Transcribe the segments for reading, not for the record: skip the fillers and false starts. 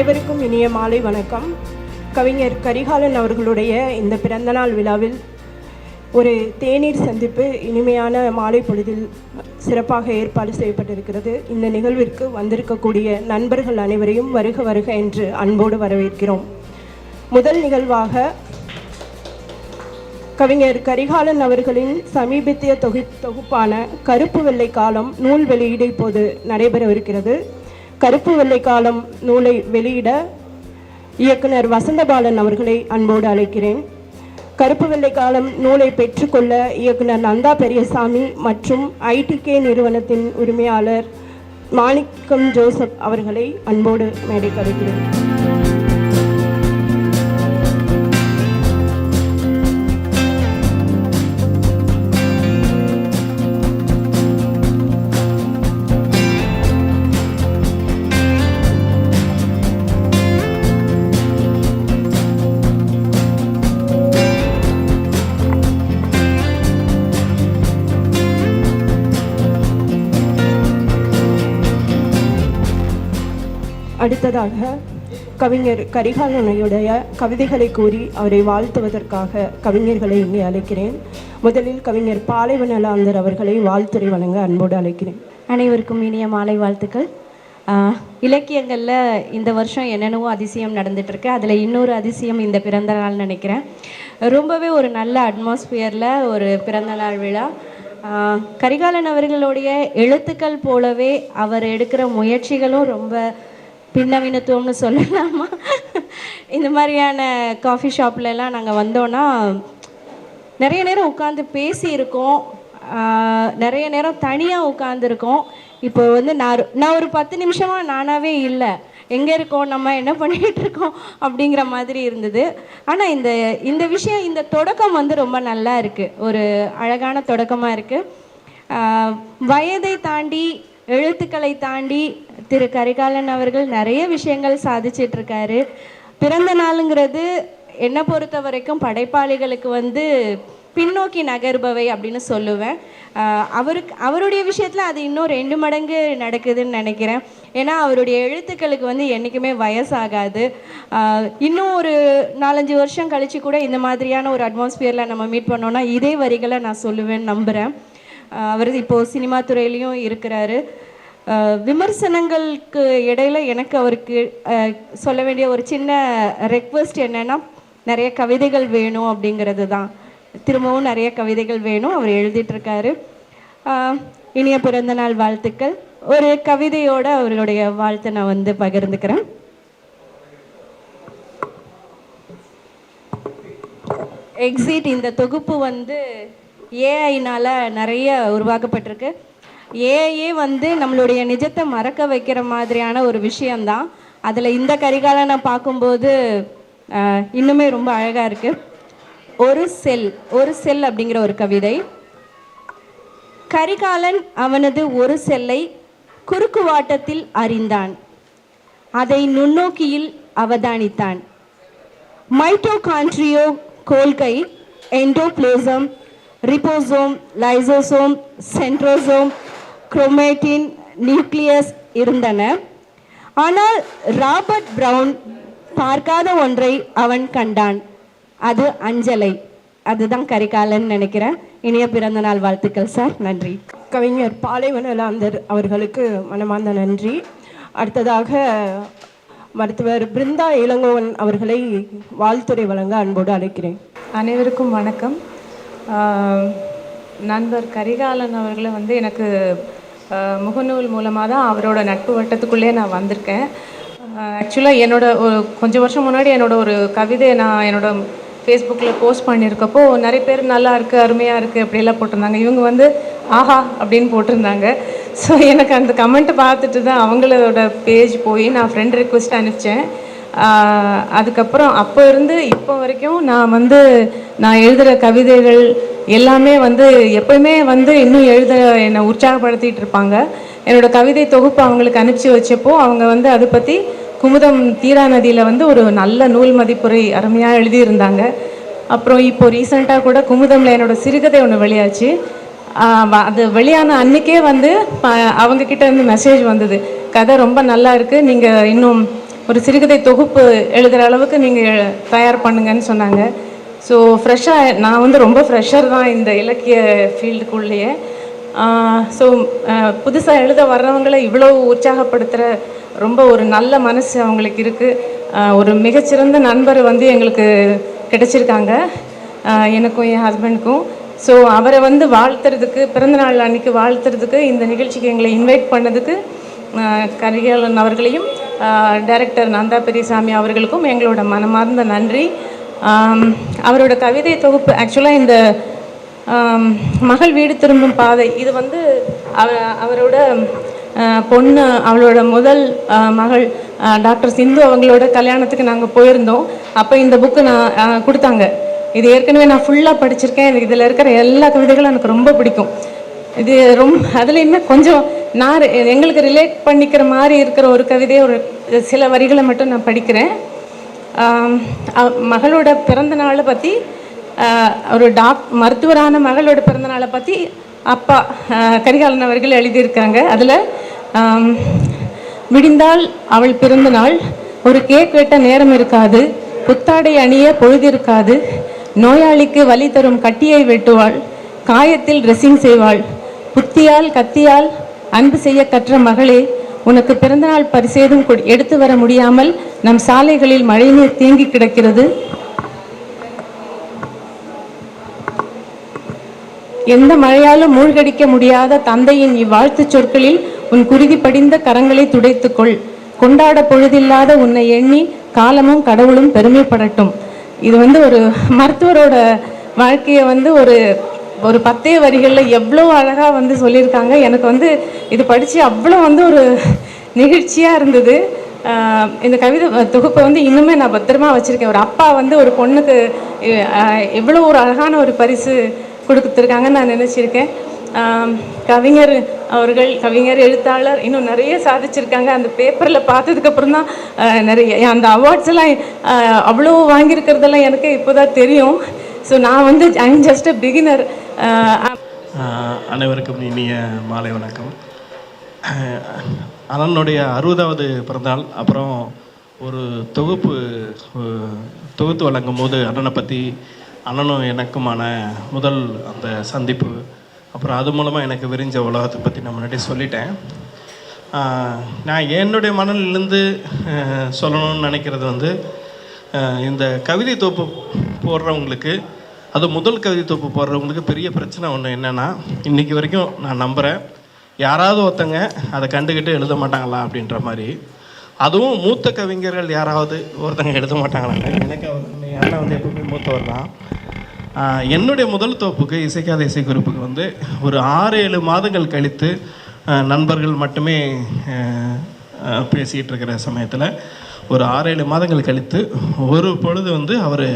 அனைவருக்கும் இனிய மாலை வணக்கம். கவிஞர் கரிகாலன் அவர்களுடைய இந்த பிறந்தநாள் விழாவில் ஒரு தேநீர் சந்திப்பு இனிமையான மாலை பொழுதில் சிறப்பாக ஏற்பாடு செய்யப்பட்டிருக்கிறது. இந்த நிகழ்விற்கு வந்திருக்கக்கூடிய நண்பர்கள் அனைவரையும் வருக வருக என்று அன்போடு வரவேற்கிறோம். முதல் நிகழ்வாக கவிஞர் கரிகாலன் அவர்களின் சமீபத்திய தொகுப்பான கருப்பு வெள்ளை காலம் நூல் வெளியீடு இப்போது நடைபெறவிருக்கிறது. கருப்பு வெள்ளை காலம் நூலை வெளியிட இயக்குனர் வசந்தபாலன் அவர்களை அன்போடு அழைக்கிறேன். கருப்பு வெள்ளை காலம் நூலை பெற்றுக்கொள்ள இயக்குனர் நந்தா பெரியசாமி மற்றும் ஐடிகே நிறுவனத்தின் உரிமையாளர் மாணிக்கம் ஜோசப் அவர்களை அன்போடு மேடைக்கு அழைக்கிறேன். அடுத்ததாக கவிஞர் கரிகாலனுடைய கவிதைகளை கூறி அவரை வாழ்த்துவதற்காக கவிஞர்களை இங்கே அழைக்கிறேன். முதலில் கவிஞர் பாலைவனலாந்தர் அவர்களை வாழ்த்துரை வழங்க அன்போடு அழைக்கிறேன். அனைவருக்கும் இனிய மாலை வாழ்த்துக்கள். இலக்கியங்களில் இந்த வருஷம் என்னென்னவோ அதிசயம் நடந்துகிட்ருக்கு. அதில் இன்னொரு அதிசயம் இந்த பிறந்த நாள் நினைக்கிறேன். ரொம்பவே ஒரு நல்ல அட்மாஸ்பியரில் ஒரு பிறந்தநாள் விழா. கரிகாலன் அவர்களுடைய எழுத்துக்கள் போலவே அவர் எடுக்கிற முயற்சிகளும் ரொம்ப பின்னவீனத்துவம்னு சொல்லலாமா. இந்த மாதிரியான காஃபி ஷாப்லலாம் நாங்கள் வந்தோன்னா நிறைய நேரம் உட்காந்து பேசியிருக்கோம், நிறைய நேரம் தனியாக உட்காந்துருக்கோம். இப்போ வந்து நான் ஒரு 10 நிமிஷமாக நானாகவே இல்லை, எங்கே இருக்கோம், நம்ம என்ன பண்ணிகிட்டு இருக்கோம் அப்படிங்கிற மாதிரி இருந்தது. ஆனால் இந்த விஷயம், இந்த தொடக்கம் வந்து ரொம்ப நல்லா இருக்குது, ஒரு அழகான தொடக்கமாக இருக்குது. வயதை தாண்டி எழுத்துக்களை தாண்டி திரு கரிகாலன் அவர்கள் நிறைய விஷயங்கள் சாதிச்சிட்ருக்காரு. பிறந்த நாளுங்கிறது என்னை பொறுத்த வரைக்கும் படைப்பாளிகளுக்கு வந்து பின்னோக்கி நகர்பவை அப்படின்னு சொல்லுவேன். அவருடைய விஷயத்தில் அது இன்னும் 2 மடங்கு நடக்குதுன்னு நினைக்கிறேன். ஏன்னா அவருடைய எழுத்துக்களுக்கு வந்து என்றைக்குமே வயசாகாது. இன்னும் ஒரு 4-5 வருஷம் கழித்து கூட இந்த மாதிரியான ஒரு அட்மாஸ்பியரில் நம்ம மீட் பண்ணோன்னா இதே வரிகளை நான் சொல்லுவேன்னு நம்புகிறேன். அவர் இப்போது சினிமா துறையிலையும் இருக்கிறாரு. விமர்சனங்களுக்கு இடையில் எனக்கு அவருக்கு சொல்ல வேண்டிய ஒரு சின்ன ரெக்வெஸ்ட் என்னென்னா, நிறைய கவிதைகள் வேணும் அப்படிங்கிறது தான். திரும்பவும் நிறைய கவிதைகள் வேணும். அவர் எழுதிட்டுருக்காரு. இனிய பிறந்தநாள் வாழ்த்துக்கள். ஒரு கவிதையோடு அவர்களுடைய வாழ்த்தை நான் வந்து பகிர்ந்துக்கிறேன். எக்ஸிட் இந்த தொகுப்பு வந்து ஏஐனால் நிறைய உருவாக்கப்பட்டிருக்கு. ஏஐயே வந்து நம்மளுடைய நிஜத்தை மறக்க வைக்கிற மாதிரியான ஒரு விஷயந்தான். அதில் இந்த கரிகாலனை பார்க்கும்போது இன்னுமே ரொம்ப அழகாக இருக்குது. ஒரு செல் அப்படிங்கிற ஒரு கவிதை. கரிகாலன் அவனது ஒரு செல்லை குறுக்குவாட்டத்தில் அறிந்தான், அதை நுண்ணோக்கியில் அவதானித்தான். Mitochondria Golgi, endoplasm, ribosome, lysosome, centrosome, chromatin, nucleus இருந்தன. ஆனால் ராபர்ட் பிரவுன் பார்க்காத ஒன்றை அவன் கண்டான், அது அஞ்சலை. அதுதான் கரிகாலன் நினைக்கிறேன். இனிய பிறந்த நாள் வாழ்த்துக்கள் சார். நன்றி. கவிஞர் பாலைவனலாந்தர் அவர்களுக்கு மனமார்ந்த நன்றி. அடுத்ததாக மருத்துவர் பிருந்தா இளங்கோவன் அவர்களை வாழ்த்துரை வழங்க அன்போடு அழைக்கிறேன். அனைவருக்கும் வணக்கம். நண்பர் கரிகாலன் அவர்களை வந்து எனக்கு முகநூல் மூலமாக தான் அவரோட நட்பு வட்டத்துக்குள்ளே நான் வந்திருக்கேன். ஆக்சுவலாக கொஞ்சம் வருஷம் முன்னாடி ஒரு கவிதையை நான் என்னோடய ஃபேஸ்புக்கில் போஸ்ட் பண்ணியிருக்கப்போ நிறைய பேர் நல்லா இருக்குது, அருமையாக இருக்குது அப்படியெல்லாம் போட்டிருந்தாங்க. இவங்க வந்து ஆஹா அப்படின்னு போட்டிருந்தாங்க. ஸோ எனக்கு அந்த கமெண்ட்டை பார்த்துட்டு தான் அவங்களோட பேஜ் போய் நான் ஃப்ரெண்ட் ரிக்வெஸ்ட் அனுப்பிச்சேன். அதுக்கப்புறம் அப்போ இருந்து இப்போ வரைக்கும் நான் எழுதுகிற கவிதைகள் எல்லாமே வந்து எப்போயுமே வந்து இன்னும் என்னை உற்சாகப்படுத்திகிட்டு இருப்பாங்க. என்னோடய கவிதை தொகுப்பு அவங்களுக்கு அனுப்பிச்சி வச்சப்போ அவங்க வந்து அதை பற்றி குமுதம் தீரா நதியில் வந்து ஒரு நல்ல நூல் மதிப்புரை அருமையாக எழுதியிருந்தாங்க. அப்புறம் இப்போது ரீசெண்டாக கூட குமுதமில் என்னோடய சிறுகதை ஒன்று வெளியாச்சு. அது வெளியான அன்றைக்கே வந்து அவங்கக்கிட்ட இருந்து மெசேஜ் வந்தது, கதை ரொம்ப நல்லா இருக்குது, நீங்கள் இன்னும் ஒரு சிறுகதை தொகுப்பு எழுதுகிற அளவுக்கு நீங்கள் தயார் பண்ணுங்கன்னு சொன்னாங்க. ஸோ ஃப்ரெஷ்ஷாக நான் வந்து ரொம்ப ஃப்ரெஷர் தான் இந்த இலக்கிய ஃபீல்டுக்குள்ளேயே. ஸோ புதுசாக எழுத வர்றவங்களை இவ்வளோ உற்சாகப்படுத்துகிற ரொம்ப ஒரு நல்ல மனசு அவங்களுக்கு இருக்குது. ஒரு மிகச்சிறந்த நண்பர் வந்து எங்களுக்கு கிடைச்சிருக்காங்க, எனக்கும் என் ஹஸ்பண்டுக்கும். ஸோ அவரை வந்து வாழ்த்துறதுக்கு, பிறந்தநாள் அன்றைக்கி வாழ்த்துறதுக்கு, இந்த நிகழ்ச்சிக்கு எங்களை இன்வைட் பண்ணதுக்கு கரிகாலன் அவர்களையும் டைரக்டர் நந்தா பெரியசாமி அவர்களுக்கும் எங்களோட மனமார்ந்த நன்றி. அவரோட கவிதை தொகுப்பு ஆக்சுவலாக இந்த மகள் வீடு திரும்பும் பாதை இது வந்து அவரோட பொண்ணு, அவளோட முதல் மகள் டாக்டர் சிந்து அவங்களோட கல்யாணத்துக்கு நாங்கள் போயிருந்தோம். அப்போ இந்த புக்கு நான் கொடுத்தாங்க. இது ஏற்கனவே நான் ஃபுல்லாக படிச்சிருக்கேன். எனக்கு இதில் இருக்கிற எல்லா கவிதைகளும் எனக்கு ரொம்ப பிடிக்கும். இது அதுலேயுமே கொஞ்சம் நான் எங்களுக்கு ரிலேட் பண்ணிக்கிற மாதிரி இருக்கிற ஒரு கவிதையை ஒரு சில வரிகளை மட்டும் நான் படிக்கிறேன். மகளோட பிறந்த நாளை பற்றி, ஒரு மருத்துவரான மகளோட பிறந்த நாளை பற்றி அப்பா கரிகாலன் அவர்கள் எழுதியிருக்காங்க. அதில் விடிந்தால் அவள் பிறந்த நாள், ஒரு கேக் வெட்ட நேரம் இருக்காது, புத்தாடை அணிய பொழுது இருக்காது, நோயாளிக்கு வலி தரும் கட்டியை வெட்டுவாள், காயத்தில் ட்ரெஸ்ஸிங் செய்வாள், புத்தியால் கத்தியால் அன்பு செய்ய கற்ற மகளே, உனக்கு பிறந்தநாள் பரிசேதும் எடுத்து வர முடியாமல் நம் சாலைகளில் மழைநீர் தேங்கி கிடக்கிறது. எந்த மழையாலும் மூழ்கடிக்க முடியாத தந்தையின் இவ்வாழ்த்து சொற்களில் உன் குருதி படிந்த கரங்களை துடைத்துக்கொள். கொண்டாட பொழுதில்லாத உன்னை எண்ணி காலமும் கடவுளும் பெருமைப்படட்டும். இது வந்து ஒரு மருத்துவரோட வாழ்க்கையை வந்து ஒரு 10 வரிகளில் எவ்வளோ அழகாக வந்து சொல்லியிருக்காங்க. எனக்கு வந்து இது படித்து அவ்வளோ வந்து ஒரு நிகழ்ச்சியாக இருந்தது. இந்த கவிதை தொகுப்பை வந்து இன்னுமே நான் பத்திரமா வச்சுருக்கேன். ஒரு அப்பா வந்து ஒரு பொண்ணுக்கு எவ்வளோ ஒரு அழகான ஒரு பரிசு கொடுத்துருக்காங்கன்னு நான் நினச்சிருக்கேன். கவிஞர் அவர்கள், கவிஞர், எழுத்தாளர், இன்னும் நிறைய சாதிச்சிருக்காங்க. அந்த பேப்பரில் பார்த்ததுக்கப்புறம் தான் நிறைய அந்த அவார்ட்ஸ் எல்லாம் அவ்வளோ வாங்கியிருக்கிறதெல்லாம் எனக்கு இப்போ தான் தெரியும். ஸோ நான் வந்து ஐம் ஜஸ்ட் அ பிகினர். அனைவருக்கும் இனிய மாலை வணக்கம். அண்ணனுடைய 60வது பிறந்தநாள், அப்புறம் ஒரு தொகுத்து வழங்கும் போது அண்ணனை பற்றி, அண்ணனும் எனக்குமான முதல் அந்த சந்திப்பு, அப்புறம் அது மூலமாக எனக்கு விரிஞ்ச உலகத்தை பற்றி நான் முன்னாடி சொல்லிட்டேன். நான் என்னுடைய மனநிலிருந்து சொல்லணும்னு நினைக்கிறது வந்து, இந்த கவிதை தொகுப்பு போடுறவங்களுக்கு, அது முதல் கவிதை தொகுப்பு போடுறவங்களுக்கு பெரிய பிரச்சனை ஒன்று என்னென்னா, இன்றைக்கி வரைக்கும் நான் நம்புகிறேன், யாராவது ஒருத்தங்க அதை கண்டுக்கிட்டு எழுத மாட்டாங்களா அப்படின்ற மாதிரி. அதுவும் மூத்த கவிஞர்கள் யாராவது ஒருத்தங்க எழுத மாட்டாங்களா. எனக்கு அவர் வந்து எப்பவுமே மூத்தவர் தான். என்னுடைய முதல் தொகுப்புக்கு இசைக்காத இசைக்குறிப்புக்கு வந்து ஒரு 6-7 மாதங்கள் கழித்து நண்பர்கள் மட்டுமே பேசிகிட்டு இருக்கிற சமயத்தில் ஒரு 6-7 மாதங்கள் கழித்து ஒரு பொழுது வந்து அவர்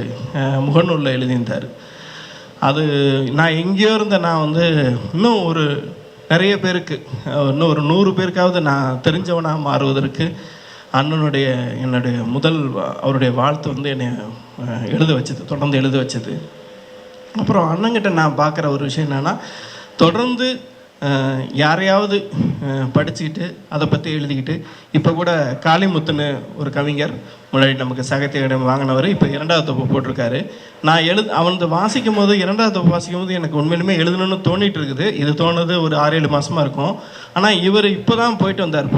முகநூலில் எழுதியிருந்தார். அது நான் எங்கேயோ இருந்த நான் வந்து இன்னும் ஒரு நிறைய பேருக்கு, இன்னும் ஒரு 100 பேருக்காவது நான் தெரிஞ்சவனாக மாறுவதற்கு என்னுடைய முதல் அவருடைய வாழ்த்து வந்து என்னை எழுத வச்சது, தொடர்ந்து எழுத வச்சது. அப்புறம் அண்ணங்கிட்ட நான் பார்க்குற ஒரு விஷயம் என்னென்னா, தொடர்ந்து யாரையாவது படிச்சுக்கிட்டு அதை பற்றி எழுதிக்கிட்டு, இப்போ கூட காளிமுத்துன்னு ஒரு கவிஞர் முன்னாடி நமக்கு சாகித்ய அகாடமி வாங்கினவர், இப்போ 2வது தொகுப்பு போட்டிருக்காரு. நான் அவன் வாசிக்கும் போது, 2வது தொகுப்பு வாசிக்கும் போது எனக்கு உண்மையிலுமே எழுதணும்னு தோணிகிட்டு இருக்குது. இது தோணுது ஒரு 6-7 மாதமாக இருக்கும். ஆனால் இவர் இப்போ தான் போயிட்டு வந்தார்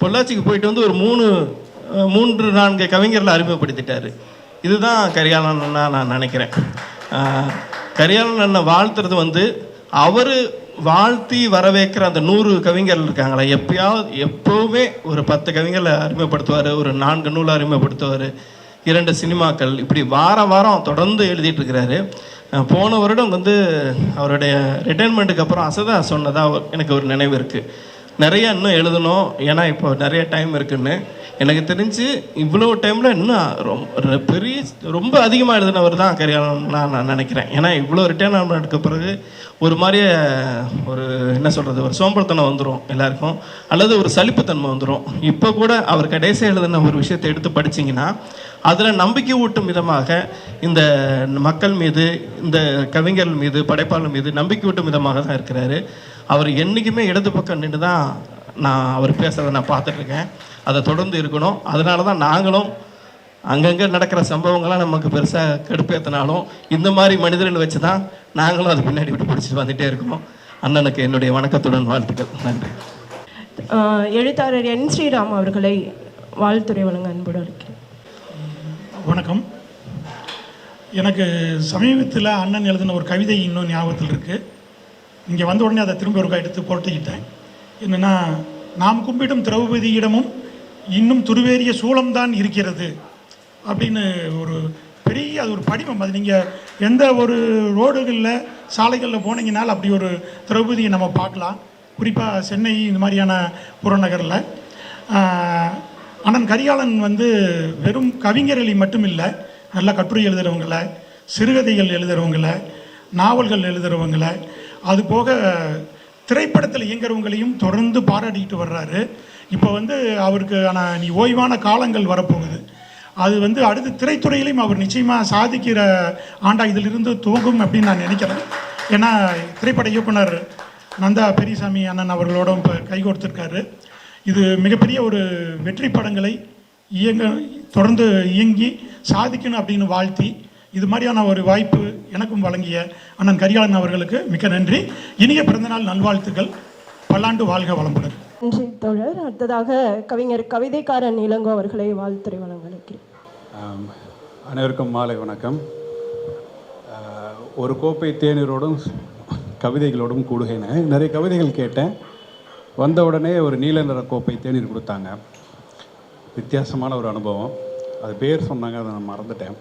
பொள்ளாச்சிக்கு போயிட்டு வந்து ஒரு 3-4 கவிஞர்களை அறிமுகப்படுத்திட்டார். இதுதான் கரிகாலன் அண்ணா நான் நினைக்கிறேன். கரிகாலன் அண்ணன் வாழ்த்துறது வந்து, அவர் வாழ்த்தி வரவேற்கிற அந்த 100 கவிஞர்கள் இருக்காங்களா, எப்போவுமே ஒரு 10 கவிஞர்களை அறிமுகப்படுத்துவார், ஒரு 4 நூலை அறிமுகப்படுத்துவார், 2 சினிமாக்கள், இப்படி வாரம் தொடர்ந்து எழுதிட்டு இருக்கிறாரு. போன வருடம் வந்து அவருடைய ரிட்டைர்மெண்ட்டுக்கு அப்புறம் அசதா சொன்னதாக எனக்கு ஒரு நினைவு இருக்குது. நிறைய இன்னும் எழுதணும், ஏன்னா இப்போ நிறைய டைம் இருக்குன்னு. எனக்கு தெரிஞ்சு இவ்வளோ டைமில் இன்னும் ரொம்ப அதிகமாக எழுதினவர் தான் கரிகாலன் நான் நினைக்கிறேன். ஏன்னா இவ்வளோ ரிட்டைர்மெண்ட்டுக்கு பிறகு ஒரு மாதிரியே ஒரு என்ன சொல்கிறது, ஒரு சோம்பல்தனம் வந்துடும் எல்லாருக்கும், அல்லது ஒரு சலிப்புத்தன்மை வந்துடும். இப்போ கூட அவர் கடைசியாக எழுதின ஒரு விஷயத்தை எடுத்து படிச்சிங்கன்னா அதில் நம்பிக்கை ஊட்டும் விதமாக இந்த மக்கள் மீது, இந்த கவிஞர்கள் மீது, படைப்பாளர் மீது நம்பிக்கை ஊட்டும் விதமாக தான் இருக்கிறாரு. அவர் என்றைக்குமே இடது பக்கம் நின்று தான் நான் அவர் பேசுகிறத நான் பார்த்துட்ருக்கேன். அதை தொடர்ந்து இருக்கணும். அதனால தான் நாங்களும் அங்கங்கே நடக்கிற சம்பவங்கள்லாம் நமக்கு பெருசாக கடுப்பேற்றினாலும் இந்த மாதிரி மனிதர்கள் வச்சு தான் நாங்களும் அது பின்னாடி விட்டு பிடிச்சிட்டு வந்துகிட்டே இருக்கோம். அண்ணனுக்கு என்னுடைய வணக்கத்துடன் வாழ்த்துக்கள். நன்றி. எழுத்தாளர் என் ஸ்ரீராம் அவர்களை வாழ்த்துறை வழங்க அன்போடு இருக்கிறேன். வணக்கம். எனக்கு சமீபத்தில் அண்ணன் எழுதின ஒரு கவிதை இன்னும் ஞாபகத்தில் இருக்குது. இங்கே வந்த உடனே அதை திரும்ப ஒரு எடுத்து போட்டுக்கிட்டேன். என்னென்னா, நாம் கும்பிடும் திரௌபதியிடமும் இன்னும் துருவேறிய சூளம்தான் இருக்கிறது அப்படின்னு ஒரு பெரிய அது ஒரு படிமம். அது நீங்கள் எந்த ஒரு ரோடுகளில் சாலைகளில் போனீங்கனால் அப்படி ஒரு திரௌபதியை நம்ம பார்க்கலாம். குறிப்பாக சென்னை இந்த மாதிரியான புறநகரில். அண்ணன் கரிகாலன் வந்து வெறும் கவிஞர்களை மட்டும் இல்லை, நல்ல கட்டுரை எழுதுகிறவங்கள, சிறுகதைகள் எழுதுகிறவங்கள, நாவல்கள் எழுதுகிறவங்கள, அதுபோக திரைப்படத்தில் இயங்குறவங்களையும் தொடர்ந்து பாராட்டிக்கிட்டு வர்றாரு. இப்போ வந்து அவருக்கு நீ ஓய்வான காலங்கள் வரப்போகுது. அது வந்து அடுத்து திரைத்துறையிலையும் அவர் நிச்சயமாக சாதிக்கிற ஆண்டா இதிலிருந்து துவங்கும் அப்படின்னு நான் நினைக்கிறேன். ஏன்னா திரைப்பட இயக்குனர் நந்தா பெரியசாமி அண்ணன் அவர்களோட இப்போ கைகோர்த்துருக்காரு. இது மிகப்பெரிய ஒரு வெற்றி படங்களை தொடர்ந்து இயங்கி சாதிக்கணும் அப்படின்னு வாழ்த்தி, இது மாதிரியான ஒரு வாய்ப்பு எனக்கும் வழங்கிய அண்ணன் கரிகாலன் அவர்களுக்கு மிக்க நன்றி. இனிய பிறந்தநாள் நல்வாழ்த்துக்கள். பல்லாண்டு வாழ்க வளமுடன். நன்றி தோழர். அடுத்ததாக கவிஞர் கவிதைக்காரன் இளங்கோ அவர்களை வாழ்த்துறை வழங்க இருக்கிறேன். அனைவருக்கும் மாலை வணக்கம். ஒரு கோப்பை தேநீரோடும் கவிதைகளோடும் கூடுகைனேன். நிறைய கவிதைகள் கேட்டேன். வந்த உடனே ஒரு நீல நிற கோப்பை தேநீர் கொடுத்தாங்க. வித்தியாசமான ஒரு அனுபவம். அது பேர் சொன்னாங்க, அதை நான் மறந்துட்டேன்.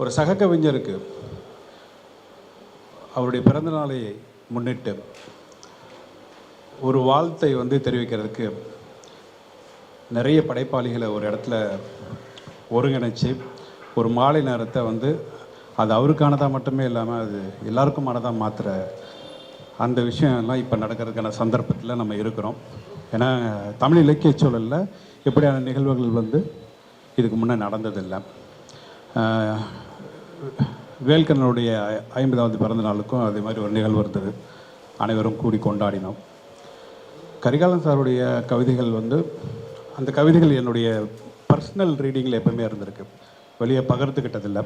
ஒரு சக கவிஞருக்கு அவருடைய பிறந்தநாளை முன்னிட்டு ஒரு வாழ்த்தை வந்து தெரிவிக்கிறதுக்கு நிறைய படைப்பாளிகளை ஒரு இடத்துல ஒருங்கிணைச்சு ஒரு மாலை நேரத்தை வந்து அது அவருக்கானதாக மட்டுமே இல்லாமல் அது எல்லாருக்குமானதாக மாற்றுற அந்த விஷயம்லாம் இப்போ நடக்கிறதுக்கான சந்தர்ப்பத்தில் நம்ம இருக்கிறோம். ஏன்னா தமிழ் இலக்கிய சூழலில் இப்படியான நிகழ்வுகள் வந்து இதுக்கு முன்னே நடந்ததில்லை. வேல்கண்ணனுடைய 50வது பிறந்த நாளுக்கும் அதே மாதிரி ஒரு நிகழ்வு இருந்தது. அனைவரும் கூடி கொண்டாடினோம். கரிகாலன் சாருடைய கவிதைகள் வந்து அந்த கவிதைகள் என்னுடைய பர்சனல் ரீடிங்கில் எப்பவுமே இருந்திருக்கு, வெளியே பகிர்ந்துக்கிட்டதில்லை.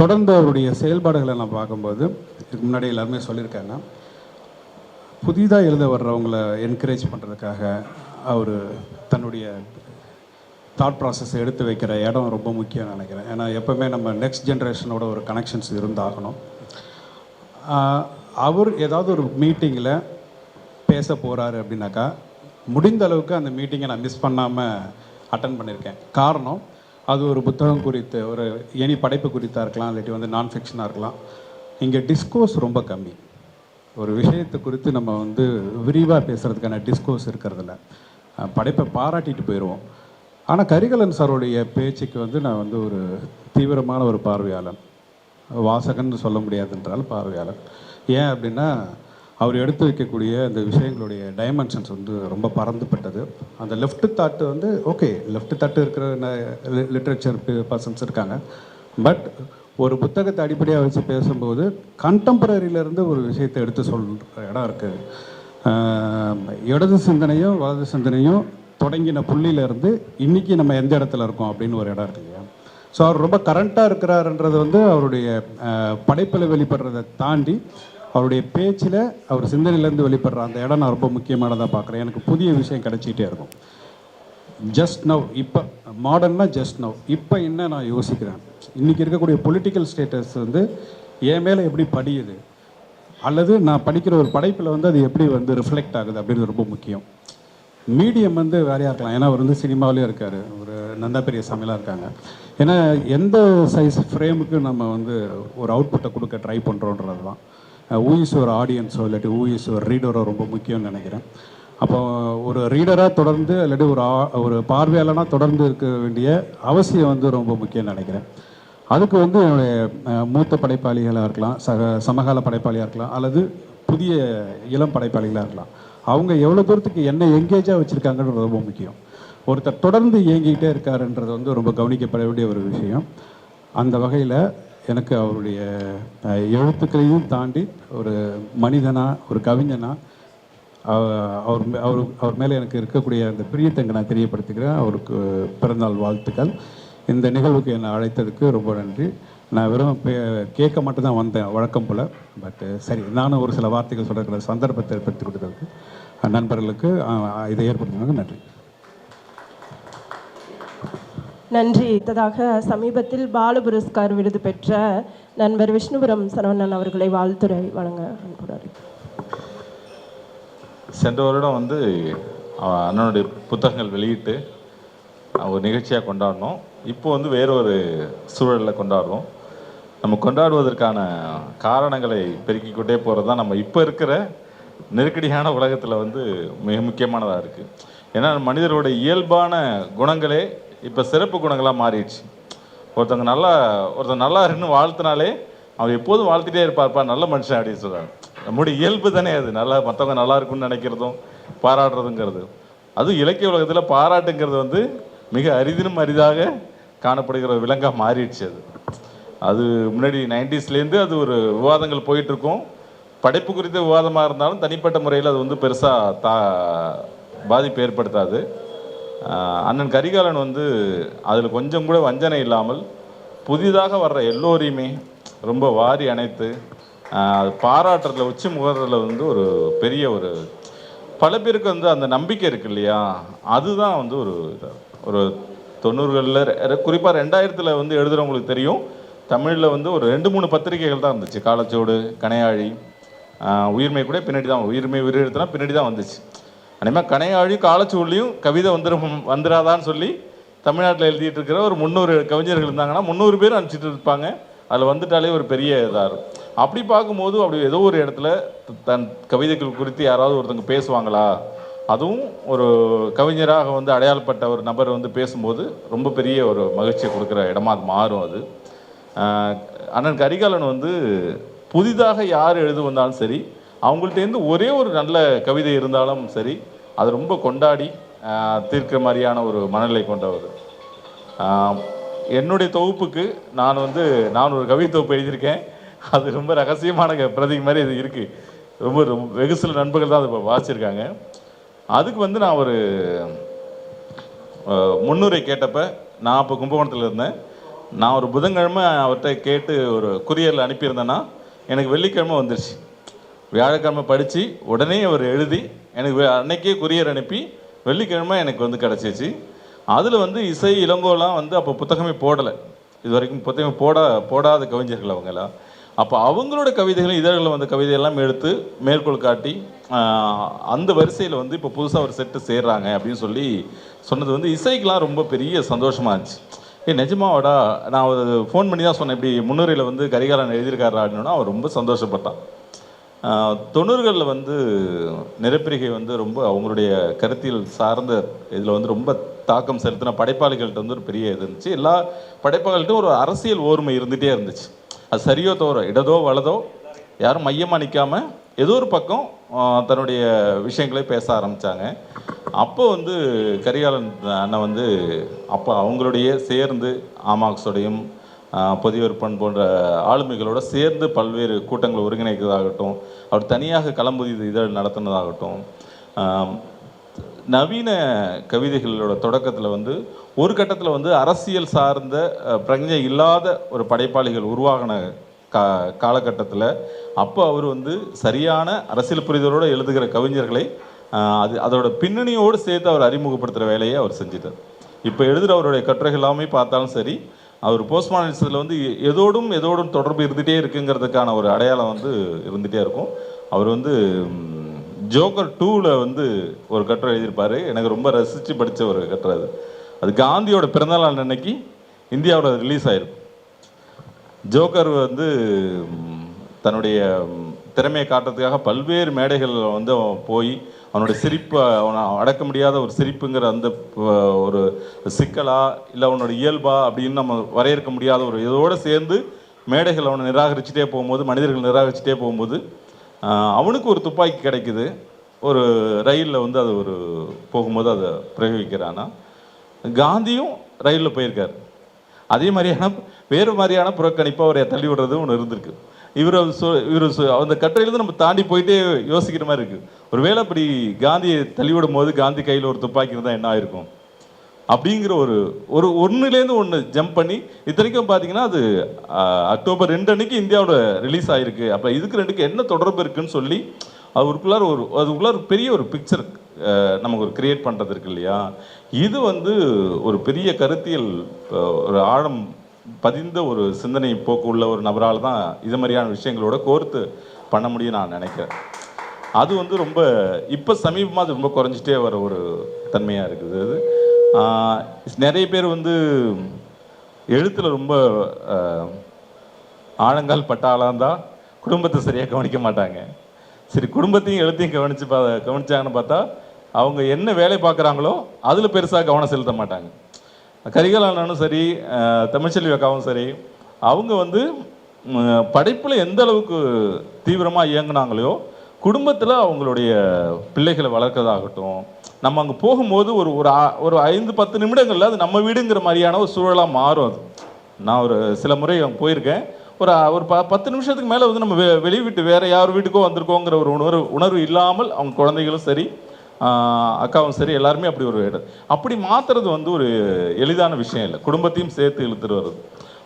தொடர்ந்து அவருடைய செயல்பாடுகளை நான் பார்க்கும்போது, இதுக்கு முன்னாடி எல்லாருமே சொல்லியிருக்காங்க, புதிதாக எழுத வர்றவங்கள என்கரேஜ் பண்ணுறதுக்காக அவர் தன்னுடைய தாட் ப்ராசஸ் எடுத்து வைக்கிற இடம் ரொம்ப முக்கியம் நினைக்கிறேன். ஏன்னா எப்போவுமே நம்ம நெக்ஸ்ட் ஜென்ரேஷனோட ஒரு கனெக்ஷன்ஸ் இருந்தாகணும். அவர் ஏதாவது ஒரு மீட்டிங்கில் பேச போகிறாரு அப்படின்னாக்கா முடிந்த அளவுக்கு அந்த மீட்டிங்கை நான் மிஸ் பண்ணாமல் அட்டன் பண்ணியிருக்கேன். காரணம், அது ஒரு புத்தகம் குறித்து, ஒரு எனி படைப்பு குறித்தாக இருக்கலாம், இல்லாட்டி வந்து நான் ஃபிக்ஷனாக இருக்கலாம். இங்கே டிஸ்கோர்ஸ் ரொம்ப கம்மி. ஒரு விஷயத்தை குறித்து நம்ம வந்து விரிவாக பேசுகிறதுக்கான டிஸ்கோர்ஸ் இருக்கிறதில்ல. படைப்பை பாராட்டிட்டு போயிடுவோம். ஆனால் கரிகாலன் சாருடைய பேச்சுக்கு வந்து நான் வந்து ஒரு தீவிரமான ஒரு பார்வையாளன், வாசகன்னு சொல்ல முடியாதுன்றால் பார்வையாளன். ஏன் அப்படின்னா அவர் எடுத்து வைக்கக்கூடிய அந்த விஷயங்களுடைய டைமென்ஷன்ஸ் வந்து ரொம்ப பறந்துப்பட்டது. அந்த லெஃப்ட் தாட்டு வந்து ஓகே, லெஃப்ட் தாட்டு இருக்கிற லிட்ரேச்சர் பர்சன்ஸ் இருக்காங்க. பட் ஒரு புத்தகத்தை அடிப்படையாக வச்சு பேசும்போது கண்டெம்பரரியிலேருந்து ஒரு விஷயத்தை எடுத்து சொல்கிற இடம் இருக்குது. இடது சிந்தனையும் வலது சிந்தனையும் தொடங்கின புள்ளியிலேருந்து இன்றைக்கி நம்ம எந்த இடத்துல இருக்கோம் அப்படின்னு ஒரு இடம் இருக்கு இல்லையா. ஸோ அவர் ரொம்ப கரண்ட்டாக இருக்கிறாருன்றது வந்து அவருடைய படைப்பில் வெளிப்படுறதை தாண்டி அவருடைய பேச்சில் அவர் சிந்தனையிலேருந்து வெளிப்படுற அந்த இடம் நான் ரொம்ப முக்கியமானதாக பார்க்குறேன். எனக்கு புதிய விஷயம் கிடைச்சிக்கிட்டே இருக்கும். ஜஸ்ட் நவ், இப்போ மாடர்னா ஜஸ்ட் நவ், இப்போ என்ன நான் யோசிக்கிறேன், இன்றைக்கி இருக்கக்கூடிய பொலிட்டிக்கல் ஸ்டேட்டஸ் வந்து என் மேலே எப்படி படியுது, அல்லது நான் படிக்கிற ஒரு படைப்பில் வந்து அது எப்படி வந்து ரிஃப்ளெக்ட் ஆகுது அப்படின்றது ரொம்ப முக்கியம். மீடியம் வந்து வேறையாக இருக்கலாம். ஏன்னா அவர் வந்து சினிமாவிலே இருக்கார், ஒரு நந்தா பெரியசாமிலாம் இருக்காங்க. ஏன்னா எந்த சைஸ் ஃப்ரேமுக்கு நம்ம வந்து ஒரு அவுட்புட்டை கொடுக்க ட்ரை பண்ணுறோன்றது தான். ஊஇஸ் ஒரு ஆடியன்ஸோ இல்லாட்டி ஊஇஸ் ஒரு ரீடரோ ரொம்ப முக்கியம்னு நினைக்கிறேன். அப்போ ஒரு ரீடராக தொடர்ந்து இல்லாட்டி ஒரு பார்வையாளனாக தொடர்ந்து இருக்க வேண்டிய அவசியம் வந்து ரொம்ப முக்கியம்னு நினைக்கிறேன். அதுக்கு வந்து என்னுடைய மூத்த படைப்பாளிகளாக இருக்கலாம், சமகால படைப்பாளியாக இருக்கலாம், அல்லது புதிய இளம் படைப்பாளிகளாக இருக்கலாம். அவங்க எவ்வளோ தூரத்துக்கு என்ன எங்கேஜாக வச்சுருக்காங்கன்றது ரொம்ப முக்கியம். ஒருத்தர் தொடர்ந்து இயங்கிக்கிட்டே இருக்காருன்றது வந்து ரொம்ப கவனிக்கப்பட வேண்டிய ஒரு விஷயம். அந்த வகையில் எனக்கு அவருடைய எழுத்துக்களையும் தாண்டி ஒரு மனிதனாக, ஒரு கவிஞனாக அவர் அவர் அவர் மேலே எனக்கு இருக்கக்கூடிய அந்த பிரியத்தை நான் தெரியப்படுத்திக்கிறேன். அவருக்கு பிறந்தநாள் வாழ்த்துக்கள். இந்த நிகழ்வுக்கு என்னை அழைத்ததுக்கு ரொம்ப நன்றி. நான் வெறும் கேட்க மட்டும் தான் வந்தேன் வழக்கம் போல். பட் சரி, நானும் ஒரு சில வார்த்தைகள் சொல்கிற சந்தர்ப்பத்தை ஏற்படுத்தி கொடுத்ததுக்கு நண்பர்களுக்கு இதை ஏற்படுத்தினாங்க நன்றி. நன்றி. அடுத்ததாக சமீபத்தில் பாலு புரஸ்கார் விருது பெற்ற நண்பர் விஷ்ணுபுரம் சரவணன் அவர்களை வாழ்த்துரை வழங்க அனுப்புகிறார். சென்ற வருடம் வந்து அண்ணனுடைய புத்தகங்கள் வெளியிட்டு ஒரு நிகழ்ச்சியாக கொண்டாடினோம். இப்போ வந்து வேறொரு சூழலில் கொண்டாடுறோம். நம்ம கொண்டாடுவதற்கான காரணங்களை பெருக்கிக்கொண்டே போகிறது தான் நம்ம இப்போ இருக்கிற நெருக்கடியான உலகத்தில் வந்து மிக முக்கியமானதாக இருக்குது. ஏன்னா மனிதரோட இயல்பான குணங்களே இப்போ சிறப்பு குணங்களாக மாறிடுச்சு. ஒருத்தங்க நல்லா இருக்குன்னு வாழ்த்தினாலே அவர் எப்போதும் வாழ்த்திட்டே இருப்பார்ப்பா நல்ல மனுஷன் அப்படின்னு சொல்கிறாங்க. நம்முடைய இயல்பு தானே அது, நல்லா மற்றவங்க நல்லா இருக்குன்னு நினைக்கிறதும் பாராட்டுறதுங்கிறது. அதுவும் இலக்கிய உலகத்தில் பாராட்டுங்கிறது வந்து மிக அரிதினும் அரிதாக காணப்படுகிற விலங்காக மாறிடுச்சு. அது முன்னாடி 90ஸ்லேருந்து அது ஒரு விவாதங்கள் போயிட்டுருக்கும். படைப்பு குறித்த விவாதமாக இருந்தாலும் தனிப்பட்ட முறையில் அது வந்து பெருசாக பாதிப்பு ஏற்படுத்தாது. அண்ணன் கரிகாலன் வந்து அதில் கொஞ்சம் கூட வஞ்சனை இல்லாமல் புதிதாக வர்ற எல்லோரையுமே ரொம்ப வாரி அணைத்து அது பாராட்டுறதுல உச்சி முகறதுல வந்து ஒரு பெரிய ஒரு பல பேருக்கு வந்து அந்த நம்பிக்கை இருக்கு இல்லையா, அதுதான் வந்து ஒரு 90களில் குறிப்பாக 2000 வந்து எழுதுகிறவங்களுக்கு தெரியும். தமிழில் வந்து ஒரு 2-3 பத்திரிகைகள் தான் இருந்துச்சு. காலச்சோடு, கணையாழி, உயிர்மை கூட பின்னாடி தான், உயிர்மை உயிரெழுத்துனா பின்னாடி தான் வந்துச்சு. அதேமாதிரி கணையாழியும் காலச்சோடுலையும் கவிதை வந்துடாதான்னு சொல்லி தமிழ்நாட்டில் எழுதிட்டு இருக்கிற ஒரு 300 கவிஞர்கள் இருந்தாங்கன்னா 300 பேர் அனுப்பிச்சிட்டு இருப்பாங்க. அதில் வந்துட்டாலே ஒரு பெரிய இதாக இருக்கும். அப்படி பார்க்கும்போது அப்படி ஏதோ ஒரு இடத்துல தன் கவிதைகள் குறித்து யாராவது ஒருத்தங்க பேசுவாங்களா, அதுவும் ஒரு கவிஞராக வந்து அடையாளப்பட்ட ஒரு நபர் வந்து பேசும்போது ரொம்ப பெரிய ஒரு மகிழ்ச்சியை கொடுக்குற இடமா அது மாறும். அது அண்ணன் கரிகாலன் வந்து புதிதாக யார் எழுது வந்தாலும் சரி, அவங்கள்ட்டேருந்து ஒரே ஒரு நல்ல கவிதை இருந்தாலும் சரி, அதை ரொம்ப கொண்டாடி தீர்க்கிற மாதிரியான ஒரு மனநிலை கொண்டவர். என்னுடைய தொகுப்புக்கு நான் ஒரு கவிதை தொகுப்பு எழுதியிருக்கேன். அது ரொம்ப ரகசியமான பிரதி மாதிரி இது இருக்குது. ரொம்ப வெகு சில நண்பர்கள் தான் அதை வாசிச்சிருக்காங்க. அதுக்கு வந்து நான் ஒரு முன்னுரை கேட்டப்போ, நான் அப்போ கும்பகோணத்தில் இருந்தேன். நான் ஒரு புதன்கிழமை அவர்கிட்ட கேட்டு ஒரு குரியரில் அனுப்பியிருந்தேன்னா எனக்கு வெள்ளிக்கிழமை வந்துருச்சு. வியாழக்கிழமை படித்து உடனே அவர் எழுதி எனக்கு அன்னைக்கே குரியர் அனுப்பி வெள்ளிக்கிழமை எனக்கு வந்து கிடச்சிச்சு. அதில் வந்து இசை இளங்கோலாம் வந்து அப்போ புத்தகமே போடலை. இது வரைக்கும் புத்தகம் போடாத கவிஞர்கள் அவங்களாம். அப்போ அவங்களோட கவிதைகளும் இதழ்களில் வந்த கவிதையெல்லாம் எடுத்து மேற்கோள் காட்டி அந்த வரிசையில் வந்து இப்போ புதுசாக ஒரு செட்டு சேர்றாங்க அப்படின்னு சொல்லி சொன்னது வந்து இசைக்கெலாம் ரொம்ப பெரிய சந்தோஷமாக இருந்துச்சு. நிஜமாவாடா, நான் ஒரு ஃபோன் பண்ணி தான் சொன்னேன், இப்படி முன்னுரையில் வந்து கரிகாலன் எழுதியிருக்காரா அப்படின்னா அவர் ரொம்ப சந்தோஷப்பட்டான். 90களில் வந்து நிறப்பிரிகை வந்து ரொம்ப அவங்களுடைய கருத்தியல் சார்ந்த இதில் வந்து ரொம்ப தாக்கம் செலுத்தின படைப்பாளிகள்கிட்ட வந்து ஒரு பெரிய இது இருந்துச்சு. எல்லா படைப்பாளிகள்கிட்டும் ஒரு அரசியல் ஓர்மை இருந்துகிட்டே இருந்துச்சு. அது சரியோ தோறோ, இடதோ வலதோ, யாரும் மையமாக நிற்காமல் ஏதோ ஒரு பக்கம் தன்னுடைய விஷயங்களை பேச ஆரம்பித்தாங்க. அப்போ வந்து கரிகாலன் அண்ணன் வந்து அப்போ அவங்களுடைய சேர்ந்து ஆமாக்ஸோடையும் பொதியவர்பன் போன்ற ஆளுமைகளோடு சேர்ந்து பல்வேறு கூட்டங்களை ஒருங்கிணைக்கிறதாகட்டும், அவர் தனியாக களம்புதி இதழ் நடத்தினதாகட்டும், நவீன கவிதைகளோட தொடக்கத்தில் வந்து ஒரு கட்டத்தில் வந்து அரசியல் சார்ந்த பிரஜை இல்லாத ஒரு படைப்பாளிகள் உருவாகின காலகட்டத்தில் அப்போ அவர் வந்து சரியான அரசியல் புரிதலோடு எழுதுகிற கவிஞர்களை அதோட பின்னணியோடு சேர்த்து அவர் அறிமுகப்படுத்துகிற வேலையை அவர் செஞ்சிட்டார். இப்போ எழுதுகிற அவருடைய கட்டுரைகள் எல்லாமே பார்த்தாலும் சரி, அவர் போஸ்ட்மார்டனிசத்தில் வந்து எதோடும் தொடர்பு இருந்துகிட்டே இருக்குங்கிறதுக்கான ஒரு அடையாளம் வந்து இருந்துகிட்டே இருக்கும். அவர் வந்து ஜோக்கர் 2ல் வந்து ஒரு கட்டுரை எழுதியிருப்பார். எனக்கு ரொம்ப ரசித்து படித்த ஒரு கட்டுரை. அது காந்தியோட பிறந்தநாள் அன்னைக்கு இந்தியாவோட ரிலீஸ் ஆகிருக்கும். ஜோக்கர் வந்து தன்னுடைய திறமையை காட்டுறதுக்காக பல்வேறு மேடைகளில் வந்து போய் அவனுடைய சிரிப்பை அவனை அடக்க முடியாத ஒரு சிரிப்புங்கிற அந்த ஒரு சிக்கலா இல்லை அவனோட இயல்பா அப்படின்னு நம்ம வரையறுக்க முடியாத ஒரு இதோடு சேர்ந்து மேடைகள் அவனை நிராகரிச்சுட்டே போகும்போது, மனிதர்கள் நிராகரிச்சுட்டே போகும்போது அவனுக்கு ஒரு துப்பாக்கி கிடைக்குது. ஒரு ரயிலில் வந்து அது ஒரு போகும்போது அதை பிரயோகிக்கிறான்னா, காந்தியும் ரயிலில் போயிருக்கார். அதே மாதிரியான வேறு மாதிரியான புறக்கணிப்பாக அவரை தள்ளி விடுறது ஒன்று இருந்திருக்கு. அந்த கட்டுரையிலேருந்து நம்ம தாண்டி போயிட்டே யோசிக்கிற மாதிரி இருக்குது. ஒருவேளை அப்படி காந்தியை தள்ளிவிடும் போது காந்தி கையில் ஒரு துப்பாக்கி இருந்தால் என்ன ஆயிருக்கும் அப்படிங்கிற ஒரு ஒன்றுலேருந்து ஒன்று ஜம்ப் பண்ணி இத்தனைக்கும் பார்த்தீங்கன்னா அது அக்டோபர் 2 அன்னைக்கு இந்தியாவோட ரிலீஸ் ஆகிருக்கு. அப்போ இதுக்கு ரெண்டுக்கு என்ன தொடர்பு இருக்குன்னு சொல்லி அதுக்குள்ளார பெரிய ஒரு பிக்சர் நமக்கு ஒரு கிரியேட் பண்ணுறது இருக்கு இல்லையா. இது வந்து ஒரு பெரிய கருத்தியல் ஒரு ஆழம் பதிந்த ஒரு சிந்தனை போக்கு உள்ள ஒரு நபரால் தான் இது மாதிரியான விஷயங்களோட கோர்த்து பண்ண முடியும் நான் நினைக்கிறேன். அது வந்து ரொம்ப இப்போ சமீபமாக அது ரொம்ப குறைஞ்சிட்டே வர ஒரு தன்மையாக இருக்குது. அது நிறைய பேர் வந்து எழுத்தில் ரொம்ப ஆழங்கால் பட்டாளாக இருந்தால் குடும்பத்தை சரியாக கவனிக்க மாட்டாங்க. சரி, குடும்பத்தையும் எழுத்தையும் கவனிச்சாங்கன்னு பார்த்தா அவங்க என்ன வேலை பார்க்குறாங்களோ அதில் பெருசாக கவனம் செலுத்த மாட்டாங்க. கரிகால் அண்ணனும் சரி, தமிழ்ச்செல்வி அக்காவும் சரி, அவங்க வந்து படைப்பில் எந்த அளவுக்கு தீவிரமாக இயங்குனாங்களோ குடும்பத்தில் அவங்களுடைய பிள்ளைகளை வளர்க்கறதாகட்டும், நம்ம அங்கே போகும்போது ஒரு 5-10 நிமிடங்களில் அது நம்ம வீடுங்கிற மாதிரியான ஒரு சூழலாக மாறும். அது நான் சில முறை அங்கே போயிருக்கேன். ஒரு 10 நிமிஷத்துக்கு மேலே வந்து நம்ம வெளியே விட்டு வேறு யார் வீட்டுக்கோ வந்திருக்கோங்கிற ஒரு உணர்வு இல்லாமல் அவங்க குழந்தைகளும் சரி, அக்காவும் சரி, எல்லாருமே அப்படி மாற்றுறது வந்து ஒரு எளிதான விஷயம் இல்லை. குடும்பத்தையும் சேர்த்து இழுத்துட்டு வருது.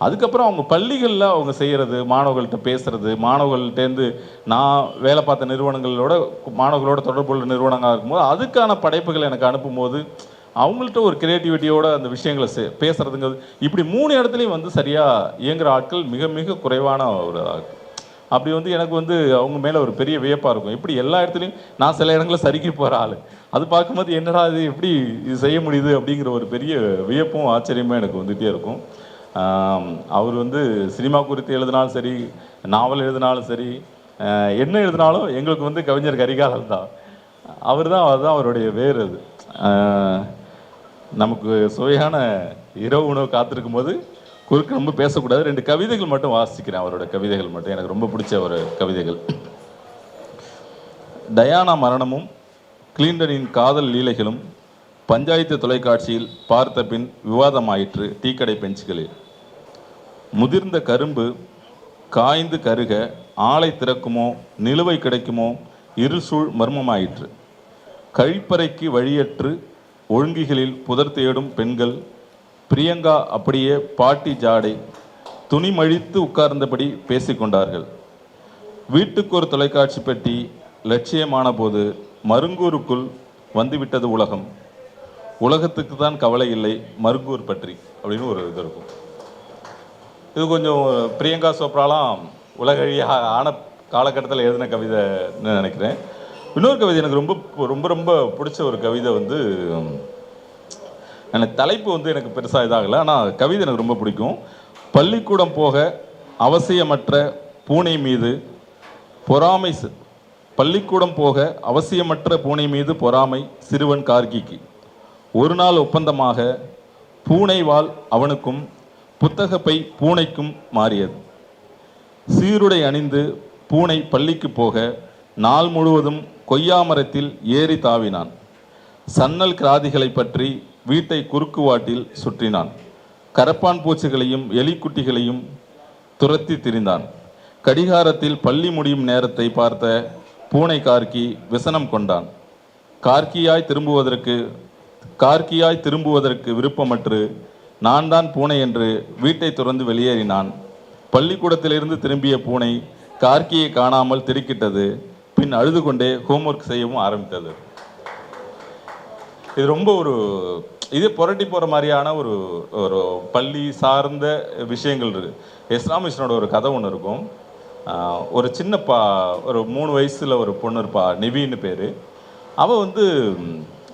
அதுக்கப்புறம் அவங்க பள்ளிகளில் அவங்க செய்கிறது, மாணவர்கள்ட்ட பேசுகிறது, மாணவர்கள்ட்டேருந்து நான் வேலை பார்த்த நிறுவனங்களோட மாணவர்களோட தொடர்புள்ள நிறுவனங்களாக இருக்கும்போது அதுக்கான படைப்புகளை எனக்கு அனுப்பும்போது அவங்கள்ட்ட ஒரு கிரியேட்டிவிட்டியோட அந்த விஷயங்களை பேசுகிறதுங்கிறது இப்படி 3 இடத்துலையும் வந்து சரியாக இயங்குகிற ஆட்கள் மிக மிக குறைவான ஒரு ஆட்கள். அப்படி வந்து எனக்கு வந்து அவங்க மேலே ஒரு பெரிய வியப்பாக இருக்கும். இப்படி எல்லா இடத்துலையும் நான் சில இடங்களில் சறுக்கி போகிற ஆள், அது பார்க்கும்போது என்னடா இது எப்படி இது செய்ய முடியுது அப்படிங்கிற ஒரு பெரிய வியப்பும் ஆச்சரியமும் எனக்கு வந்துகிட்டே இருக்கும். அவர் வந்து சினிமா குறித்து எழுதினாலும் சரி, நாவல் எழுதினாலும் சரி, என்ன எழுதினாலும் எங்களுக்கு வந்து கவிஞர் கரிகாலன் தான். அதுதான் அவருடைய வேறு. அது நமக்கு சுவையான இரவு உணவு காத்திருக்கும் போது குறுக்கு ரொம்ப பேசக்கூடாது. 2 கவிதைகள் மட்டும் வாசிக்கிறேன். அவரோட கவிதைகள் மட்டும் எனக்கு ரொம்ப பிடிச்ச ஒரு கவிதைகள். டயானா மரணமும் கிளின்டனின் காதல் லீலைகளும் பஞ்சாயத்து தொலைக்காட்சியில் பார்த்த பின் விவாதமாயிற்று டீக்கடை பெஞ்சுகளில். முதிர்ந்த கரும்பு காய்ந்து கருக ஆலை திறக்குமோ நிலுவை கிடைக்குமோ இருசூழ் மர்மமாயிற்று. கழிப்பறைக்கு வழியற்று ஒழுங்கிகளில் புதர் தேடும் பெண்கள். பிரியங்கா அப்படியே பாட்டி ஜாடை துணி மழித்து உட்கார்ந்தபடி பேசிக்கொண்டார்கள். வீட்டுக்கு ஒரு தொலைக்காட்சி பெட்டி லட்சியமான போது மருங்கூருக்குள் வந்துவிட்டது உலகம். உலகத்துக்கு தான் கவலை இல்லை மருங்கூர் பற்றி அப்படின்னு ஒரு இது இருக்கும். இது கொஞ்சம் பிரியங்கா சோப்ராலாம் உலகழியாக ஆன காலகட்டத்தில் எழுதின கவிதைன்னு நினைக்கிறேன். இன்னொரு கவிதை எனக்கு ரொம்ப ரொம்ப ரொம்ப பிடிச்ச ஒரு கவிதை வந்து, எனக்கு தலைப்பு வந்து எனக்கு பெருசாக இதாகலை, ஆனால் கவிதை எனக்கு ரொம்ப பிடிக்கும். பள்ளிக்கூடம் போக அவசியமற்ற பூனை மீது பொறாமை. பள்ளிக்கூடம் போக அவசியமற்ற பூனை மீது பொறாமை சிறுவன் கார்கிக்கு. ஒரு நாள் ஒப்பந்தமாக பூனை வால் அவனுக்கும் புத்தகப்பை பூனைக்கும் மாறியது. சீருடை அணிந்து பூனை பள்ளிக்கு போக நாள் முழுவதும் கொய்யாமரத்தில் ஏறி தாவினான். சன்னல் கிராதிகளை பற்றி வீட்டை குறுக்குவாட்டில் சுற்றினான். கரப்பான் பூச்சிகளையும் எலிக்குட்டிகளையும் துரத்தி திரிந்தான். கடிகாரத்தில் பள்ளி முடியும் நேரத்தை பார்த்த பூனை கார்கி விசனம் கொண்டான். கார்கியாய் திரும்புவதற்கு விருப்பமற்று நான் தான் பூனை என்று வீட்டை துறந்து வெளியேறினான். பள்ளிக்கூடத்திலிருந்து திரும்பிய பூனை கார்கியை காணாமல் திடுக்கிட்டது. பின் அழுது கொண்டே ஹோம்ஒர்க் செய்யவும் ஆரம்பித்தது. இது ரொம்ப இதே புரட்டி போகிற மாதிரியான ஒரு பள்ளி சார்ந்த விஷயங்கள் இருக்குது. எஸ் ராமகிருஷ்ணனோட ஒரு கதை ஒன்று இருக்கும். ஒரு சின்ன ஒரு 3 வயசில் ஒரு பொண்ணு இருப்பா, நிவின்னு பேர். அவள் வந்து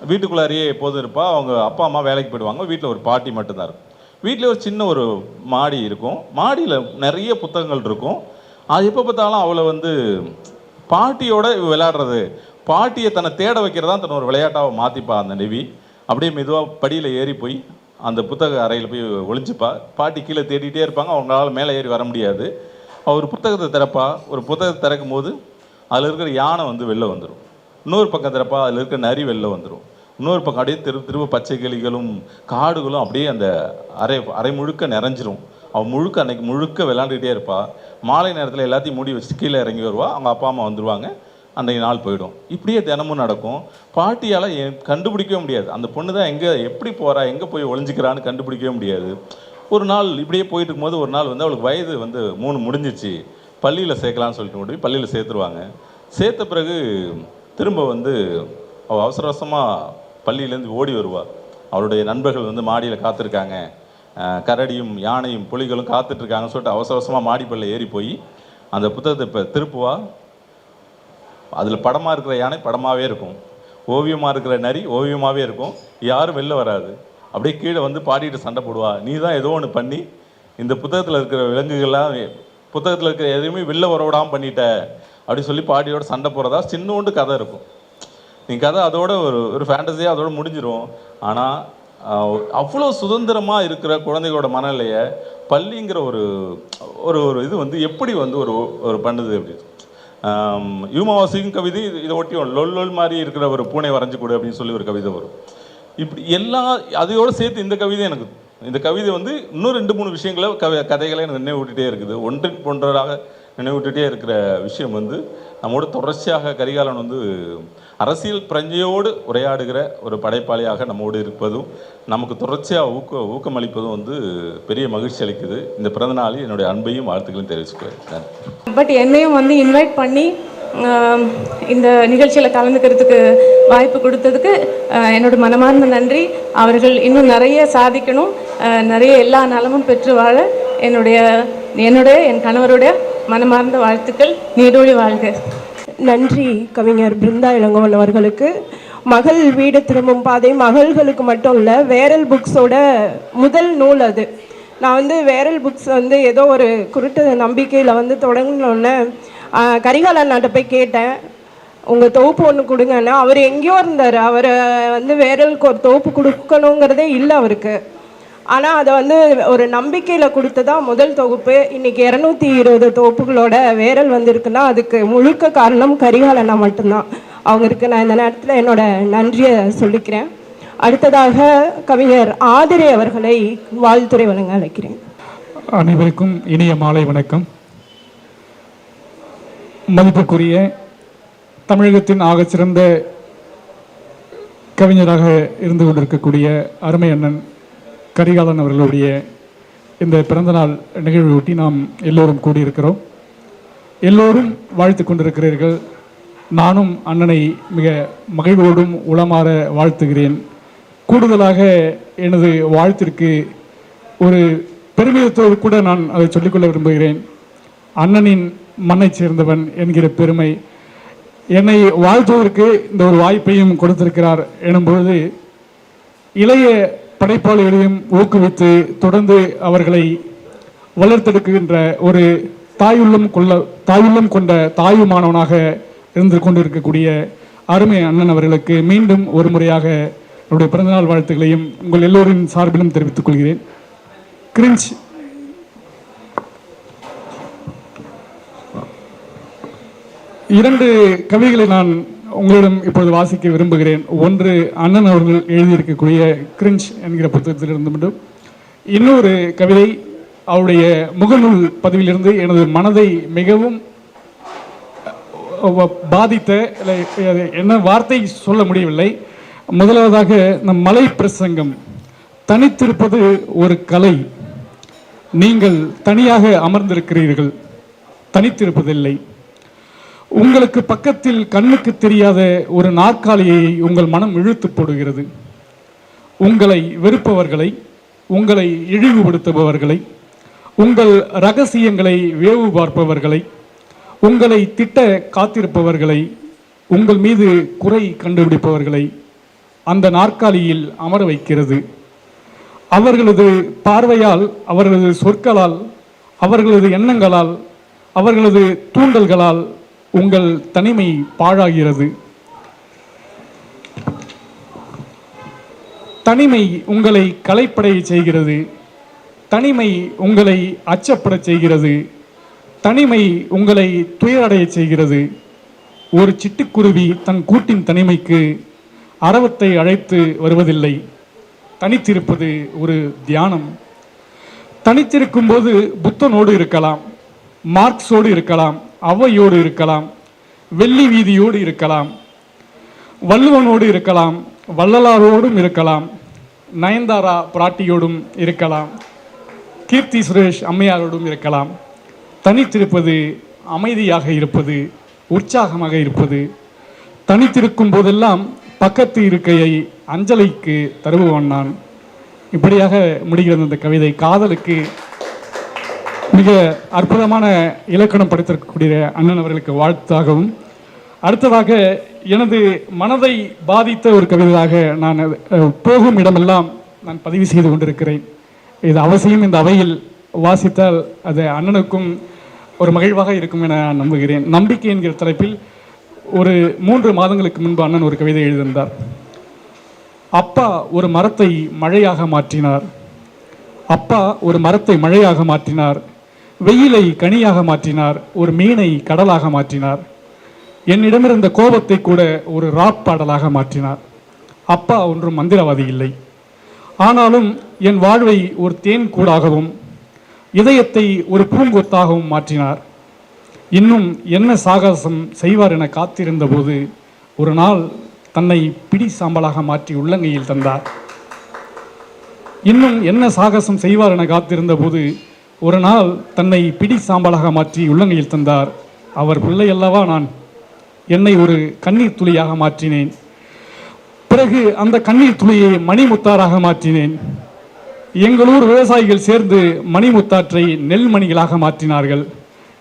வீட்டுக்குள்ளாரியே எப்போதும் இருப்பா. அவங்க அப்பா அம்மா வேலைக்கு போயிடுவாங்க. வீட்டில் ஒரு பாட்டி மட்டும்தான் இருக்கும். வீட்டில் ஒரு சின்ன ஒரு மாடி இருக்கும். மாடியில் நிறைய புத்தகங்கள் இருக்கும். அது எப்போ பார்த்தாலும் அவளை வந்து பாட்டியோட விளையாடுறது, பாட்டியை தன்னை தேட வைக்கிறதா தன்னை ஒரு விளையாட்டாக மாற்றிப்பா அந்த நிவி. அப்படியே மெதுவாக படியில் ஏறி போய் அந்த புத்தக அறையில் போய் ஒளிஞ்சுப்பா. பாட்டி கீழே தேடிகிட்டே இருப்பாங்க, அவங்களால மேலே ஏறி வர முடியாது. ஒரு புத்தகத்தை திறப்பா. ஒரு புத்தகத்தை திறக்கும் போது அதில் இருக்கிற யானை வந்து வெளில வந்துடும். இன்னொரு பக்கம் திறப்பா, அதில் இருக்கிற நரி வெளில வந்துடும். இன்னொரு பக்கம் அப்படியே திரும்ப பச்சை கிளிகளும் காடுகளும் அப்படியே அந்த அரை முழுக்க நிறைஞ்சிரும். அவள் அன்னைக்கு முழுக்க விளாண்டுக்கிட்டே இருப்பாள். மாலை நேரத்தில் எல்லாத்தையும் மூடி வச்சுட்டு கீழே இறங்கி வருவாள். அவங்க அப்பா அம்மா வந்துடுவாங்க. அன்றைக்கு நாள் போயிடும். இப்படியே தினமும் நடக்கும். பாட்டியால் கண்டுபிடிக்கவே முடியாது அந்த பொண்ணு தான் எப்படி போகிறா, எங்கே போய் ஒளிஞ்சிக்கிறான்னு கண்டுபிடிக்கவே முடியாது. ஒரு நாள் இப்படியே போயிட்டு இருக்கும்போது ஒரு நாள் அவளுக்கு வயது 3 முடிஞ்சிச்சு. பள்ளியில் சேர்க்கலான்னு சொல்லிட்டு முடியும். பள்ளியில் சேர்த்துருவாங்க. சேர்த்த பிறகு திரும்ப அவள் அவசர அவசரமாக பள்ளியிலேருந்து ஓடி வருவாள். அவளுடைய நண்பர்கள் மாடியில் காத்திருக்காங்க, கரடியும் யானையும் புலிகளும் காத்துட்ருக்காங்கன்னு சொல்லிட்டு அவசர அவசரமாக மாடிப்பள்ளியில் ஏறி போய் அந்த புத்தகத்தை இப்போ திருப்புவா. அதில் படமாக இருக்கிற யானை படமாகவே இருக்கும், ஓவியமாக இருக்கிற நரி ஓவியமாகவே இருக்கும். யாரும் வெளில வராது. அப்படியே கீழே பாடிட்டு சண்டை போடுவா. நீ தான் ஏதோ ஒன்று பண்ணி இந்த புத்தகத்தில் இருக்கிற விலங்குகள்லாம், புத்தகத்தில் இருக்கிற எதையுமே வெளில வரவிடாமல் பண்ணிட்ட அப்படின்னு சொல்லி பாட்டியோட சண்டை போகிறதா சின்னோண்டு கதை இருக்கும். நீ கதை அதோட ஒரு ஃபேண்டஸியாக அதோட முடிஞ்சிடும். ஆனால் அவ்வளோ சுதந்திரமாக இருக்கிற குழந்தைகளோட மனநிலையை பள்ளிங்கிற ஒரு இது எப்படி ஒரு பண்ணுது அப்படி. யூமாவாசிக்கும் கவிதை இதை ஒட்டி லொல் மாதிரி இருக்கிற ஒரு பூனை வரைஞ்சி கொடு அப்படின்னு சொல்லி ஒரு கவிதை வரும். இப்படி அதையோடு சேர்த்து இந்த கவிதை இந்த கவிதை இன்னும் 2-3 விஷயங்களை கதைகளை எனக்கு நினைவூட்டிகிட்டே இருக்குது. ஒன்றாக நினைவூட்டிகிட்டே இருக்கிற விஷயம் நம்மோடு தொடர்ச்சியாக கரிகாலன் அரசியல் பிரஞ்சையோடு உரையாடுகிற ஒரு படைப்பாளியாக நம்மோடு இருப்பதும் நமக்கு தொடர்ச்சியாக ஊக்கமளிப்பதும் பெரிய மகிழ்ச்சி அளிக்குது. இந்த பிறந்த நாளில் என்னுடைய அன்பையும் வாழ்த்துக்களையும் தெரிவிச்சுக்கிறேன். பட் என்னையும் இன்வைட் பண்ணி இந்த நிகழ்ச்சியில் கலந்துக்கிறதுக்கு வாய்ப்பு கொடுத்ததுக்கு என்னோட மனமார்ந்த நன்றி. அவர்கள் இன்னும் நிறைய சாதிக்கணும், நிறைய எல்லா நலமும் பெற்று வாழ என் கணவருடைய மனமார்ந்த வாழ்த்துக்கள். நீடோழி வாழ்க. நன்றி கவிஞர் பிருந்தா இளங்கோவன் அவர்களுக்கு. மகள் வீடு திரும்பும் பாதை மகள்களுக்கு மட்டும் இல்லை, வேரல் புக்ஸோட முதல் நூல் அது. நான் வேரல் புக்ஸ் ஏதோ ஒரு குருட்டு நம்பிக்கையில் தொடங்கினோன்னே கரிகாலன் நாட்டை போய் கேட்டேன், உங்கள் தொகுப்பு ஒன்று கொடுங்கன்னா. அவர் எங்கேயோ இருந்தார். அவரை வேரலுக்கு ஒரு தொகுப்பு கொடுக்கணுங்கிறதே இல்லை அவருக்கு. ஆனால் அதை ஒரு நம்பிக்கையில் கொடுத்ததான் முதல் தொகுப்பு. இன்றைக்கி 220 தொகுப்புகளோட வேரல் வந்திருக்குன்னா அதுக்கு முழுக்க காரணம் கரிகாலனா மட்டும்தான். அவங்களுக்கு நான் இந்த நேரத்தில் என்னோட நன்றியை சொல்லிக்கிறேன். அடுத்ததாக கவிஞர் ஆதிரை அவர்களை வாழ்த்துரை வழங்க அழைக்கிறேன். அனைவருக்கும் இனிய மாலை வணக்கம். மதிப்புக்குரிய தமிழகத்தின் ஆகச்சிறந்த கவிஞராக இருந்து கொண்டிருக்கக்கூடிய அருமை அண்ணன் கரிகாலன் அவர்களுடைய இந்த பிறந்தநாள் நிகழ்வையொட்டி நாம் எல்லோரும் கூடியிருக்கிறோம். எல்லோரும் வாழ்த்து கொண்டிருக்கிறீர்கள். நானும் அண்ணனை மிக மகிழ்வோடும் உளமாற வாழ்த்துகிறேன். கூடுதலாக எனது வாழ்த்திற்கு ஒரு பெருமிதத்தோடு கூட நான் அதை சொல்லிக்கொள்ள விரும்புகிறேன். அண்ணனின் மண்ணை சேர்ந்தவன் என்கிற பெருமை என்னை வாழ்த்துவதற்கு இந்த ஒரு வாய்ப்பையும் கொடுத்திருக்கிறார் எனும்பொழுது இளைய படைப்பாளிகளையும் ஊக்குவித்து தொடர்ந்து அவர்களை வளர்த்தெடுக்கின்ற ஒரு தாயுள்ளம் கொண்ட தாயுமானவனாக இருந்து கொண்டிருக்கக்கூடிய அருமை அண்ணன் அவர்களுக்கு மீண்டும் ஒரு முறையாக என்னுடைய பிறந்தநாள் வாழ்த்துக்களையும் உங்கள் எல்லோரின் சார்பிலும் தெரிவித்துக் கொள்கிறேன். கிரிஞ்ச் 2 கவிதைகளை நான் உங்களிடம் இப்பொழுது வாசிக்க விரும்புகிறேன். ஒன்று அண்ணன் அவர்கள் எழுதியிருக்கக்கூடிய கிரிஞ்ச் என்கிற புத்தகத்திலிருந்து மட்டும், இன்னொரு கவிதை அவருடைய முகநூல் பதிவிலிருந்து எனது மனதை மிகவும் பாதித்த, என்ன வார்த்தை சொல்ல முடியவில்லை. முதலாவதாக நம் மலை பிரசங்கம். தனித்திருப்பது ஒரு கலை. நீங்கள் தனியாக அமர்ந்திருக்கிறீர்கள், தனித்திருப்பதில்லை. உங்களுக்கு பக்கத்தில் கண்ணுக்கு தெரியாத ஒரு நாற்காலியை உங்கள் மனம் இழுத்து போடுகிறது. உங்களை வெறுப்பவர்களை, உங்களை இழிவுபடுத்துபவர்களை, உங்கள் ரகசியங்களை வேவு பார்ப்பவர்களை, உங்களை திட்ட காத்திருப்பவர்களை, உங்கள் மீது குறை கண்டுபிடிப்பவர்களை அந்த நாற்காலியில் அமர வைக்கிறது. அவர்களது பார்வையால், அவர்களது சொற்களால், அவர்களது எண்ணங்களால், அவர்களது தூண்டல்களால் உங்கள் தனிமை பாழாகிறது. தனிமை உங்களை களைப்படைய செய்கிறது. தனிமை உங்களை அச்சப்பட செய்கிறது. தனிமை உங்களை துயரடைய செய்கிறது. ஒரு சிட்டுக்குருவி தன் கூட்டின் தனிமைக்கு அரவத்தை அழைத்து வருவதில்லை. தனித்திருப்பது ஒரு தியானம். தனித்திருக்கும் போது புத்தனோடு இருக்கலாம், மார்க்ஸோடு இருக்கலாம், ஔவையோடு இருக்கலாம், வெள்ளி வீதியோடு இருக்கலாம், வள்ளுவனோடு இருக்கலாம், வள்ளலாரோடும் இருக்கலாம், நயன்தாரா பிராட்டியோடும் இருக்கலாம், கீர்த்தி சுரேஷ் அம்மையாரோடும் இருக்கலாம். தனித்திருப்பது அமைதியாக இருப்பது, உற்சாகமாக இருப்பது. தனித்திருக்கும் போதெல்லாம் பக்கத்து இருக்கையை அஞ்சலிக்கு தருபவன் நான். இப்படியாக முடிகிறது இந்த கவிதை. காதலுக்கு மிக அற்புதமான இலக்கணம் படைத்திருக்கக்கூடிய அண்ணன் அவர்களுக்கு வாழ்த்தாகவும், அடுத்ததாக எனது மனதை பாதித்த ஒரு கவிதையாக நான் போகும் இடமெல்லாம் நான் பதிவு செய்து கொண்டிருக்கிறேன். இது அவசியம் இந்த அவையில் வாசித்தால் அது அண்ணனுக்கும் ஒரு மகிழ்வாக இருக்கும் என நான் நம்புகிறேன். நம்பிக்கை என்கிற தலைப்பில் ஒரு 3 மாதங்களுக்கு முன்பு அண்ணன் ஒரு கவிதை எழுதியிருந்தார். அப்பா ஒரு மரத்தை மழையாக மாற்றினார், அப்பா ஒரு மரத்தை மழையாக மாற்றினார், வெயிலை கனியாக மாற்றினார், ஒரு மீனை கடலாக மாற்றினார், என்னிடமிருந்த கோபத்தை கூட ஒரு ராப் பாடலாக மாற்றினார். அப்பா ஒன்றும் மந்திரவாதி இல்லை, ஆனாலும் என் வாழ்வை ஒரு தேன் கூடாகவும் இதயத்தை ஒரு பூங்கொத்தாகவும் மாற்றினார். இன்னும் என்ன சாகசம் செய்வார் என காத்திருந்த போது ஒரு நாள் தன்னை பிடி சாம்பலாக மாற்றி உள்ளங்கையில் தந்தார். இன்னும் என்ன சாகசம் செய்வார் என காத்திருந்த போது ஒரு நாள் தன்னை பிடி சாம்பலாக மாற்றி உள்ளங்கையில் தந்தார். அவர் பிள்ளை அல்லவா நான். என்னை ஒரு கண்ணீர் துளியாக மாற்றினேன். பிறகு அந்த கண்ணீர் துளியை மணிமுத்தாராக மாற்றினேன். எங்களூர் விவசாயிகள் சேர்ந்து மணிமுத்தாற்றை நெல்மணிகளாக மாற்றினார்கள்.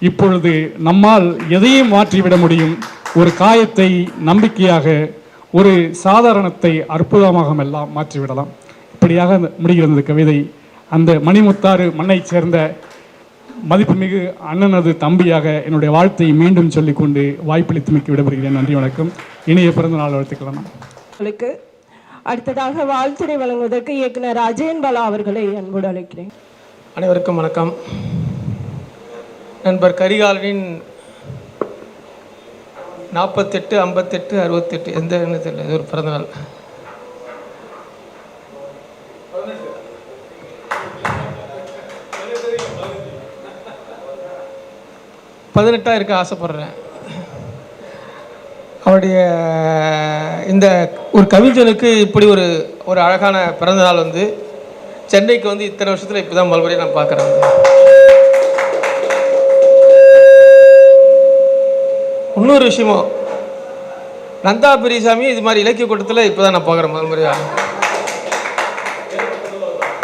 இப்பொழுது நம்மால் எதையும் மாற்றிவிட முடியும். ஒரு காயத்தை நம்பிக்கையாக, ஒரு சாதாரணத்தை அற்புதமாக எல்லாம் மாற்றிவிடலாம். இப்படியாக முடிகிறது இந்த கவிதை. அந்த மணிமுத்தாறு மண்ணை சேர்ந்த மதிப்புமிகு அண்ணனது தம்பியாக என்னுடைய வாழ்த்தை மீண்டும் சொல்லிக்கொண்டு வாய்ப்பளித்துமைக்கு விடைபெறுகிறேன். நன்றி, வணக்கம். இனிய பிறந்த நாள் வாழ்த்துக்கலாம். அடுத்ததாக வாழ்த்துறை வழங்குவதற்கு இயக்குனர் அஜயன் பாலா அவர்களை அன்போடு அழைக்கிறேன். அனைவருக்கும் வணக்கம். நண்பர் கரிகாலனின் 48, 58, 68 எந்த எண்ணத்தில் இது ஒரு பிறந்தநாள். பதினெட்டாக இருக்க ஆசைப்படுறேன். அவருடைய இந்த ஒரு கவிஞனுக்கு இப்படி ஒரு அழகான பிறந்தநாள் வந்து சென்னைக்கு வந்து இத்தனை வருஷத்தில் இப்போ தான் மறுபடியும் நான் பார்க்குறேன். இன்னொரு விஷயமும், நந்தா பெரியசாமி இது மாதிரி இலக்கிய கூட்டத்தில் இப்போ தான் நான் பார்க்குறேன் முதல் முறையாக.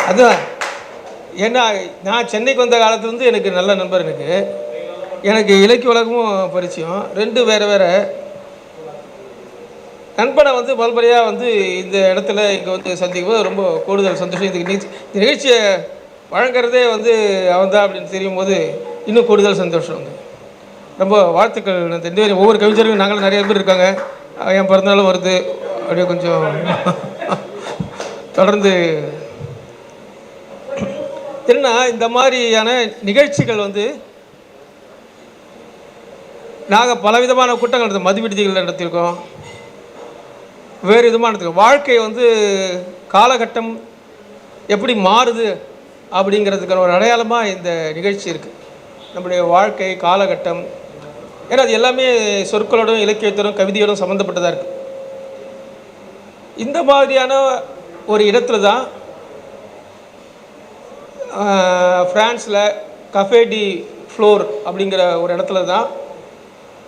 அதுதான் ஏன்னா நான் சென்னைக்கு வந்த காலத்துலேருந்து எனக்கு நல்ல நண்பர், எனக்கு இலக்கிய உலகமும் பரிச்சயம். 2 வேறு நண்பனை வந்து மறுபடியாக வந்து இந்த இடத்துல இங்கே வந்து சந்திக்கும் போது ரொம்ப கூடுதல் சந்தோஷம். இந்த நிகழ்ச்சியை வழங்குறதே வந்து அவன் தான் அப்படின்னு தெரியும் போது இன்னும் கூடுதல் சந்தோஷம். ரொம்ப வாழ்த்துக்கள். இந்த ஒவ்வொரு கவிஞருக்கும் நாங்களும் நிறைய பேர் இருக்காங்க. என் பிறந்தநாளும் வருது. அப்படியே கொஞ்சம் தொடர்ந்து என்ன இந்த மாதிரியான நிகழ்ச்சிகள் வந்து நாங்கள் பலவிதமான கூட்டங்கள் மதுவிடுதிகள் நடத்தியிருக்கோம், வேறு விதமான நடத்திருக்கோம். வாழ்க்கை வந்து காலகட்டம் எப்படி மாறுது அப்படிங்கிறதுக்கான ஒரு அடையாளமாக இந்த நிகழ்ச்சி இருக்குது. நம்முடைய வாழ்க்கை காலகட்டம், ஏன்னா அது எல்லாமே சொற்களோடும் இலக்கியத்தோடும் கவிதையோடும் சம்மந்தப்பட்டதாக இருக்குது. இந்த மாதிரியான ஒரு இடத்துல தான் ஃப்ரான்ஸில் கஃபே டி ஃப்ளோர் அப்படிங்கிற ஒரு இடத்துல தான்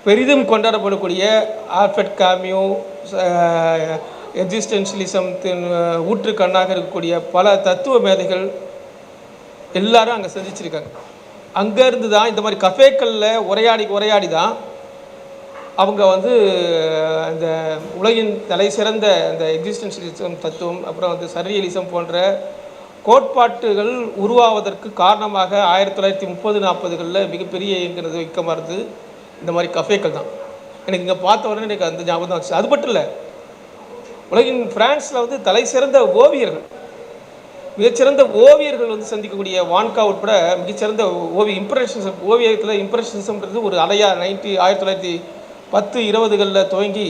பெரிதும் கொண்டாடப்படக்கூடிய ஆல்ஃபர்ட் காமியூ, எக்ஸிஸ்டென்ஷியலிசத்தின் ஊற்றுக்கண்ணாக இருக்கக்கூடிய பல தத்துவ மேதைகள் எல்லாரும் அங்கே சந்திச்சிருக்காங்க. அங்கேருந்து தான் இந்த மாதிரி கஃபேக்களில் உரையாடி தான் அவங்க வந்து அந்த உலகின் தலை சிறந்த அந்த எக்ஸிஸ்டென்ஷியலிசம் தத்துவம், அப்புறம் வந்து சர்ரியலிசம் போன்ற கோட்பாட்டுகள் உருவாவதற்கு காரணமாக 1930-40களில் மிகப்பெரிய இயங்குறது இயக்கமாக இருந்தது இந்த மாதிரி கஃபேக்கள் தான். எனக்கு இங்கே பார்த்த உடனே எனக்கு அந்த ஞாபகம் தான் வச்சு. அது மட்டும் இல்லை, உலகின் ஃப்ரான்ஸில் வந்து தலை சிறந்த ஓவியர்கள், மிகச்சிறந்த ஓவியர்கள் வந்து சந்திக்கக்கூடிய வான்கா உட்பட மிகச்சிறந்த இம்ப்ரெஷனிசம் ஓவியத்தில் இம்ப்ரெஷனிசம்ன்றது ஒரு அலையா 1910-20களில் துவங்கி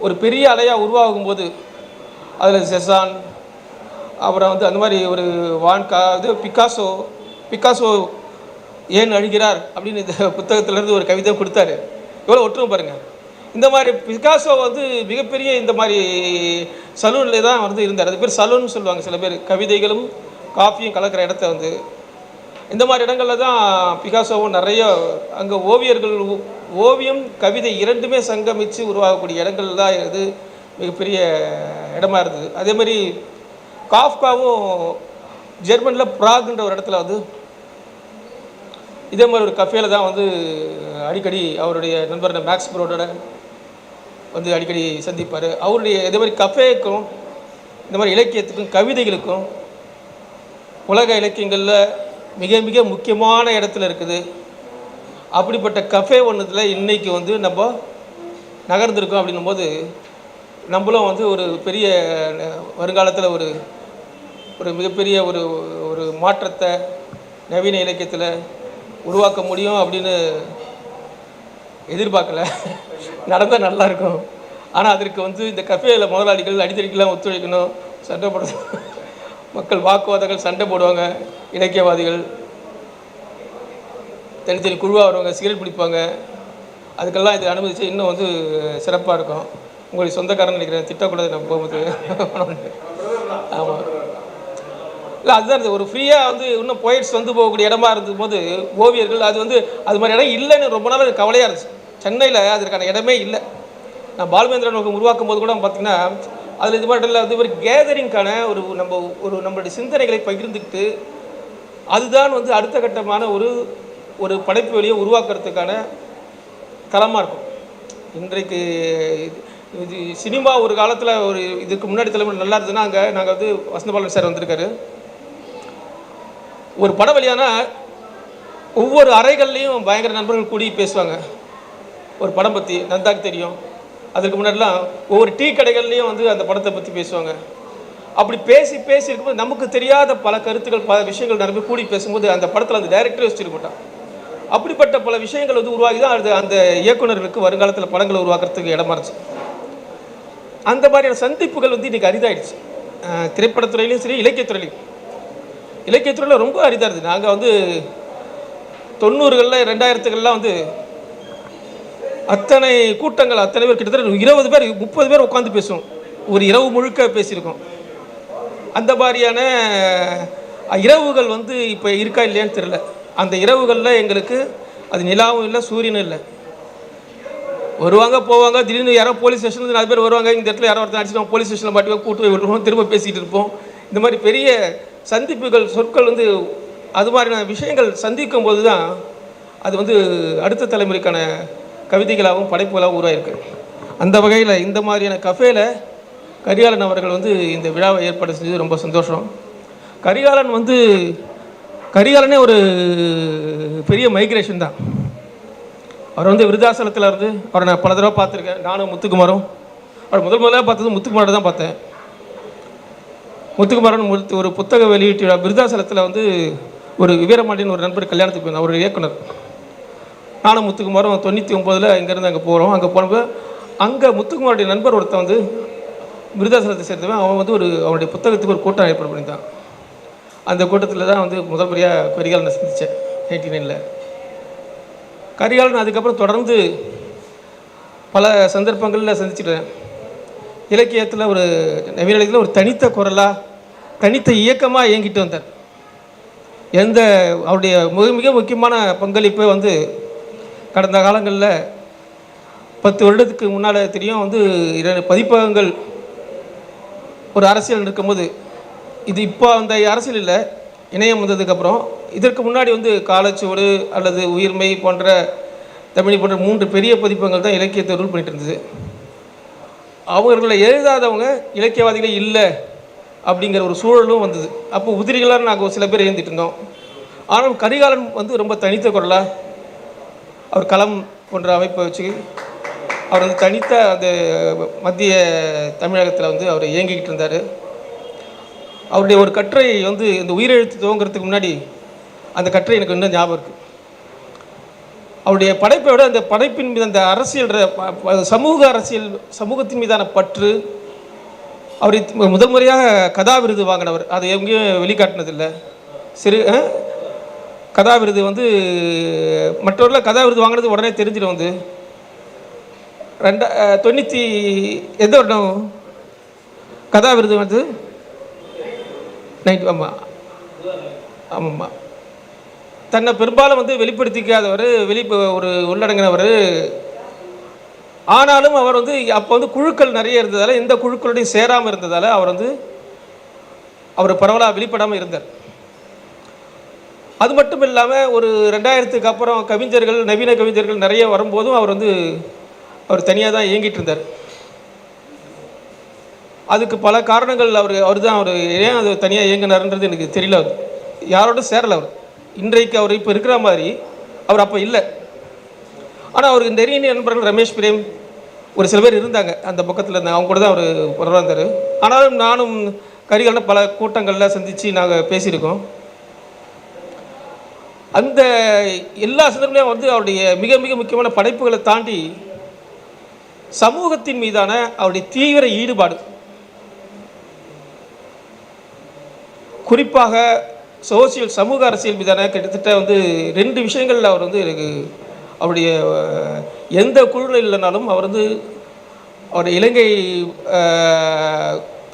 ஒரு பெரிய அலையாக உருவாகும்போது அதில் செசான், அப்புறம் வந்து அந்த மாதிரி ஒரு இது பிக்காசோ ஏன் அழுகிறார் அப்படின்னு இந்த புத்தகத்திலேருந்து ஒரு கவிதை கொடுத்தாரு. எவ்வளோ ஒற்றுமை பாருங்கள். இந்த மாதிரி பிகாசோ வந்து மிகப்பெரிய இந்த மாதிரி சலூனில் தான் வந்து இருந்தார். அது பேர் சலூன்னு சொல்லுவாங்க சில பேர், கவிதைகளும் காஃபியும் கலக்கிற இடத்த வந்து. இந்த மாதிரி இடங்களில் தான் பிகாசோவும் நிறைய அங்கே ஓவியர்கள் ஓவியம் கவிதை இரண்டுமே சங்கமித்து உருவாகக்கூடிய இடங்கள் தான் இது மிகப்பெரிய இடமா இருந்தது. அதே மாதிரி காஃப்காவும் ஜெர்மனியில் ப்ராக்ன்ற ஒரு இடத்துல வந்து இதே மாதிரி ஒரு கஃபேல தான் வந்து அடிக்கடி அவருடைய நண்பர் மேக்ஸ் ப்ரோடோட வந்து அடிக்கடி சந்திப்பார். அவருடைய இதே மாதிரி கஃபேக்கும் இந்த மாதிரி இலக்கியத்துக்கும் கவிதைகளுக்கும் உலக இலக்கியங்களில் மிக மிக முக்கியமான இடத்துல இருக்குது. அப்படிப்பட்ட கஃபே ஒன்றுத்தில் இன்றைக்கி வந்து நம்ம நகர்ந்துருக்கோம். அப்படின்னும் போது நம்மளும் வந்து ஒரு பெரிய வருங்காலத்தில் ஒரு ஒரு மிகப்பெரிய ஒரு ஒரு மாற்றத்தை நவீன இலக்கியத்தில் உருவாக்க முடியும் அப்படின்னு எதிர்பார்க்கல. நடந்தால் நல்லாயிருக்கும். ஆனால் அதற்கு வந்து இந்த கஃபேயில் முதலாளிகள் அடித்தடிக்கெல்லாம் ஒத்துழைக்கணும், சண்டை போட மக்கள் வாக்குவாதங்கள் சண்டை போடுவாங்க, இலக்கியவாதிகள் தனித்தனி குழுவாக வருவாங்க, சிகரெட் பிடிப்பாங்க. அதுக்கெல்லாம் இதை அனுமதிச்சு இன்னும் வந்து சிறப்பாக இருக்கும். உங்களுக்கு சொந்தக்காரன் நினைக்கிறேன், திட்டக்கூடாது நம்ம போகும்போது. ஆமாம், இல்லை அதுதான் ஒரு ஃப்ரீயாக வந்து இன்னும் போயிட்ஸ் வந்து போகக்கூடிய இடமா இருந்தபோது ஓவியர்கள் அது வந்து அது மாதிரி இடம் இல்லைன்னு ரொம்ப நாள் கவலையாக இருந்துச்சு. சென்னையில் அதற்கான இடமே இல்லை. நான் பாலுமேந்திரன் உருவாக்கும் போது கூட பார்த்திங்கன்னா அதில் இது மாதிரி இல்லை, அது ஒரு கேதரிங்கான நம்மளுடைய சிந்தனைகளை பகிர்ந்துக்கிட்டு அதுதான் வந்து அடுத்த கட்டமான ஒரு படைப்பு வெளியை உருவாக்குறதுக்கான தளமாக இருக்கும். இன்றைக்கு இது சினிமா ஒரு காலத்தில் ஒரு இதுக்கு முன்னாடி தலைமுறை நல்லா இருந்ததுன்னா அங்கே நாங்கள் வந்து வசந்தபாலன் சார் வந்திருக்காரு. ஒரு படம் வழியானா ஒவ்வொரு அறைகள்லேயும் பயங்கர நண்பர்கள் கூடி பேசுவாங்க ஒரு படம் பற்றி. நந்தாக்கு தெரியும். அதுக்கு முன்னாடிலாம் ஒவ்வொரு டீ கடைகள்லேயும் வந்து அந்த படத்தை பற்றி பேசுவாங்க. அப்படி பேசி இருக்கும்போது நமக்கு தெரியாத பல கருத்துக்கள் பல விஷயங்கள் நிறைய கூடி பேசும்போது அந்த படத்தில் அந்த டைரக்டரே வச்சுருக்க மாட்டான். அப்படிப்பட்ட பல விஷயங்கள் வந்து உருவாகி தான் அந்த இயக்குநர்களுக்கு வருங்காலத்தில் படங்களை உருவாக்குறதுக்கு இடமா இருந்துச்சு. அந்த மாதிரியான சந்திப்புகள் வந்து இன்றைக்கி அரிதாயிடுச்சு. திரைப்படத்துறையிலையும் சரி, இலக்கியத்துறையில் ரொம்ப அரிதாக இருக்குது. நாங்கள் வந்து 90களில் 2000களில் வந்து அத்தனை கூட்டங்கள், அத்தனை பேர் கிட்டத்தட்ட 20 பேர் 30 பேர் உட்காந்து பேசுவோம். ஒரு இரவு முழுக்க பேசியிருக்கோம். அந்த மாதிரியான இரவுகள் வந்து இப்போ இருக்கா இல்லையான்னு தெரியல. அந்த இரவுகளில் எங்களுக்கு அது நிலாவும் இல்லை, சூரியனும் இல்லை. வருவாங்க போவாங்க, திடீர்னு யாரோ போலீஸ் ஸ்டேஷன் 4 பேர் வருவாங்க, இந்த இடத்துல யாரோ ஒருத்தர் அடிச்சுட்டு போலீஸ் ஸ்டேஷனில் பாட்டி கூட்டு போய் விட்டுருவோம், திரும்ப பேசிகிட்டு இருப்போம். இந்த மாதிரி பெரிய சந்திப்புகள், சொற்கள் வந்து அது மாதிரியான விஷயங்கள் சந்திக்கும் போது தான் அது வந்து அடுத்த தலைமுறைக்கான கவிதைகளாகவும் படைப்புகளாகவும் உருவாயிருக்கு. அந்த வகையில் இந்த மாதிரியான கஃபேல கரிகாலன் அவர்கள் வந்து இந்த விழாவை ஏற்பாடு செஞ்சது ரொம்ப சந்தோஷம். கரிகாலனே ஒரு பெரிய மைக்ரேஷன் தான். அவர் வந்து விருதாசலத்தில் இருந்து அவரை நான் பல தடவை பார்த்துருக்கேன். நானும் முத்துக்குமாரும் அவர் முதலாக பார்த்தது முத்துக்குமாரை தான் பார்த்தேன். முத்துக்குமாரன் ஒரு புத்தக வெளியீட்டு விருதாசலத்தில் வந்து ஒரு வீரமாண்டின்னு ஒரு நண்பர் கல்யாணத்துக்கு போயிருந்தேன், அவர் இயக்குனர். நானும் முத்துக்குமாரும் 99ல் இங்கேருந்து அங்கே போகிறோம். அங்கே போனப்போ அங்கே முத்துக்குமாருடைய நண்பர் ஒருத்தன் வந்து விருதாசலத்தை சேர்ந்தவன். அவன் வந்து அவனுடைய புத்தகத்துக்கு ஒரு கூட்டம் ஏற்பாடு பண்ணியிருந்தான். அந்த கூட்டத்தில் தான் வந்து முதல் முறையாக கரிகாலனை சந்தித்தேன் 99ல். கரிகாலன் அதுக்கப்புறம் தொடர்ந்து பல சந்தர்ப்பங்களில் சந்திச்சிட்டேன். இலக்கியத்தில் ஒரு நவீன இலக்கியத்தில் ஒரு தனித்த குரலாக, தனித்த இயக்கமாக இயங்கிட்டு வந்தார். அவருடைய மிக முக்கியமான பங்களிப்பை வந்து கடந்த காலங்களில் 10 வருடத்துக்கு முன்னால் தெரியும் வந்து 2 பதிப்பகங்கள் ஒரு அரசியல் இருக்கும்போது, இது இப்போ அந்த அரசியல் இல்லை, இணையம் வந்ததுக்கப்புறம். இதற்கு முன்னாடி வந்து காலச்சுவடு அல்லது உயிர்மை போன்ற தமிழ் போன்ற 3 பெரிய பதிப்பகங்கள் தான் இலக்கியத்தை ரூல் பண்ணிட்டு இருந்தது. அவர்களை எழுதாதவங்க இலக்கியவாதிகளே இல்லை அப்படிங்கிற ஒரு சூழலும் வந்தது. அப்போ உதிரிகளாக நாங்கள் சில பேர் எழுந்துட்டு இருந்தோம். ஆனால் கரிகாலன் வந்து ரொம்ப தனித்த குரலாக அவர் களம் போன்ற அமைப்பை வச்சு அவர் வந்து தனித்த அந்த மத்திய தமிழகத்தில் வந்து அவர் இயங்கிக்கிட்டு இருந்தார். அவருடைய ஒரு கட்டுரை வந்து இந்த உயிரெழுத்து துவங்கிறதுக்கு முன்னாடி அந்த கட்டுரை எனக்கு இன்னும் ஞாபகம் இருக்குது. அவருடைய படைப்பை விட அந்த படைப்பின் மீது அந்த அரசியல் சமூகத்தின் மீதான பற்று, அவர் முதல் முறையாக கதா விருது வாங்கினவர், அதை எங்கேயும் வெளிக்காட்டினதில்லை. கதா விருது வந்து மற்றவர்கள் கதா விருது வாங்கினது உடனே தெரிஞ்சிடும். வந்து 90 எந்த வருடம் கதா விருது வந்து 90 ஆமாம் ஆமாம்மா. தன்னை பெரும்பாலும் வந்து வெளிப்படுத்திக்காதவர், ஒரு உள்ளடங்கினவர். ஆனாலும் அவர் வந்து அப்போ வந்து குழுக்கள் நிறைய இருந்ததால், எந்த குழுக்களோடையும் சேராமல் இருந்ததால் அவர் பரவலாக வெளிப்படாமல் இருந்தார். அது மட்டும் இல்லாமல் ஒரு 2000க்கு அப்புறம் கவிஞர்கள், நவீன கவிஞர்கள் நிறைய வரும்போதும் அவர் தனியாக தான் இயங்கிட்டு இருந்தார். அதுக்கு பல காரணங்கள் அவர் ஏன் அது தனியாக இயங்கினார்ன்றது எனக்கு தெரியல. யாரோட சேரலை அவர். இன்றைக்கு அவர் இப்போ இருக்கிற மாதிரி அவர் அப்போ இல்லை. ஆனால் அவருக்கு நெருங்கிய நண்பர்கள் ரமேஷ் பிரேம் ஒரு சில பேர் இருந்தாங்க, அந்த பக்கத்தில் இருந்தாங்க. அவங்க கூட தான் அவர் பிறந்தார். ஆனாலும் நானும் கரிகாலனை பல கூட்டங்களில் சந்தித்து நாங்கள் பேசியிருக்கோம். அந்த எல்லா சந்தர்ப்பங்களையும் வந்து அவருடைய மிக மிக முக்கியமான படைப்புகளை தாண்டி சமூகத்தின் மீதான அவருடைய தீவிர ஈடுபாடு, குறிப்பாக சமூக அரசியல் மீதான கிட்டத்தட்ட வந்து 2 விஷயங்களில் அவர் வந்து எனக்கு அவருடைய எந்த குழுவில் இல்லைனாலும் அவர் வந்து அவருடைய இலங்கை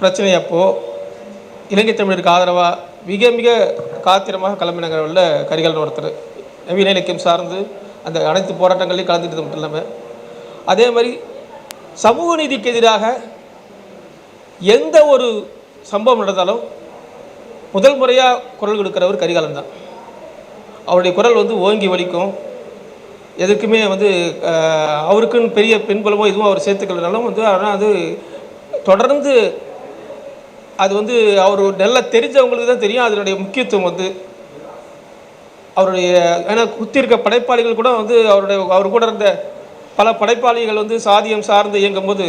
பிரச்சனை அப்போது இலங்கை தமிழருக்கு ஆதரவாக மிக மிக காத்திரமாக கிளம்பினவர்களில் கரிகாலன் ஒருத்தர். நவீன இலக்கியம் சார்ந்து அந்த அனைத்து போராட்டங்களையும் கலந்துக்கிட்டது மட்டும் இல்லாமல், அதே மாதிரி சமூக நீதிக்கு எதிராக எந்த ஒரு சம்பவம் நடந்தாலும் முதல் முறையாக குரல் கொடுக்குறவர் கரிகாலன் தான். அவருடைய குரல் வந்து ஓங்கி வலிக்கும். எதுக்குமே வந்து அவருக்குன்னு பெரிய பின்புலமோ இதுவும் அவர் சேர்த்துக்கலனாலும் வந்து ஆனால் அது தொடர்ந்து அது வந்து அவர் நல்லா தெரிஞ்சவங்களுக்கு தான் தெரியும் அதனுடைய முக்கியத்துவம். வந்து அவருடைய ஏன்னா குத்திருக்க படைப்பாளிகள் கூட வந்து அவர் கூட இருந்த பல படைப்பாளிகள் வந்து சாதியம் சார்ந்து இயங்கும்போது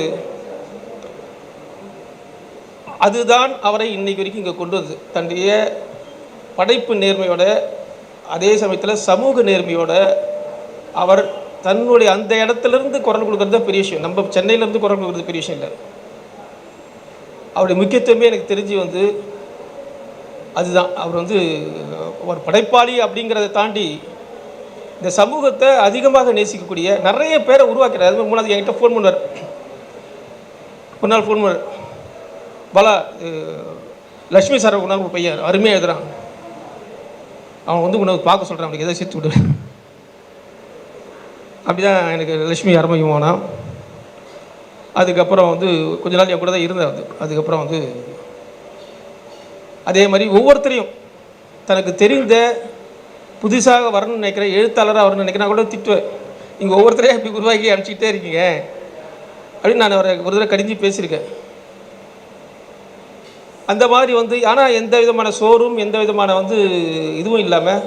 அதுதான் அவரை இன்னைக்கு வரைக்கும் இங்கே கொண்டு வந்து தன்னுடைய படைப்பு நேர்மையோட அதே சமயத்தில் சமூக நேர்மையோட அவர் தன்னுடைய அந்த இடத்துலேருந்து குரல் கொடுக்குறது தான் பெரிய விஷயம். நம்ம சென்னையிலேருந்து குரல் கொடுக்குறது பெரிய விஷயம் இல்லை. அவருடைய முக்கியத்துவமே எனக்கு தெரிஞ்சு வந்து அதுதான். அவர் வந்து ஒரு படைப்பாளி அப்படிங்கிறத தாண்டி இந்த சமூகத்தை அதிகமாக நேசிக்கக்கூடிய நிறைய பேரை உருவாக்கிறார். அது மூணாவது என்கிட்ட ஃபோன் பண்ணுவார், ஒரு நாள் ஃபோன் பண்ணுவார், பாலா லக்ஷ்மி சார் ஒரு நாள் ஒரு பையன் அருமையாக எழுதுறான், அவன் வந்து உன்னை பார்க்க சொல்கிறான், அவனுக்கு எதாவது சேர்த்து விடுவேன். அப்படி தான் எனக்கு லக்ஷ்மி அறிமுகமானான். அதுக்கப்புறம் வந்து கொஞ்ச நாள் என் கூட தான் இருந்தேன். அதுக்கப்புறம் வந்து அதே மாதிரி ஒவ்வொருத்தரையும் தனக்கு தெரிந்த புதுசாக வரணும்னு நினைக்கிறேன், எழுத்தாளராக வரணும்னு நினைக்கிறேன் கூட திட்டுவேன். நீங்கள் ஒவ்வொருத்தரையும் அப்படி உருவாக்கி அனுப்பிச்சிக்கிட்டே இருக்கீங்க அப்படின்னு நான் அவரை ஒரு தடவை கடிஞ்சு பேசியிருக்கேன். அந்த மாதிரி வந்து ஆனால் எந்த விதமான சோறும் எந்த விதமான வந்து இதுவும் இல்லாமல்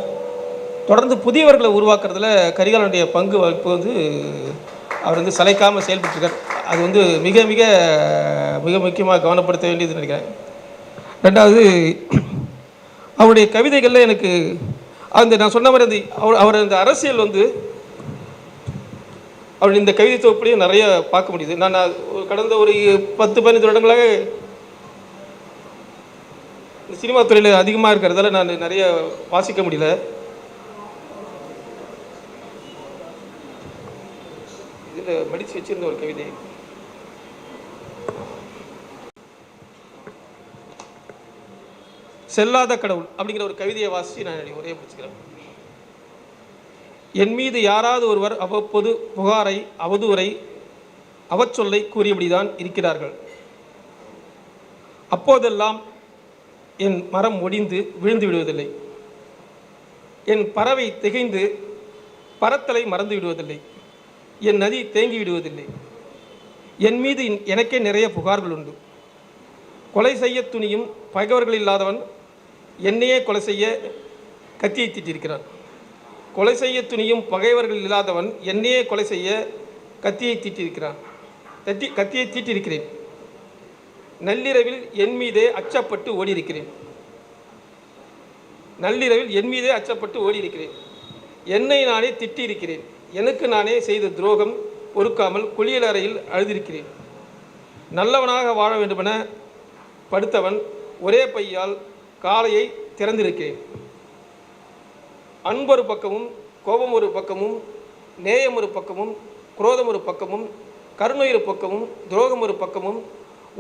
தொடர்ந்து புதியவர்களை உருவாக்குறதுல கரிகாலனுடைய பங்கு வகுப்பு வந்து அவர் வந்து சளைக்காமல் செயல்பட்டுருக்கார். அது வந்து மிக மிக மிக முக்கியமாக கவனப்படுத்த வேண்டியதுன்னு நினைக்கிறேன். ரெண்டாவது, அவருடைய கவிதைகளில் எனக்கு அந்த நான் சொன்ன மாதிரி அவர் அந்த அரசியல் வந்து அவர் இந்த கவிதை தொகுப்புலையும் நிறைய பார்க்க முடியுது. நான் கடந்த ஒரு 10-15 வருடங்களாக சினிமா துறையில் அதிகமாக இருக்கிறதால நான் நிறைய வாசிக்க முடியல. இதில் மடித்து வச்சிருந்த ஒரு கவிதை, செல்லாத கடவுள் அப்படிங்கிற ஒரு கவிதையை வாசித்து நான் ஒரே பிடிச்சிக்கிறேன். என் மீது யாராவது ஒருவர் அவ்வப்போது புகாரை, அவதூறை, அவச்சொல்லை கூறியபடிதான் இருக்கிறார்கள். அப்போதெல்லாம் என் மரம் ஒடிந்து விழுந்து விடுவதில்லை, என் பறவை திகைந்து பறத்தலை மறந்து விடுவதில்லை, என் நதி தேங்கி விடுவதில்லை. என் மீது எனக்கே நிறைய புகார்கள் உண்டு. கொலை செய்ய துணியும் பகைவர்கள் இல்லாதவன் என்னையே கொலை செய்ய கத்தியை தீட்டியிருக்கிறான். கொலை செய்ய துணியும் பகைவர்கள் இல்லாதவன் என்னையே கொலை செய்ய கத்தியை தீட்டியிருக்கிறான். கத்தியை தீட்டியிருக்கிறேன். நள்ளிரவில் என் மீதே அச்சப்பட்டு ஓடியிருக்கிறேன். நள்ளிரவில் என் மீதே அச்சப்பட்டு ஓடியிருக்கிறேன். என்னை நானே திட்டியிருக்கிறேன். எனக்கு நானே செய்த துரோகம் பொறுக்காமல் குளியல் அறையில் அழுதிருக்கிறேன். நல்லவனாக வாழ வேண்டுமென படுத்தவன் ஒரே பையால் காலையை திறந்திருக்கிறேன். அன்பொரு பக்கமும், கோபம் ஒரு பக்கமும், நேயம் ஒரு பக்கமும், குரோதம் ஒரு பக்கமும், கருணை ஒரு பக்கமும், துரோகம் ஒரு பக்கமும்,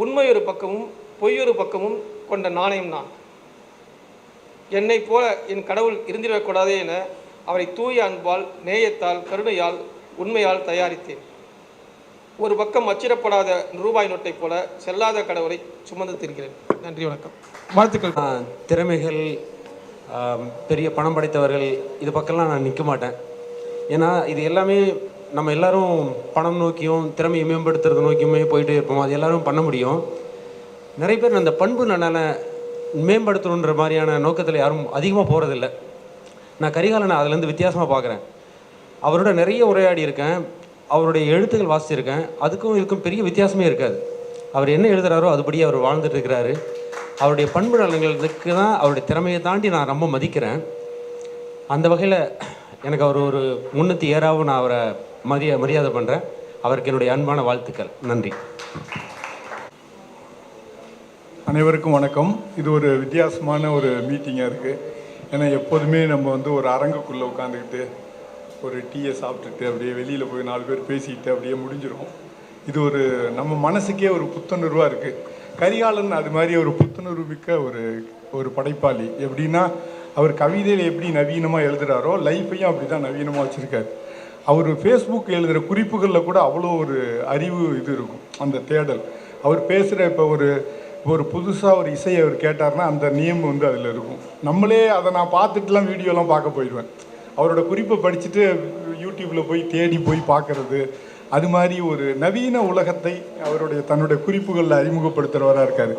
உண்மை ஒரு பக்கமும், பொய்யொரு பக்கமும் கொண்ட நாணயம் நான். என்னை போல என் கடவுள் இருந்திடக்கூடாதே என அவரை தூய அன்பால், நேயத்தால், கருணையால், உண்மையால் தயாரித்தேன். ஒரு பக்கம் அச்சிடப்படாத ரூபாய் நோட்டை போல செல்லாத கடவுளை சுமந்து திரிகிறேன். நன்றி, வணக்கம். வாழ்த்துக்கள். திறமைகள், பெரிய பணம் படைத்தவர்கள் இது பக்கம்லாம் நான் நிற்க மாட்டேன். ஏன்னா இது எல்லாமே நம்ம எல்லாரும் பணம் நோக்கியும் திறமையை மேம்படுத்துறது நோக்கியுமே போயிட்டு இருப்போம். அது எல்லாரும் பண்ண முடியும். நிறைய பேர் அந்த பண்பு நலனை மேம்படுத்தணுன்ற மாதிரியான நோக்கத்தில் யாரும் அதிகமாக போகிறதில்ல. நான் கரிகாலனை அதுலேருந்து வித்தியாசமாக பார்க்குறேன். அவரோட நிறைய உரையாடி இருக்கேன், அவருடைய எழுத்துக்கள் வாசிச்சிருக்கேன். அதுக்கும் இதுக்கும் பெரிய வித்தியாசமே இருக்காது. அவர் என்ன எழுதுகிறாரோ அதுபடி அவர் வாழ்ந்துட்டு இருக்கிறாரு. அவருடைய பண்பு நலன்களுக்கு தான் அவருடைய திறமையை தாண்டி நான் ரொம்ப மதிக்கிறேன். அந்த வகையில் எனக்கு அவர் ஒரு 307 நான் அவரை மரியாதை பண்ணுறேன். அவருக்கு என்னுடைய அன்பான வாழ்த்துக்கள். நன்றி. அனைவருக்கும் வணக்கம். இது ஒரு வித்தியாசமான ஒரு மீட்டிங்காக இருக்குது. ஏன்னா எப்போதுமே நம்ம வந்து ஒரு அரங்குக்குள்ளே உட்காந்துக்கிட்டு ஒரு டீயை சாப்பிட்டுட்டு அப்படியே வெளியில் போய் 4 பேர் பேசிக்கிட்டு அப்படியே முடிஞ்சிடும். இது ஒரு நம்ம மனசுக்கே ஒரு புத்துணர்வாக இருக்குது. கரிகாலன் அது மாதிரி ஒரு புத்துணர்வு மிக்க ஒரு படைப்பாளி. எப்படின்னா அவர் கவிதையில் எப்படி நவீனமாக எழுதுகிறாரோ லைஃப்பையும் அப்படி தான் நவீனமாக வச்சுருக்காரு. அவர் ஃபேஸ்புக் எழுதுகிற குறிப்புகளில் கூட அவ்வளோ ஒரு அறிவு இது இருக்கும், அந்த தேடல். அவர் பேசுகிற இப்போ ஒரு புதுசாக ஒரு இசையை அவர் கேட்டார்னா அந்த நியம் வந்து அதில் இருக்கும். நம்மளே அதை நான் பார்த்துட்டுலாம் வீடியோலாம் பார்க்க போயிடுவேன். அவரோட குறிப்பை படிச்சுட்டு யூடியூப்பில் போய் தேடி போய் பார்க்குறது, அது மாதிரி ஒரு நவீன உலகத்தை தன்னுடைய குறிப்புகளில் அறிமுகப்படுத்துகிறவராக இருக்கார்.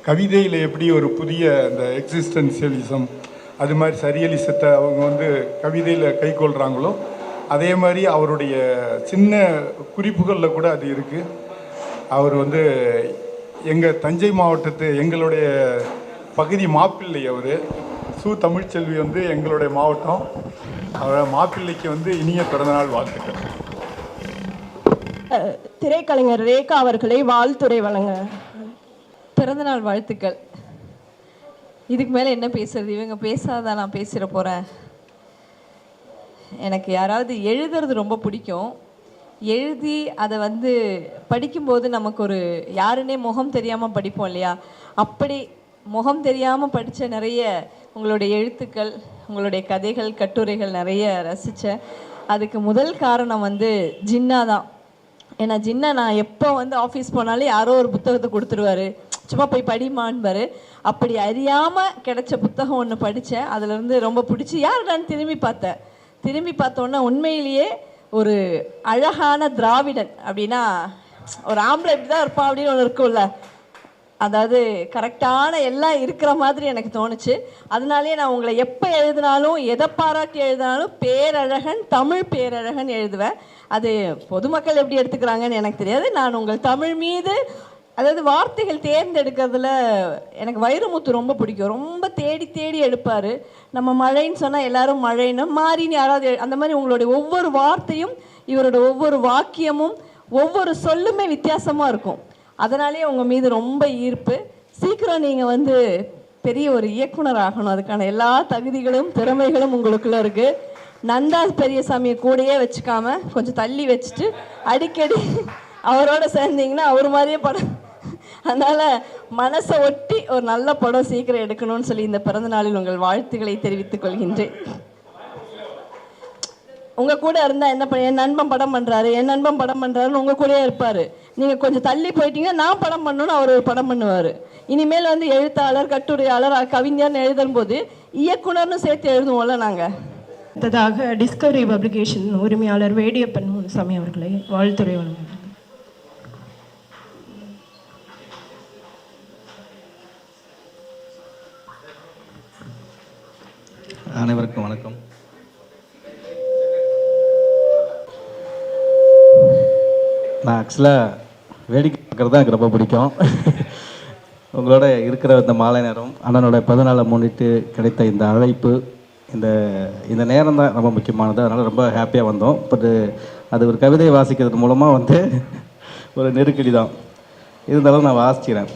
கவிதையில் எப்படி ஒரு புதிய அந்த எக்ஸிஸ்டன்சியலிசம் அது மாதிரி சரியலிசத்தை அவங்க வந்து கவிதையில் கைக்கொள்கிறாங்களோ அதே மாதிரி அவருடைய சின்ன குறிப்புகளில் கூட அது இருக்குது. அவர் வந்து எங்கள் தஞ்சை மாவட்டத்து எங்களுடைய பகுதி மாப்பிள்ளை. அவர் தமிழ்ச்செல்வி வந்து எங்களுடைய மாவட்டம். அவர் மாப்பிள்ளைக்கு வந்து இனிய பிறந்தநாள் வாழ்த்துக்கள். திரைக்கலைஞர் ரேகா அவர்களை வாழ்த்துரை வழங்க. பிறந்தநாள் வாழ்த்துக்கள். இதுக்கு மேலே என்ன பேசுறது? இவங்க பேசாதான் நான் பேசிட போகிறேன். எனக்கு யாராவது எழுதுறது ரொம்ப பிடிக்கும். எழுதி அதை வந்து படிக்கும்போது நமக்கு ஒரு யாருன்னே முகம் தெரியாமல் படிப்போம் இல்லையா? அப்படி முகம் தெரியாமல் படித்த நிறைய உங்களுடைய எழுத்துக்கள், உங்களுடைய கதைகள், கட்டுரைகள் நிறைய ரசித்தேன். அதுக்கு முதல் காரணம் வந்து ஜின்னா தான். ஏன்னா ஜின்னா நான் எப்போ வந்து ஆஃபீஸ் போனாலும் யாரோ ஒரு புத்தகத்தை கொடுத்துருவாரு, சும்மா போய் படிமான்பார். அப்படி அறியாமல் கிடைச்ச புத்தகம் ஒன்று படித்தேன். அதிலேருந்து ரொம்ப பிடிச்சி யாருடான்னு திரும்பி பார்த்தோன்னா உண்மையிலேயே ஒரு அழகான திராவிடன் அப்படின்னா ஒரு ஆம்பளை இப்படி தான் இருப்பான் அப்படின்னு ஒன்று இருக்கும்ல, அதாவது கரெக்டான எல்லாம் இருக்கிற மாதிரி எனக்கு தோணுச்சு. அதனாலே நான் உங்களை எப்போ எழுதினாலும் எதை பாராட்டி எழுதினாலும் பேரழகன், தமிழ் பேரழகன் எழுதுவேன். அது பொதுமக்கள் எப்படி எடுத்துக்கிறாங்கன்னு எனக்கு தெரியாது. நான் உங்கள் தமிழ் மீது, அதாவது வார்த்தைகள் தேர்ந்தெடுக்கிறதுல எனக்கு வைரமுத்து ரொம்ப பிடிக்கும். ரொம்ப தேடி தேடி எடுப்பார். நம்ம மழைன்னு சொன்னால் எல்லாரும் மழைன்னு மாறின்னு யாராவது அந்த மாதிரி உங்களுடைய ஒவ்வொரு வார்த்தையும், இவரோட ஒவ்வொரு வாக்கியமும், ஒவ்வொரு சொல்லுமே வித்தியாசமாக இருக்கும். அதனாலே உங்கள் மீது ரொம்ப ஈர்ப்பு. சீக்கிரம் நீங்கள் வந்து பெரிய ஒரு இயக்குனர் ஆகணும். அதுக்கான எல்லா தகுதிகளும் திறமைகளும் உங்களுக்குள்ளே இருக்குது. நந்தா பெரியசாமியை கூடயே வச்சுக்காம கொஞ்சம் தள்ளி வச்சுட்டு அடிக்கடி அவரோட சேர்ந்தீங்கன்னா அவர் மாதிரியே படம். அதனால் மனசை ஒட்டி ஒரு நல்ல படம் சீக்கிரம் எடுக்கணும்னு சொல்லி இந்த பிறந்த நாளில் உங்கள் வாழ்த்துக்களை தெரிவித்துக் கொள்கின்றேன். உங்கள் கூட இருந்தால் என்ன பண்ண, என் நண்பன் படம் பண்ணுறாருன்னு உங்கள் கூடயே இருப்பார். நீங்கள் கொஞ்சம் தள்ளி போயிட்டீங்கன்னா நான் படம் பண்ணணும்னு அவர் ஒரு படம் பண்ணுவார். இனிமேல் வந்து எழுத்தாளர், கட்டுரையாளர், கவிஞர்னு எழுதும் போது இயக்குனர்னு சேர்த்து எழுதுவோம்ல நாங்கள். அடுத்ததாக டிஸ்கவரி பப்ளிகேஷன் உரிமையாளர் வேடியப்பன் முனுசாமி அவர்களை வாழ்த்துரை வழங்குகிறார். அனைவருக்கும் வணக்கம். நான் ஆக்சுவலாக வேடிக்கை பார்க்குறது தான் எனக்கு ரொம்ப பிடிக்கும். உங்களோட இருக்கிற இந்த மாலை நேரம், அண்ணனோட பிறந்தநாளை முன்னிட்டு கிடைத்த இந்த அழைப்பு, இந்த நேரம் தான் ரொம்ப முக்கியமானது. அதனால் ரொம்ப ஹாப்பியாக வந்தோம். பட் அது ஒரு கவிதை வாசிக்கிறது மூலமாக ஒரு நெருக்கடி தான். இருந்தாலும் நான் வாசிக்கிறேன்.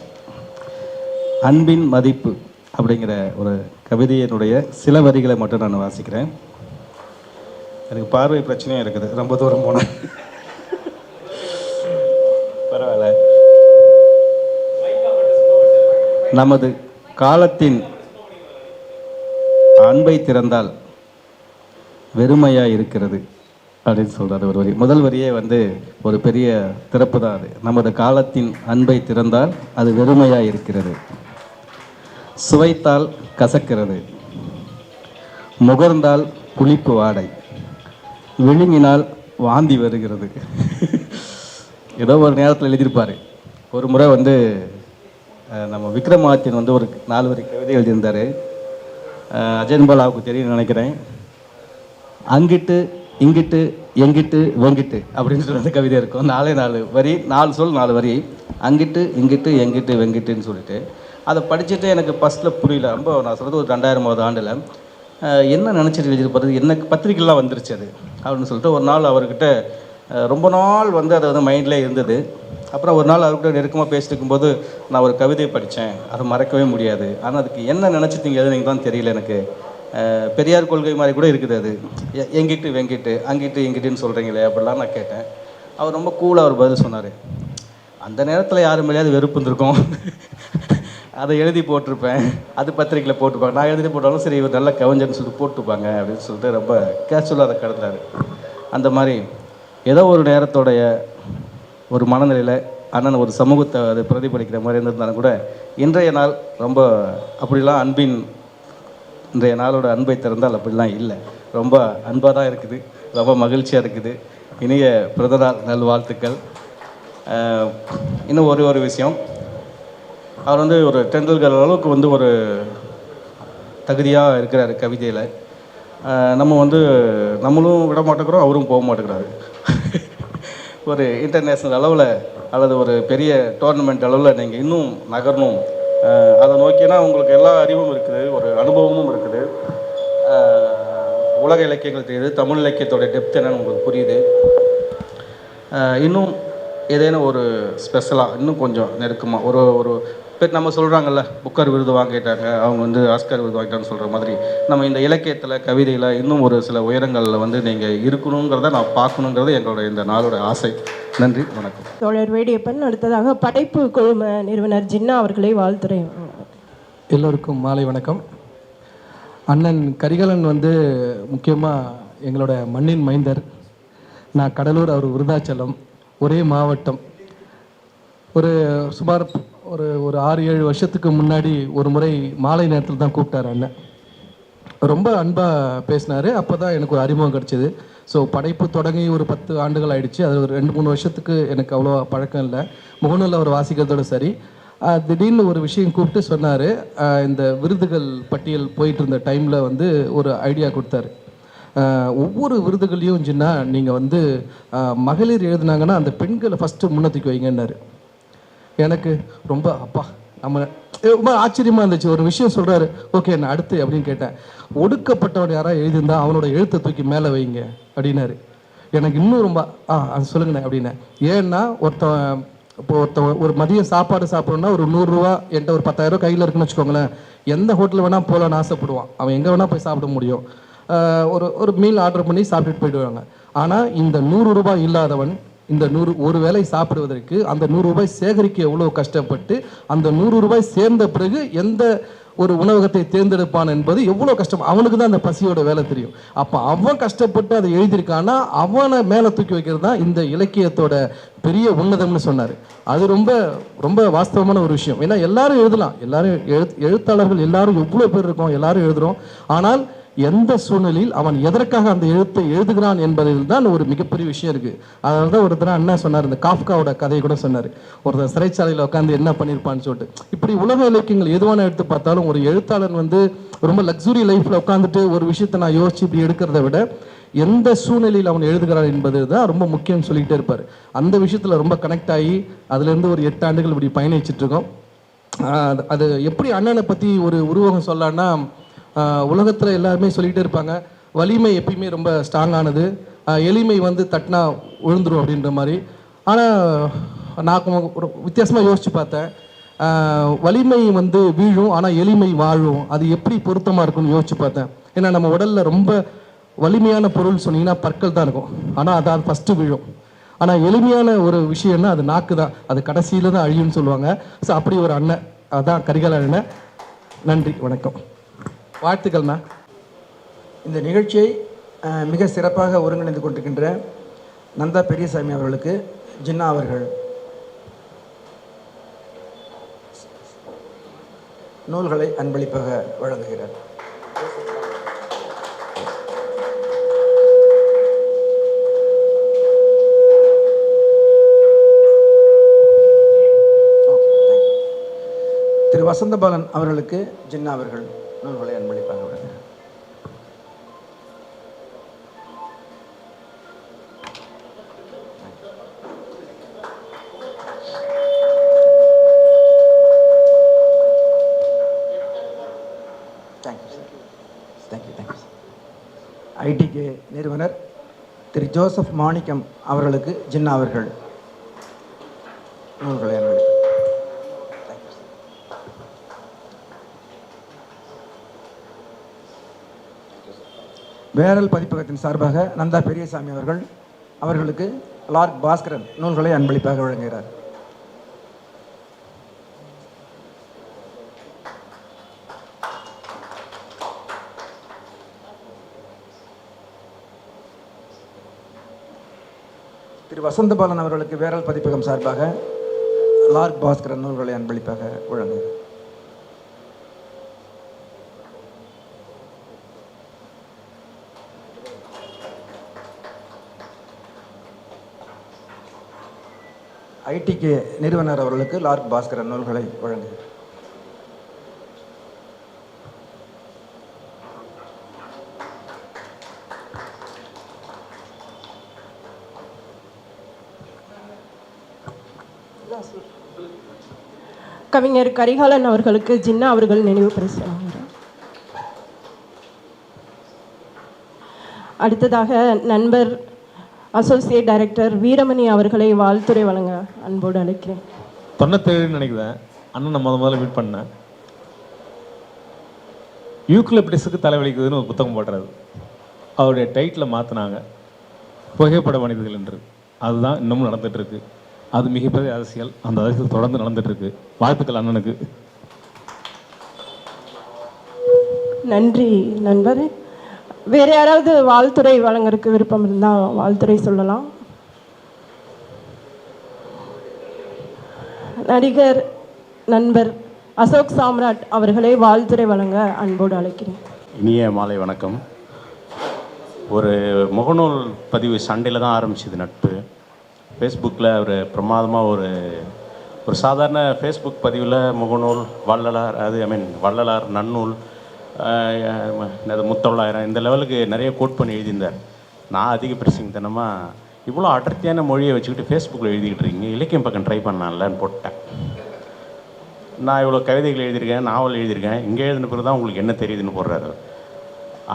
அன்பின் மதிப்பு அப்படிங்கிற ஒரு கவிதையினுடைய சில வரிகளை மட்டும் நான் வாசிக்கிறேன். எனக்கு பார்வை பிரச்சனையும் இருக்குது, ரொம்ப தூரம் போனேன். பரவாயில்ல. நமது காலத்தின் அன்பை திறந்தால் வெறுமையாக இருக்கிறது அப்படின்னு சொல்கிறார் ஒரு வரி. முதல் வரியே வந்து ஒரு பெரிய திறப்பு தான் அது. நமது காலத்தின் அன்பை திறந்தால் அது வெறுமையாக இருக்கிறது, சுவைத்தால் கசக்கிறது, முகர்ந்தால் புளிப்பு வாடை, விழுங்கினால் வாந்தி வருகிறது. ஏதோ ஒரு நேரத்தில் எழுதியிருப்பார். ஒரு முறை வந்து நம்ம விக்ரமாதித்யன் வந்து ஒரு 4 வரி கவிதை எழுதியிருந்தார். அஜயன்பாலாவுக்கு தெரியும் நினைக்கிறேன். அங்கிட்டு இங்கிட்டு எங்கிட்டு வெங்கிட்டு அப்படின்னு சொல்லிட்டு கவிதை இருக்கும். 4 வரி, 4 சொல் 4 வரி. அங்கிட்டு இங்கிட்டு எங்கிட்டு வெங்கிட்டுன்னு சொல்லிட்டு அதை படிச்சுட்டு எனக்கு ஃபஸ்ட்டில் புரியல. ரொம்ப நான் சொல்கிறது ஒரு 2000வது ஆண்டில் என்ன நினச்சிட்டு எழுதியிருப்பாரு, என்ன பத்திரிக்கைலாம் வந்துருச்சு அது அப்படின்னு சொல்லிட்டு ஒரு நாள் அவர்கிட்ட ரொம்ப நாள் வந்து அது வந்து மைண்டில் இருந்தது. அப்புறம் ஒரு நாள் அவர்கிட்ட நெருக்கமாக பேசிட்டு இருக்கும்போது நான் ஒரு கவிதையை படித்தேன், அதை மறக்கவே முடியாது. ஆனால் அதுக்கு என்ன நினச்சிட்டு எழுதுனீங்க தான் தெரியல எனக்கு. பெரியார் கொள்கை மாதிரி கூட இருக்குது அது. எங்கிட்டு வெங்கிட்டு அங்கிட்டு இங்கிட்டுன்னு சொல்கிறீங்களே அப்படிலாம் நான் கேட்டேன். அவர் ரொம்ப கூலாக அவர் பதில் சொன்னார். அந்த நேரத்தில் யார் மேலேயாவது வெறுப்பு இருந்திருக்கும், அதை எழுதி போட்டிருப்பேன், அது பத்திரிக்கையில் போட்டிருப்பாங்க. நான் எழுதி போட்டாலும் சரி இவர் நல்ல கவிஞர்னு சொல்லிட்டு போட்டுப்பாங்க அப்படின்னு சொல்லிட்டு ரொம்ப கேஷுவலாக அதை கடந்தார். அந்த மாதிரி ஏதோ ஒரு நேரத்தோடைய ஒரு மனநிலையில் அண்ணன் ஒரு சமூகத்தை அது பிரதிபலிக்கிற மாதிரி இருந்திருந்தாலும் கூட இன்றைய நாள் ரொம்ப அப்படிலாம் இன்றைய நாளோட அன்பை திறந்தால் அப்படிலாம் இல்லை. ரொம்ப அன்பாக தான் இருக்குது, ரொம்ப மகிழ்ச்சியாக இருக்குது. இனிய பிறந்தநாள் நல்வாழ்த்துக்கள். இன்னும் ஒரு விஷயம், அவர் வந்து ஒரு டெண்டுல்கர் அளவுக்கு வந்து ஒரு தகுதியாக இருக்கிறார் கவிதையில். நம்ம வந்து நம்மளும் விட மாட்டேங்கிறோம், அவரும் போக மாட்டேங்கிறாரு. ஒரு இன்டர்நேஷ்னல் அளவில் அல்லது ஒரு பெரிய டோர்னமெண்ட் அளவில் நீங்கள் இன்னும் நகரணும், அதை நோக்கினா உங்களுக்கு எல்லா அறிவும் இருக்குது, ஒரு அனுபவமும் இருக்குது, உலக இலக்கியங்கள் தெரியுது, தமிழ் இலக்கியத்தோட டெப்த் என்னன்னு உங்களுக்கு புரியுது. இன்னும் ஏதேனும் ஒரு ஸ்பெஷலாக இன்னும் கொஞ்சம் நெருக்கமாக ஒரு நம்ம சொல்கிறாங்கல்ல, புக்கர் விருது வாங்கிட்டாங்க, அவங்க வந்து ஆஸ்கர் விருது வாங்கிட்டாங்கன்னு சொல்கிற மாதிரி நம்ம இந்த இலக்கியத்தில் கவிதையில் இன்னும் ஒரு சில உயரங்களில் வந்து நீங்கள் இருக்கணுங்கிறத நான் பார்க்கணுங்கிறது எங்களோட இந்த நாளோட ஆசை. நன்றி, வணக்கம். தோழர் வேடியப்பன். அடுத்ததாக படைப்பு குழும நிறுவனர் ஜின்னா அவர்களை வாழ்த்துறை. எல்லோருக்கும் மாலை வணக்கம். அண்ணன் கரிகாலன் வந்து முக்கியமாக எங்களோட மண்ணின் மைந்தர். நான் கடலூர், அவர் விருதாச்சலம், ஒரே மாவட்டம். சுமார் ஒரு 6-7 வருஷத்துக்கு முன்னாடி ஒரு முறை மாலை நேரத்தில் தான் கூப்பிட்டார் அண்ணன். ரொம்ப அன்பாக பேசினார். அப்போ தான் எனக்கு ஒரு அறிமுகம் கிடச்சிது. ஸோ படைப்பு தொடங்கி ஒரு 10 ஆண்டுகள் ஆயிடுச்சு. அது ஒரு 2-3 வருஷத்துக்கு எனக்கு அவ்வளோ பழக்கம் இல்லை. முகநூலில் அவர் வாசிக்கிறதோட சரி. திடீர்னு ஒரு விஷயம் கூப்பிட்டு சொன்னார். இந்த விருதுகள் பட்டியல் போயிட்டு இருந்த டைமில் வந்து ஒரு ஐடியா கொடுத்தாரு. ஒவ்வொரு விருதுகளையும் சின்ன நீங்கள் வந்து மகளிர் எழுதுனாங்கன்னா அந்த பெண்களை ஃபஸ்ட்டு முன்னேற்றிக்கு வைங்கன்னாரு. எனக்கு ரொம்ப நம்ம ரொம்ப ஆச்சரியமாக இருந்துச்சு. ஒரு விஷயம் சொல்கிறாரு, ஓகே நான் அடுத்து அப்படின்னு கேட்டேன். ஒடுக்கப்பட்டவன் யாராவது எழுதியிருந்தா அவனோட எழுத்தை தூக்கி மேலே வைங்க அப்படின்னாரு. எனக்கு இன்னும் ரொம்ப அது சொல்லுங்கண்ணே அப்படின்னேன். ஏன்னா ஒருத்தன் ஒரு மதியம் சாப்பாடு சாப்பிட்றோன்னா ஒரு 100 ரூபா என்கிட்ட ஒரு 10,000 ரூபா கையில் இருக்குன்னு வச்சுக்கோங்களேன். எந்த ஹோட்டலில் வேணால் போகலான்னு ஆசைப்படுவான். அவன் எங்கே வேணால் போய் சாப்பிட முடியும். ஒரு மீல் ஆர்டர் பண்ணி சாப்பிட்டுட்டு போயிடுவாங்க. ஆனால் இந்த 100 ரூபாய் இல்லாதவன் இந்த ஒரு வேளை சாப்பிடுவதற்கு அந்த 100 ரூபாய் சேகரிக்க எவ்வளோ கஷ்டப்பட்டு அந்த 100 ரூபாய் சேர்ந்த பிறகு எந்த ஒரு உணவகத்தை தேர்ந்தெடுப்பான் என்பது எவ்வளோ கஷ்டம். அவனுக்கு தான் அந்த பசியோட வேலை தெரியும். அப்போ அவன் கஷ்டப்பட்டு அதை எழுதியிருக்கான்னா அவனை மேலே தூக்கி வைக்கிறது தான் இந்த இலக்கியத்தோட பெரிய உன்னதம்னு சொன்னார். அது ரொம்ப ரொம்ப வாஸ்தவமான ஒரு விஷயம். ஏன்னா எல்லாரும் எழுதலாம், எல்லாரும் எழுத்தாளர்கள் எல்லாரும் எவ்வளோ பேர் இருக்கோம், எல்லாரும் எழுதுகிறோம். ஆனால் எந்த சூழ்நிலையில் அவன் எதற்காக அந்த எழுத்தை எழுதுகிறான் என்பதில் தான் ஒரு மிகப்பெரிய விஷயம் இருக்குது. அதனால தான் ஒருத்தர் அண்ணா சொன்னார், இந்த காஃப்காவோட கதையை கூட சொன்னார். ஒருத்தர் சிறைச்சாலையில் உட்காந்து என்ன பண்ணியிருப்பான்னு சொல்லிட்டு. இப்படி உலக இலக்கியங்கள் எதுவான எடுத்து பார்த்தாலும் ஒரு எழுத்தாளர் வந்து ரொம்ப லக்ஸுரி லைஃப்பில் உட்காந்துட்டு ஒரு விஷயத்தை நான் யோசிச்சு இப்படி எடுக்கிறத விட எந்த சூழ்நிலையில் அவன் எழுதுகிறான் என்பது தான் ரொம்ப முக்கியம்னு சொல்லிக்கிட்டே இருப்பார். அந்த விஷயத்தில் ரொம்ப கனெக்ட் ஆகி அதுலேருந்து ஒரு 8 ஆண்டுகள் இப்படி பயணிச்சிட்ருக்கோம். அது எப்படி அண்ணனை பற்றி ஒரு உருவகம் சொல்லலான்னா, உலகத்தில் எல்லாருமே சொல்லிகிட்டே இருப்பாங்க, வலிமை எப்பயுமே ரொம்ப ஸ்ட்ராங்கானது, எளிமை வந்து தட்டினா விழுந்துடும் அப்படின்ற மாதிரி. ஆனால் நான் ஒரு வித்தியாசமாக யோசித்து பார்த்தேன். வலிமை வந்து வீழும் ஆனால் எளிமை வாழும், அது எப்படி பொருத்தமாக இருக்கும்னு யோசிச்சு பார்த்தேன். ஏன்னா நம்ம உடலில் ரொம்ப வலிமையான பொருள் சொன்னீங்கன்னா பற்கள் தான் இருக்கும், ஆனால் அதான் ஃபஸ்ட்டு விழும். ஆனால் எளிமையான ஒரு விஷயம்னா அது நாக்கு தான், அது கடைசியில் தான் அழியும்னு சொல்லுவாங்க. ஸோ அப்படி ஒரு அண்ணன், அதான் கரிகால அண்ணன். நன்றி, வணக்கம், வாழ்த்துக்கள்ண்ணா. இந்த நிகழ்ச்சியை மிக சிறப்பாக ஒருங்கிணைந்து கொண்டிருக்கின்ற நந்தா பெரியசாமி அவர்களுக்கு ஜின்னா அவர்கள் நூல்களை அன்பளிப்பாக வழங்குகிறார். திரு வசந்தபாலன் அவர்களுக்கு ஜின்னா அவர்கள் நூல்களை அன்பளிப்பாக வழங்குகிறார். ஐடிகே நிறுவனர் திரு ஜோசப் மாணிக்கம் அவர்களுக்கு ஜின்னா அவர்கள் நூல்களை அன்பளிப்பார். வேரல் பதிப்பகத்தின் சார்பாக நந்தா பெரியசாமி அவர்களுக்கு லார்ட் பாஸ்கரன் நூல்களை அன்பளிப்பாக வழங்குகிறார். திரு வசந்தபாலன் அவர்களுக்கு வேரல் பதிப்பகம் சார்பாக லார்ட் பாஸ்கரன் நூல்களை அன்பளிப்பாக வழங்குகிறார். ஐடிகே நிறுவனர் அவர்களுக்கு லார்ட் பாஸ்கரன் நூல்களை வழங்குகிறார். கவிஞர் கரிகாலன் அவர்களுக்கு ஜின்னா அவர்கள் நினைவு பரிசு வழங்குகிறார். அடுத்ததாக நண்பர் அசோசியேட் டைரக்டர் வீரமணி அவர்களை வாழ்த்துரை வழங்க அன்போடு அழைக்கிறேன். 97 நினைக்கிறேன் அண்ணன் முதல்ல மீட் பண்ணேன். யூக்லிப்டஸுக்கு தலைவலிக்குதுன்னு ஒரு புத்தகம் போடுறாரு. அவருடைய டைட்டில் மாற்றினாங்க, புகைப்பட மனிதர்கள் என்று. அதுதான் இன்னமும் நடந்துகிட்ருக்கு. அது மிகப்பெரிய அரசியல், அந்த அரசியல் தொடர்ந்து நடந்துகிட்ருக்கு. வாழ்த்துக்கள் அண்ணனுக்கு. நன்றி நண்பர். வேறு யாராவது வாழ்த்துறை வழங்குறதுக்கு விருப்பம் இருந்தால் வாழ்த்துறை சொல்லலாம். நடிகர் நண்பர் அசோக் சாம்ராட் அவர்களை வாழ்த்துறை வழங்க அன்போடு அழைக்கிறேன். இனிய மாலை வணக்கம். ஒரு முகநூல் பதிவு சண்டையில் தான் ஆரம்பிச்சது நட்பு. ஃபேஸ்புக்கில் ஒரு பிரமாதமாக ஒரு சாதாரண ஃபேஸ்புக் பதிவில் முகநூல் வள்ளலார், வள்ளலார் நன்னூல், முத்தொள்ளாயிரம் இந்த லெவலுக்கு நிறைய கோட் பண்ணி எழுதியிருந்தார். நான் அதிக பிரசிங்கத்தனமாக இவ்வளோ அடர்த்தியான மொழியை வச்சுக்கிட்டு ஃபேஸ்புக்கில் எழுதிக்கிட்டு இருக்கீங்க, இலக்கியம் பக்கம் ட்ரை பண்ணலாம்லன்னு போட்டேன். நான் இவ்வளோ கவிதைகள் எழுதியிருக்கேன், நாவல் எழுதியிருக்கேன், இங்கே எழுதின பிறகு தான் உங்களுக்கு என்ன தெரியுதுன்னு போடுறாரு.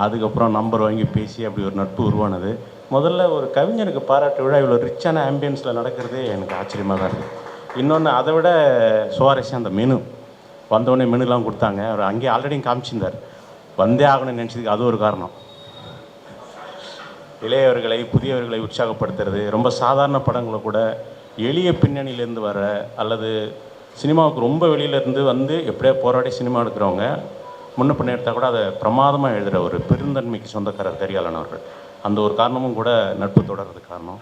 அதுக்கப்புறம் நம்பர் வாங்கி பேசி அப்படி ஒரு நட்பு உருவானது. முதல்ல ஒரு கவிஞனுக்கு பாராட்டு விழா இவ்வளோ ரிச்சான ஆம்பியன்ஸில் நடக்கிறதே எனக்கு ஆச்சரியமாக தான் இருக்குது. இன்னொன்று அதை விட சுவாரஸ்யம் அந்த மெனு. வந்தோடனே மெனுலாம் கொடுத்தாங்க. அவர் அங்கேயே ஆல்ரெடி காமிச்சிருந்தார். வந்தே ஆகணும்னு நினச்சதுக்கு அது ஒரு காரணம். இளையவர்களை புதியவர்களை உற்சாகப்படுத்துறது, ரொம்ப சாதாரண படங்களை கூட எளிய பின்னணியிலேருந்து வர அல்லது சினிமாவுக்கு ரொம்ப வெளியிலேருந்து வந்து எப்படியோ போராடி சினிமா எடுக்கிறவங்க முன்ன பின்ன எடுத்தால் கூட அதை பிரமாதமாக எழுதுகிற ஒரு பெருந்தன்மைக்கு சொந்தக்காரர் கரிகாலன் அவர்கள். அந்த ஒரு காரணமும் கூட நட்பு தொடர்றதுக்கு காரணம்.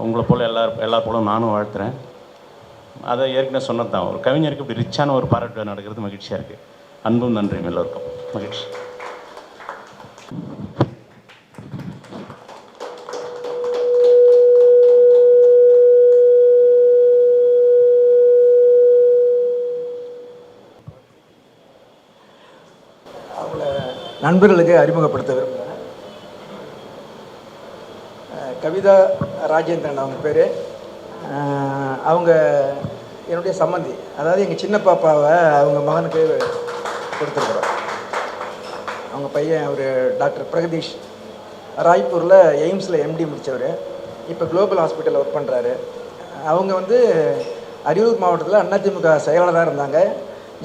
உங்களை போல் எல்லா போலும் நானும் வாழ்த்துறேன். அதை ஏற்கனவே சொன்னது தான், ஒரு கவிஞருக்கு இப்படி ரிச்சான ஒரு பாராட்டு நடக்கிறது மகிழ்ச்சியாக இருக்குது. அன்பும் நன்றியும் எல்லோருக்கும். மகிழ்ச்சி. நண்பர்களுக்கு அறிமுகப்படுத்த விரும்புகிறேன். கவிதா ராஜேந்திரன் அவங்க பேர். அவங்க என்னுடைய சம்மந்தி, அதாவது எங்கள் சின்ன பாப்பாவை அவங்க மகனுக்கு கொடுத்துருக்குறோம். அவங்க பையன் ஒரு டாக்டர் பிரகதீஷ், ராய்ப்பூரில் எய்ம்ஸில் எம்டி முடித்தவர், இப்போ குளோபல் ஹாஸ்பிட்டலில் ஒர்க் பண்ணுறாரு. அவங்க அரியலூர் மாவட்டத்தில் அதிமுக செயலாளராக இருந்தாங்க.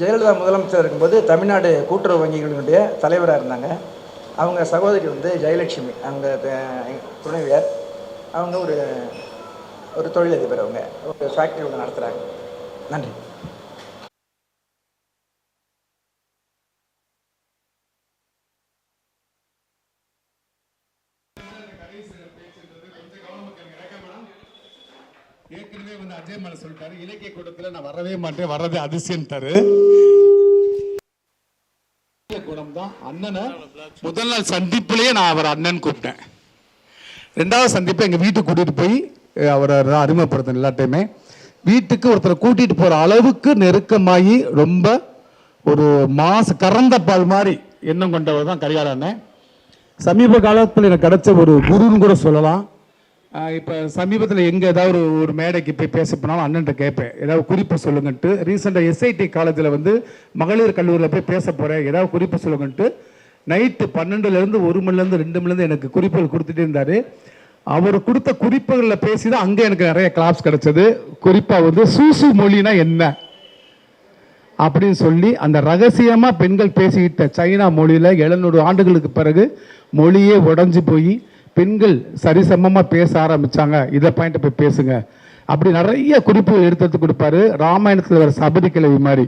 ஜெயலலிதா முதலமைச்சர் இருக்கும்போது தமிழ்நாடு கூட்டுறவு வங்கிகளினுடைய தலைவராக இருந்தாங்க. அவங்க சகோதரி வந்து ஜெயலட்சுமி, அவங்க துணைவியார். அவங்க ஒரு தொழிலதிபர், அவங்க ஒரு ஃபேக்ட்ரி ஒன்று நடத்துகிறாங்க. நன்றி. ஏற்கனவே வந்து அஜய் மேல சொல்லிட்டாரு, இலக்கிய கூட்டத்தில் நான் வரவே மாட்டேன், வர்றது அதிசயம்ட்டாரு. குணம் தான் அண்ணனை முதல் நாள் சந்திப்புலேயே நான் அவர் அண்ணன் கூப்பிட்டேன். 2வது சந்திப்பை எங்கள் வீட்டுக்கு கூட்டிகிட்டு போய் அவரை அறிமுகப்படுத்தின. எல்லாத்தையுமே வீட்டுக்கு ஒருத்தரை கூட்டிகிட்டு போகிற அளவுக்கு நெருக்கமாகி ரொம்ப ஒரு கறந்த பால் மாதிரி எண்ணம் கொண்டவர் தான் கரிகால அண்ணன். சமீப காலத்தில் எனக்கு கிடைச்ச ஒரு குருன்னு கூட சொல்லலாம். இப்போ சமீபத்தில் எங்கே ஏதாவது ஒரு மேடைக்கு போய் பேச போனாலும் அண்ணன்ட்ட கேட்பேன், ஏதாவது குறிப்பை சொல்லுங்கன்ட்டு. ரீசெண்டாக எஸ்ஐடி காலேஜில் வந்து மகளிர் கல்லூரியில் போய் பேச போகிறேன், ஏதாவது குறிப்பை சொல்லுங்கன்ட்டு நைட்டு 12லேருந்து 1 மணிலேருந்து 2 மணிலேருந்து எனக்கு குறிப்புகள் கொடுத்துட்டே இருந்தார். அவர் கொடுத்த குறிப்புகளில் பேசி தான் அங்கே எனக்கு நிறைய கிளாப்ஸ் கிடச்சது. குறிப்பாக வந்து சூசு மொழினா என்ன அப்படின்னு சொல்லி அந்த ரகசியமாக பெண்கள் பேசிக்கிட்ட சைனா மொழியில் 700 ஆண்டுகளுக்கு பிறகு மொழியே உடஞ்சி போய் பெண்கள் சரிசமமாக பேச ஆரம்பித்தாங்க, இதை பாயிண்ட்டை போய் பேசுங்க அப்படி நிறைய குறிப்புகள் எடுத்து கொடுப்பாரு. ராமாயணத்தில் வர சபரி கிழவி மாதிரி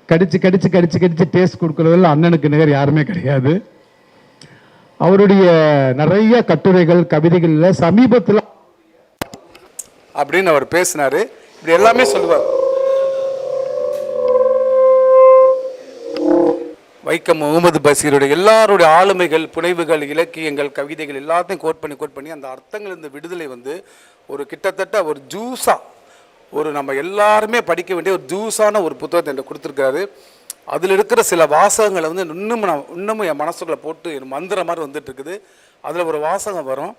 கடிச்சு கடிச்சு கடிச்சு கடிச்சு டேஸ்ட் கொடுக்கறதுல அண்ணனுக்கு நிகர் யாருமே கிடையாது. அவருடைய நிறைய கட்டுரைகள் கவிதைகளில் சமீபத்தில் அப்படின்னு அவர் பேசினாரு. இப்படி எல்லாமே சொல்லுவார். வைக்கம் முகமது பஷீருடைய எல்லாருடைய ஆளுமைகள், புனைவுகள், இலக்கியங்கள், கவிதைகள் எல்லாத்தையும் கோட் பண்ணி அந்த அர்த்தங்கள் இந்த விடுதலை வந்து ஒரு கிட்டத்தட்ட ஒரு ஜூஸாக ஒரு நம்ம எல்லாருமே படிக்க வேண்டிய ஒரு ஜூஸான ஒரு புத்தகத்தை எனக்கு கொடுத்துருக்காரு. அதில் இருக்கிற சில வாசகங்களை வந்து இன்னமும் என் மனசுக்குள்ளே போட்டு என் மந்திர மாதிரி வந்துட்டு இருக்குது. அதில் ஒரு வாசகம் வரும்,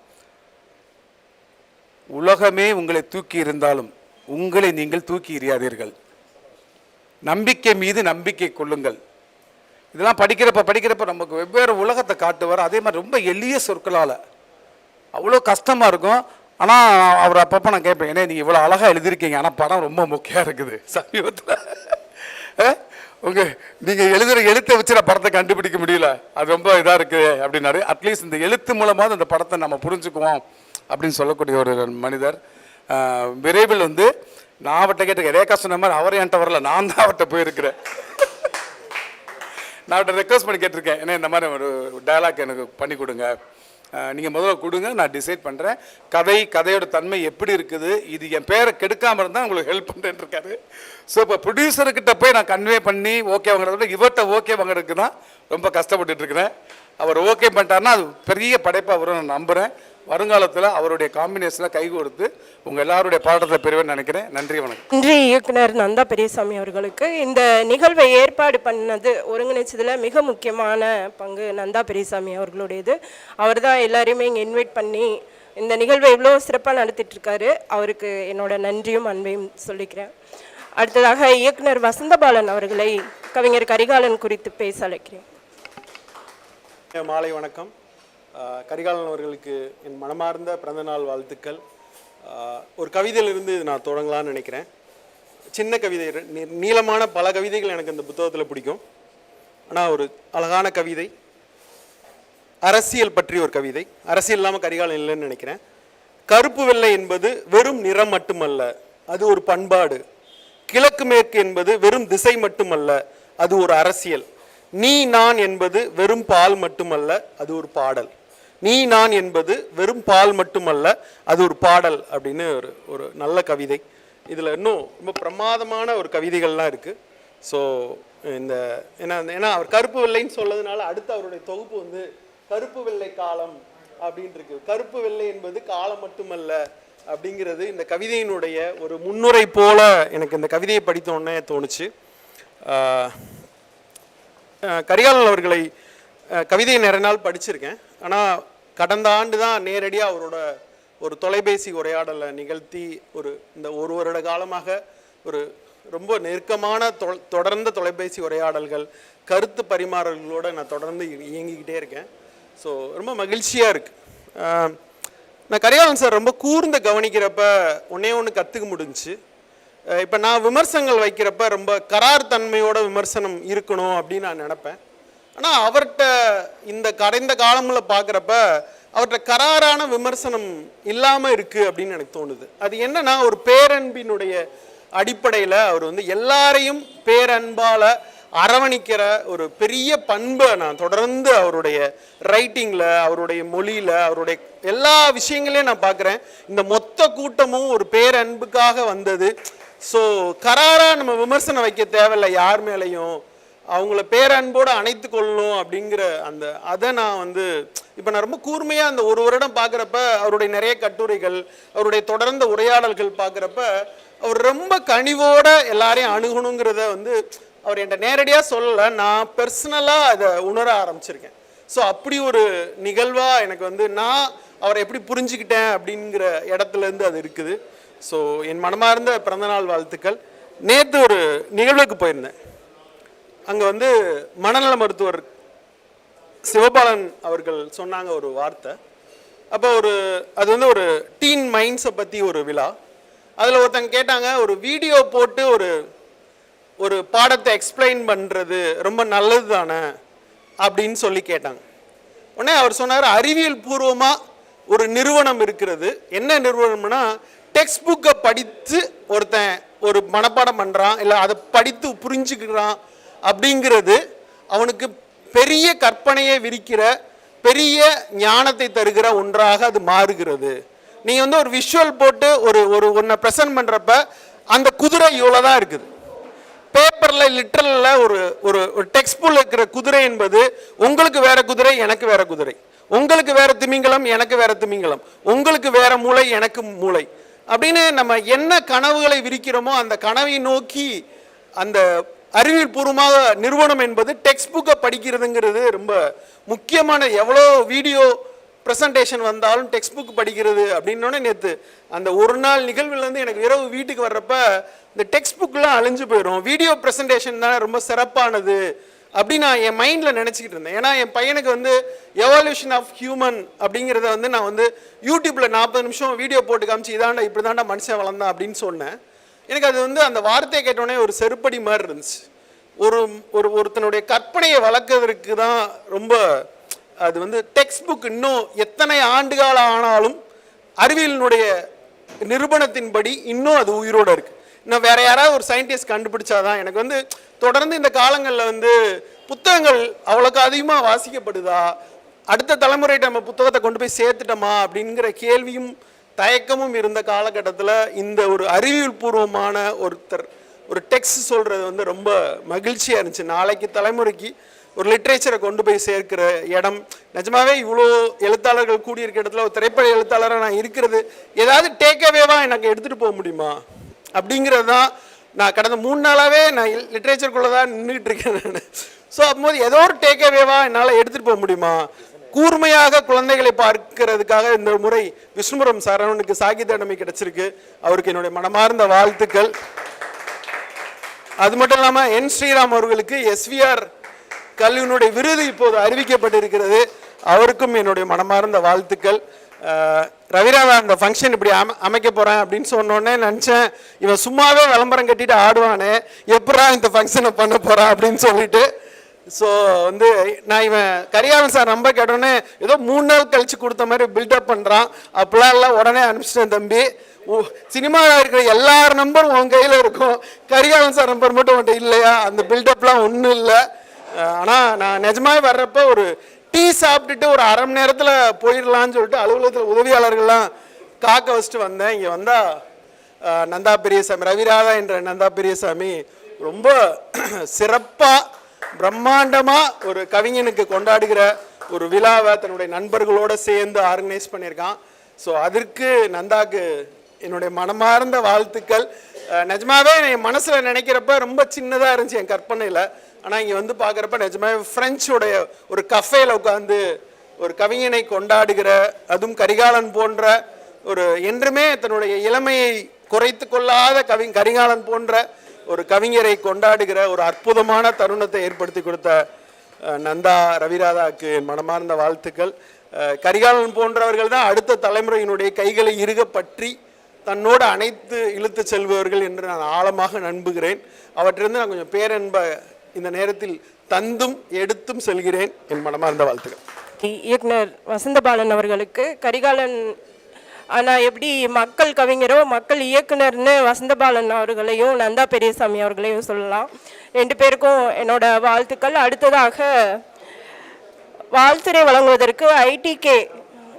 உலகமே உங்களை தூக்கி இருந்தாலும் உங்களை நீங்கள் தூக்கி எறியாதீர்கள், நம்பிக்கை மீது நம்பிக்கை கொள்ளுங்கள். இதெல்லாம் படிக்கிறப்ப நமக்கு வெவ்வேறு உலகத்தை காட்டுவார். அதே மாதிரி ரொம்ப எளிய சொற்களால் அவ்வளோ கஷ்டமாக இருக்கும். ஆனால் அவர் அப்பப்போ நான் கேட்பேன், ஏன்னா நீங்கள் இவ்வளோ அழகாக எழுதியிருக்கீங்க, ஆனால் படம் ரொம்ப முக்கியம் இருக்குது சமீபத்தில் நீங்கள் எழுதுகிற எழுத்தை வச்சு நான் படத்தை கண்டுபிடிக்க முடியல, அது ரொம்ப இதாக இருக்குது அப்படின்னாரு. அட்லீஸ்ட் இந்த எழுத்து மூலமாக அந்த படத்தை நம்ம புரிஞ்சுக்குவோம் அப்படின்னு சொல்லக்கூடிய ஒரு மனிதர். விரைவில் வந்து நான் அவர்கிட்ட கேட்டிருக்கேன், ரேகா சொன்ன மாதிரி அவரை என்கிட்ட வரல, நான் தான் அவர்கிட்ட போயிருக்கிறேன். நான் அவர்கிட்ட ரெக்வஸ்ட் பண்ணி கேட்டிருக்கேன், ஏன்னா இந்த மாதிரி ஒரு டயலாக் எனக்கு பண்ணி கொடுங்க, நீங்கள் முதல்ல கொடுங்க, நான் டிசைட் பண்ணுறேன். கதையோட தன்மை எப்படி இருக்குது, இது என் பேரை கெடுக்காமல் இருந்தால் உங்களுக்கு ஹெல்ப் பண்ணுறேன்னு இருக்காரு. ஸோ இப்போ ப்ரொடியூசர்கிட்ட போய் நான் கன்வே பண்ணி ஓகே வாங்குறத விட இவர்கிட்ட ஓகே வாங்குறதுக்கு தான் ரொம்ப கஷ்டப்பட்டுட்டு இருக்கிறேன். அவர் ஓகே பண்ணிட்டாருன்னா அது பெரிய படைப்பாக வரும் நான் நம்புகிறேன். வருங்காலத்தில் அவருடைய காம்பினேஷனில் கை கொடுத்து உங்கள் எல்லாருடைய பாடத்தை பெறுவேன்னு நினைக்கிறேன். நன்றி, வணக்கம். நன்றி இயக்குனர் நந்தா பெரியசாமி அவர்களுக்கு. இந்த நிகழ்வை ஏற்பாடு பண்ணது ஒருங்கிணைச்சதில் மிக முக்கியமான பங்கு நந்தா பெரியசாமி அவர்களுடையது. அவர் தான் எல்லாரையுமே இங்கே இன்வைட் பண்ணி இந்த நிகழ்வை இவ்வளோ சிறப்பாக நடத்திட்டுருக்காரு. அவருக்கு என்னோட நன்றியும் அன்பையும் சொல்லிக்கிறேன். அடுத்ததாக இயக்குனர் வசந்தபாலன் அவர்களை கவிஞர் கரிகாலன் குறித்து பேச அழைக்கிறேன். மாலை வணக்கம். கரிகாலன் அவர்களுக்கு என் மனமார்ந்த பிறந்தநாள் வாழ்த்துக்கள். ஒரு கவிதையிலிருந்து நான் தொடங்கலான்னு நினைக்கிறேன். சின்ன கவிதை, நீளமான பல கவிதைகள் எனக்கு இந்த புத்தகத்தில் பிடிக்கும். ஆனால் ஒரு அழகான கவிதை, அரசியல் பற்றி ஒரு கவிதை. அரசியல் இல்லாமல் கரிகாலன் இல்லைன்னு நினைக்கிறேன். கருப்பு வெள்ளை என்பது வெறும் நிறம் மட்டுமல்ல, அது ஒரு பண்பாடு. கிழக்கு மேற்கு என்பது வெறும் திசை மட்டுமல்ல, அது ஒரு அரசியல். நீ நான் என்பது வெறும் பால் மட்டுமல்ல, அது ஒரு பாடல். நீ நான் என்பது வெறும் பால் மட்டுமல்ல, அது ஒரு பாடல் அப்படின்னு ஒரு நல்ல கவிதை. இதில் இன்னும் ரொம்ப பிரமாதமான ஒரு கவிதைகள்லாம் இருக்குது. ஸோ இந்த ஏன்னா அவர் கருப்பு வெள்ளைன்னு சொல்லதுனால அடுத்து அவருடைய தொகுப்பு வந்து கருப்பு வெள்ளை காலம் அப்படின்ட்டு இருக்கு. கருப்பு வெள்ளை என்பது காலம் மட்டுமல்ல அப்படிங்கிறது இந்த கவிதையினுடைய ஒரு முன்னுரை போல எனக்கு இந்த கவிதையை படித்தோடனே தோணுச்சு. கரிகாலன் அவர்களை கவிதையை நிறைய நாள் படிச்சிருக்கேன். ஆனால் கடந்த ஆண்டு தான் நேரடியாக அவரோட ஒரு தொலைபேசி உரையாடலை நிகழ்த்தி இந்த ஒரு வருட காலமாக ஒரு ரொம்ப நெருக்கமான தொடர்ந்த தொலைபேசி உரையாடல்கள், கருத்து பரிமாறல்களோடு நான் தொடர்ந்து இயங்கிக்கிட்டே இருக்கேன். ஸோ ரொம்ப மகிழ்ச்சியாக இருக்குது. நான் கரிகாலன் சார் ரொம்ப கூர்ந்து கவனிக்கிறப்ப ஒன்றே ஒன்று கற்றுக்க முடிஞ்சிச்சு. இப்போ நான் விமர்சனங்கள் வைக்கிறப்ப ரொம்ப கரார் தன்மையோட விமர்சனம் இருக்கணும் அப்படின்னு நான் நினப்பேன். ஆனால் அவர்கிட்ட இந்த கடைந்த காலங்களில் பார்க்குறப்ப அவர்கிட்ட கராரான விமர்சனம் இல்லாமல் இருக்குது அப்படின்னு எனக்கு தோணுது. அது என்னன்னா, ஒரு பேரன்பினுடைய அடிப்படையில் அவர் வந்து எல்லாரையும் பேரன்பால் அரவணிக்கிற ஒரு பெரிய பண்பை நான் தொடர்ந்து அவருடைய ரைட்டிங்கில், அவருடைய மொழியில், அவருடைய எல்லா விஷயங்களையும் நான் பார்க்குறேன். இந்த மொத்த கூட்டமும் ஒரு பேரன்புக்காக வந்தது. ஸோ கராராக நம்ம விமர்சனம் வைக்க தேவையில்லை, யார் மேலேயும் அவங்கள பேரன்போடு அணைத்து கொள்ளணும் அப்படிங்கிற அதை நான் வந்து இப்போ நான் ரொம்ப கூர்மையாக அந்த ஒரு வருடம் பார்க்குறப்ப அவருடைய நிறைய கட்டுரைகள், அவருடைய தொடர்ந்த உரையாடல்கள் பார்க்குறப்ப அவர் ரொம்ப கனிவோட எல்லாரையும் அணுகணுங்கிறத வந்து அவர் என்கிட்ட நேரடியாக சொல்லலை, நான் பர்சனலாக அதை உணர ஆரம்பிச்சிருக்கேன். ஸோ அப்படி ஒரு நிகழ்வாக எனக்கு வந்து நான் அவரை எப்படி புரிஞ்சுக்கிட்டேன் அப்படிங்கிற இடத்துலேருந்து அது இருக்குது. ஸோ என் மனமார்ந்த பிறந்தநாள் வாழ்த்துக்கள். நேற்று ஒரு நிகழ்வுக்கு போயிருந்தேன். அங்கே வந்து மனநல மருத்துவர் சிவபாலன் அவர்கள் சொன்னாங்க ஒரு வார்த்தை. அப்போ அது வந்து ஒரு டீன் மைண்ட்ஸை பற்றி ஒரு விழா. அதில் ஒருத்தங்க கேட்டாங்க, ஒரு வீடியோ போட்டு ஒரு பாடத்தை எக்ஸ்பிளைன் பண்ணுறது ரொம்ப நல்லது தானே அப்படின்னு சொல்லி கேட்டாங்க. உடனே அவர் சொன்னார், அறிவியல் பூர்வமாக ஒரு நிறுவனம் இருக்கிறது. என்ன நிறுவனம்னா, டெக்ஸ்ட் புக்கை படித்து ஒருத்தன் ஒரு மனப்பாடம் பண்ணுறான், இல்லை அதை படித்து புரிஞ்சுக்கிறான் அப்படிங்கிறது அவனுக்கு பெரிய கற்பனையை விரிக்கிற, பெரிய ஞானத்தை தருகிற ஒன்றாக அது மாறுகிறது. நீங்கள் வந்து ஒரு விஷுவல் போட்டு ஒன்றை ப்ரெசன்ட் பண்ணுறப்ப அந்த குதிரை இவ்வளோ தான் இருக்குது. பேப்பரில் லிட்டரலில் ஒரு டெக்ஸ்ட் புக்கில் இருக்கிற குதிரை என்பது உங்களுக்கு வேற குதிரை, எனக்கு வேற குதிரை, உங்களுக்கு வேற திமிங்கலம், எனக்கு வேற திமிங்கலம், உங்களுக்கு வேற மூளை, எனக்கு மூளை அப்படின்னு நம்ம என்ன கனவுகளை விரிக்கிறோமோ அந்த கனவை நோக்கி அந்த அறிவியல் பூர்வமாக நிறுவனம் என்பது டெக்ஸ்ட் புக்கை படிக்கிறதுங்கிறது ரொம்ப முக்கியமான. எவ்வளோ வீடியோ ப்ரெசன்டேஷன் வந்தாலும் டெக்ஸ்ட் புக் படிக்கிறது அப்படின்னோடனே நேற்று அந்த ஒரு நாள் நிகழ்வுலேருந்து எனக்கு இரவு வீட்டுக்கு வர்றப்ப இந்த டெக்ஸ்ட் புக்கெலாம் அழிஞ்சு போயிடும், வீடியோ ப்ரெசன்டேஷன் தான் ரொம்ப சிறப்பானது அப்படின்னு நான் என் மைண்டில் நினச்சிக்கிட்டு இருந்தேன். ஏன்னா என் பையனுக்கு வந்து எவால்யூஷன் ஆஃப் ஹியூமன் அப்படிங்கிறத வந்து நான் வந்து யூடியூப்பில் 40 நிமிஷம் வீடியோ போட்டு காமிச்சு இதாண்டா இப்படி தாண்டா மனுஷன் வளர்ந்தான் அப்படின்னு சொன்னேன். எனக்கு அது வந்து அந்த வார்த்தையை கேட்டோடனே ஒரு செருப்படி மாதிரி இருந்துச்சு. ஒருத்தனுடைய கற்பனையை வளர்க்கறதுக்கு தான் ரொம்ப அது வந்து டெக்ஸ்ட் புக் இன்னும் எத்தனை ஆண்டுகால ஆனாலும் அறிவியலினுடைய நிரூபணத்தின்படி இன்னும் அது உயிரோடு இருக்குது. இன்னும் வேற யாராவது ஒரு சயின்டிஸ்ட் கண்டுபிடிச்சாதான். எனக்கு வந்து தொடர்ந்து இந்த காலங்களில் வந்து புத்தகங்கள் அவ்வளோக்கு அதிகமாக வாசிக்கப்படுதா, அடுத்த தலைமுறையிட்ட நம்ம புத்தகத்தை கொண்டு போய் சேர்த்துட்டோமா அப்படிங்கிற கேள்வியும் தயக்கமும் இருந்த காலகட்டத்தில் இந்த ஒரு அறிவியல் பூர்வமான ஒரு டெக்ஸ்ட் சொல்கிறது வந்து ரொம்ப மகிழ்ச்சியாக இருந்துச்சு. நாளைக்கு தலைமுறைக்கு ஒரு லிட்ரேச்சரை கொண்டு போய் சேர்க்கிற இடம். நிஜமாவே இவ்வளோ எழுத்தாளர்கள் கூடியிருக்க இடத்துல ஒரு திரைப்பட எழுத்தாளராக நான் இருக்கிறது ஏதாவது டேக்அவேவாக எனக்கு எடுத்துகிட்டு போக முடியுமா அப்படிங்கிறது தான். நான் கடந்த 3 நாளாகவே நான் லிட்ரேச்சருக்குள்ளே தான் நின்றுட்டு இருக்கேன் நான். ஸோ அப்போது ஏதோ ஒரு டேக்அவேவாக என்னால் எடுத்துகிட்டு போக முடியுமா? கூர்மையாக குழந்தைகளை பார்க்கிறதுக்காக இந்த முறை விஷ்ணுபுரம் சரவணனுக்கு சாகித்ய அகாடமி கிடைச்சிருக்கு. அவருக்கு என்னுடைய மனமார்ந்த வாழ்த்துக்கள். அது மட்டும் இல்லாமல் என் ஸ்ரீராம் அவர்களுக்கு எஸ்விஆர் கல்வியினுடைய விருது இப்போது அறிவிக்கப்பட்டிருக்கிறது. அவருக்கும் என்னுடைய மனமார்ந்த வாழ்த்துக்கள். ரவிராதா அந்த ஃபங்க்ஷன் இப்படி அமைக்க போகிறேன் அப்படின்னு சொன்னோடனே நினச்சேன், இவன் சும்மாவே விளம்பரம் கட்டிட்டு ஆடுவானே, எப்படா இந்த ஃபங்க்ஷனை பண்ண போகிறான் அப்படின்னு சொல்லிட்டு. ஸோ வந்து நான் இவன் கரிகாலன் சார் நம்பர் கேட்டோடனே ஏதோ 3 நாள் கழித்து கொடுத்த மாதிரி பில்டப் பண்ணுறான். அப்படிலாம் எல்லாம் உடனே அனுப்பிச்சிட்டேன் தம்பி. சினிமாவில் இருக்கிற எல்லார் நம்பரும் உன் கையில் இருக்கும், கரிகாலன் சார் நம்பர் மட்டும் உன்கிட்ட இல்லையா? அந்த பில்டப்லாம் ஒன்றும் இல்லை. ஆனால் நான் நிஜமாவே வர்றப்போ ஒரு டீ சாப்பிட்டுட்டு ஒரு அரை மணி நேரத்தில் போயிடலான்னு சொல்லிட்டு அலுவலகத்தில் உதவியாளர்கள்லாம் காக்க வச்சுட்டு வந்தேன். இங்கே வந்தால் நந்தா பெரியசாமி, ரவிராதா என்ற நந்தா பெரியசாமி ரொம்ப சிறப்பாக பிரம்மாண்டமாக ஒரு கவிஞனுக்கு கொண்டாடுகிற ஒரு விழாவை தன்னுடைய நண்பர்களோடு சேர்ந்து ஆர்கனைஸ் பண்ணியிருக்கான். ஸோ அதற்கு நந்தாக்கு என்னுடைய மனமார்ந்த வாழ்த்துக்கள். நிஜமாவே என் மனசில் நினைக்கிறப்ப ரொம்ப சின்னதாக இருந்துச்சு என் கற்பனையில். ஆனால் இங்கே வந்து பார்க்குறப்ப நிஜமாவே ஃப்ரெஞ்சோடைய ஒரு கஃபேல உட்காந்து ஒரு கவிஞனை கொண்டாடுகிற, அதுவும் கரிகாலன் போன்ற ஒரு என்றுமே தன்னுடைய இளமையை குறைத்து கொள்ளாத கரிகாலன் போன்ற ஒரு கவிஞரை கொண்டாடுகிற ஒரு அற்புதமான தருணத்தை ஏற்படுத்தி கொடுத்த நந்தா ரவிராதாவுக்கு என் மனமார்ந்த வாழ்த்துக்கள். கரிகாலன் போன்றவர்கள் தான் அடுத்த தலைமுறையினுடைய கைகளை இறுக பற்றி தன்னோடு அனைத்து இழுத்து செல்பவர்கள் என்று நான் ஆழமாக நம்புகிறேன். அவற்றிலிருந்து நான் கொஞ்சம் பேரன்ப இந்த நேரத்தில் தந்தும் எடுத்தும் செல்கிறேன். என் மனமார்ந்த வாழ்த்துக்கள். இயக்குனர் வசந்தபாலன் அவர்களுக்கு கரிகாலன் ஆனால் எப்படி மக்கள் கவிஞரோ மக்கள் இயக்குனர்னு வசந்தபாலன் அவர்களையும் நந்தா பெரியசாமி அவர்களையும் சொல்லலாம். 2 பேருக்கும் என்னோட வாழ்த்துக்கள். அடுத்ததாக வாழ்த்துரை வழங்குவதற்கு ஐடிகே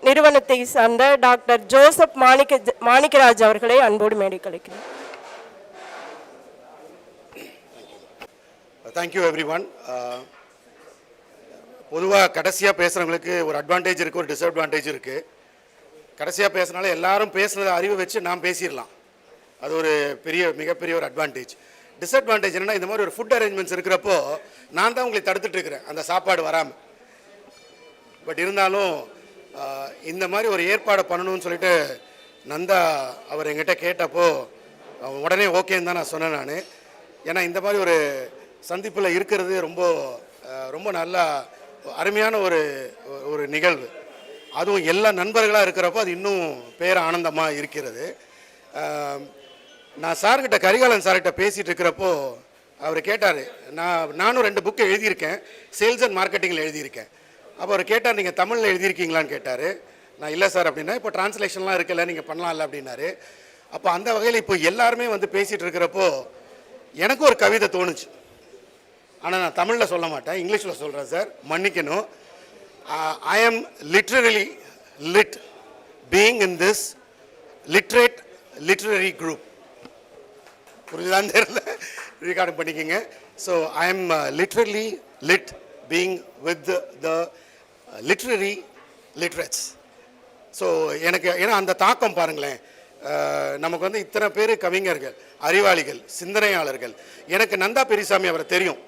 நிறுவனத்தை சார்ந்த டாக்டர் ஜோசப் மாணிக்கராஜ் அவர்களை அன்போடு மேடை கலைக்கிறேன். Thank you every one. பொதுவாக கடைசியாக பேசுகிறவங்களுக்கு ஒரு அட்வான்டேஜ் இருக்குது, ஒரு டிஸ்அட்வான்டேஜ் இருக்குது. கடைசியாக பேசுனால எல்லாரும் பேசுனதை அறிவை வச்சு நாம் பேசிடலாம். அது ஒரு மிகப்பெரிய ஒரு அட்வான்டேஜ். டிஸ்அட்வான்டேஜ் என்னென்னா, இந்த மாதிரி ஒரு ஃபுட் அரேஞ்ச்மெண்ட்ஸ் இருக்கிறப்போ நான் தான் உங்களை தடுத்துட்டு இருக்கிறேன் அந்த சாப்பாடு வராமல். பட் இருந்தாலும் இந்த மாதிரி ஒரு ஏற்பாடு பண்ணணும்னு சொல்லிட்டு நந்தா அவர் எங்கிட்ட கேட்டப்போ உடனே ஓகேன்னு தான் நான் சொன்னேன் நான். ஏன்னா இந்த மாதிரி ஒரு சந்திப்பில் இருக்கிறது ரொம்ப நல்லா அருமையான ஒரு நிகழ்வு. அதுவும் எல்லா நண்பர்களாக இருக்கிறப்போ அது இன்னும் ஆனந்தமாக இருக்கிறது. நான் சார்கிட்ட கரிகாலன் சார்கிட்ட பேசிகிட்டு இருக்கிறப்போ அவர் கேட்டார், நானும் 2 புக்கு எழுதியிருக்கேன், சேல்ஸ் அண்ட் மார்க்கெட்டிங்கில் எழுதியிருக்கேன். அப்போ அவர் கேட்டார், நீங்கள் தமிழில் எழுதியிருக்கீங்களான்னு கேட்டார். நான் இல்லை சார் அப்படின்னா, இப்போ டிரான்ஸ்லேஷன்லாம் இருக்குல்ல, நீங்கள் பண்ணலாம்ல அப்படின்னாரு. அப்போ அந்த வகையில் இப்போ எல்லாருமே வந்து பேசிகிட்டு இருக்கிறப்போ எனக்கு ஒரு கவிதை தோணுச்சு. ஆனால் நான் தமிழில் சொல்ல மாட்டேன், இங்கிலீஷில் சொல்கிறேன் சார், மன்னிக்கணும். I am literally lit being in this literary group. புரிஞ்சுதான் தெரியல, ரெக்கார்டு பண்ணிக்கோங்க. So I am literally lit being with the literary literates. So ஏன்னா அந்த தாக்கம் பாருங்களேன். நமக்கு வந்து இத்தனை பேர் கவிஞர்கள், அறிவாளிகள், சிந்தனையாளர்கள். எனக்கு நந்தா பெரியசாமி அவரை தெரியும்.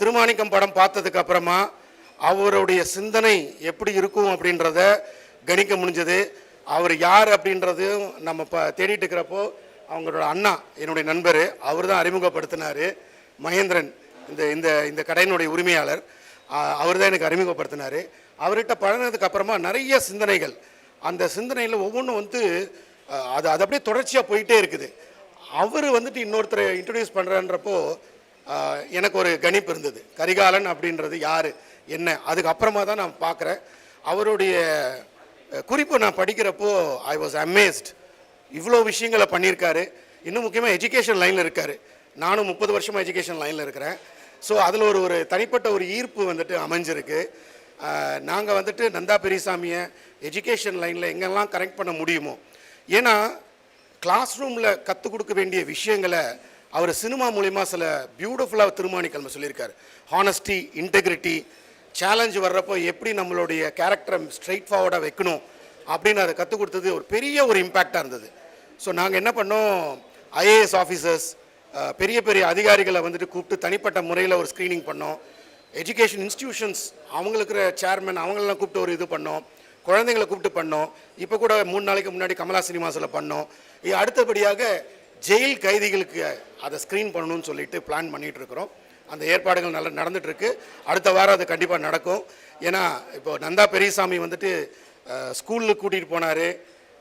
திருமாணிக்கம் படம் பார்த்ததுக்கு அப்புறமா அவருடைய சிந்தனை எப்படி இருக்கும் அப்படின்றத கணிக்க முடிஞ்சது. அவர் யார் அப்படின்றதையும் நம்ம தேடிட்டு இருக்கிறப்போ அவங்களோட அண்ணா, என்னுடைய நண்பர், அவர் தான் அறிமுகப்படுத்தினார். மகேந்திரன், இந்த கடையினுடைய உரிமையாளர், அவர் தான் எனக்கு அறிமுகப்படுத்தினார். அவர்கிட்ட பழகினதுக்கு அப்புறமா நிறைய சிந்தனைகள், அந்த சிந்தனையில் ஒவ்வொன்றும் வந்து அது அப்படியே தொடர்ச்சியாக போயிட்டே இருக்குது. அவர் வந்துட்டு இன்னொருத்தரை இன்ட்ரடியூஸ் பண்ணுறன்றப்போ எனக்கு ஒரு கணிப்பு இருந்தது. கரிகாலன் அப்படின்றது யார் என்ன, அதுக்கப்புறமா தான் நான் பார்க்குறேன். அவருடைய குறிப்பு நான் படிக்கிறப்போ ஐ வாஸ் அமேஸ்ட். இவ்வளோ விஷயங்களை பண்ணியிருக்காரு. இன்னும் முக்கியமாக எஜுகேஷன் லைனில் இருக்கார். நானும் 30 வருஷமாக எஜுகேஷன் லைனில் இருக்கிறேன். ஸோ அதில் ஒரு தனிப்பட்ட ஒரு ஈர்ப்பு வந்துட்டு அமைஞ்சிருக்கு. நாங்கள் வந்துட்டு நந்தா பெரியசாமியை எஜுகேஷன் லைனில் எங்கெல்லாம் கரெக்ட் பண்ண முடியுமோ, ஏன்னா கிளாஸ் ரூமில் கற்றுக் கொடுக்க வேண்டிய விஷயங்களை அவர் சினிமா மூலிமா சில பியூட்டிஃபுல்லாக திருமாணிக்கல்ம சொல்லியிருக்காரு. ஹானஸ்டி, இன்டெகிரிட்டி, சேலஞ்சு வர்றப்போ எப்படி நம்மளுடைய கேரக்டரை ஸ்ட்ரெயிட் ஃபார்வர்டாக வைக்கணும் அப்படின்னு அதை கற்றுக் கொடுத்தது ஒரு பெரிய ஒரு இம்பேக்டாக இருந்தது. ஸோ நாங்கள் என்ன பண்ணோம், ஐஏஎஸ் ஆஃபீஸர்ஸ், பெரிய பெரிய அதிகாரிகளை வந்துட்டு கூப்பிட்டு தனிப்பட்ட முறையில் ஒரு ஸ்க்ரீனிங் பண்ணோம். எஜுகேஷன் இன்ஸ்டிடியூஷன்ஸ் அவங்களுக்கு சேர்மன் அவங்களெலாம் கூப்பிட்டு ஒரு இது பண்ணோம். குழந்தைங்களை கூப்பிட்டு பண்ணோம். இப்போ கூட 3 நாளைக்கு முன்னாடி கமலா சினிமாஸில் பண்ணோம். அடுத்தபடியாக ஜெயில் கைதிகளுக்கு அதை ஸ்க்ரீன் பண்ணணும்னு சொல்லிட்டு பிளான் பண்ணிகிட்டு இருக்கிறோம். அந்த ஏற்பாடுகள் நல்லா நடந்துகிட்ருக்கு. அடுத்த வாரம் அது கண்டிப்பாக நடக்கும். ஏன்னா இப்போ நந்தா பெரியசாமி வந்துட்டு ஸ்கூலுக்கு கூட்டிகிட்டு போனார்,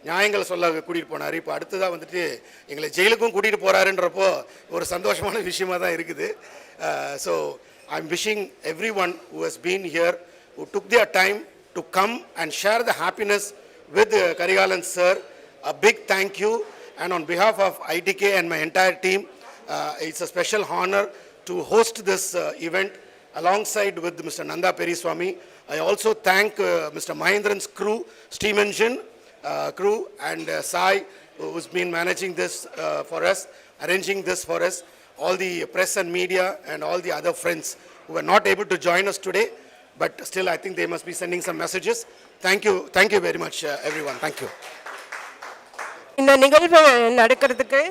நியாயங்களை சொல்ல கூட்டிகிட்டு போனார். இப்போ அடுத்ததாக வந்துட்டு எங்களை ஜெயிலுக்கும் கூட்டிகிட்டு போகிறாருன்றப்போ ஒரு சந்தோஷமான விஷயமாக தான் இருக்குது. So I am wishing every one who has been here, who took their time to come and share the happiness with Karigalan sir, a big thank you. And on behalf of ITK and my entire team, it's a special honor to host this event alongside with Mr. Nanda Periswamy. I also thank Mr. Mahendran's crew, Steam Engine crew, and Sai, who's been managing this for us, arranging this for us, all the press and media and all the other friends who were not able to join us today. But still, I think they must be sending some messages. Thank you very much, everyone. Thank you. இந்த நிகழ்வு நடக்கிறதுக்கு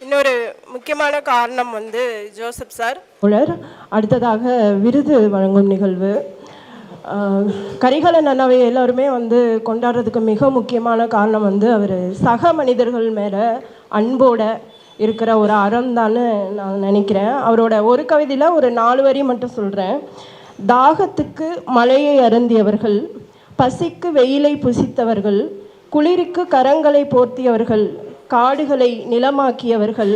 இன்னொரு முக்கியமான காரணம் வந்து Joseph sir. அடுத்ததாக விருது வழங்கும் நிகழ்வு. கரிகாலன் அண்ணாவை எல்லாருமே வந்து கொண்டாடுறதுக்கு மிக முக்கியமான காரணம் வந்து அவர் சக மனிதர்கள் மேலே அன்போட இருக்கிற ஒரு அறம் தான்னு நான் நினைக்கிறேன். அவரோட ஒரு கவிதையில் ஒரு 4 வரி மட்டும் சொல்கிறேன். தாகத்துக்கு மழையை அருந்தியவர்கள், பசிக்கு வெயிலை புசித்தவர்கள், குளிருக்கு கரங்களை போர்த்தியவர்கள், காடுகளை நிலமாக்கியவர்கள்,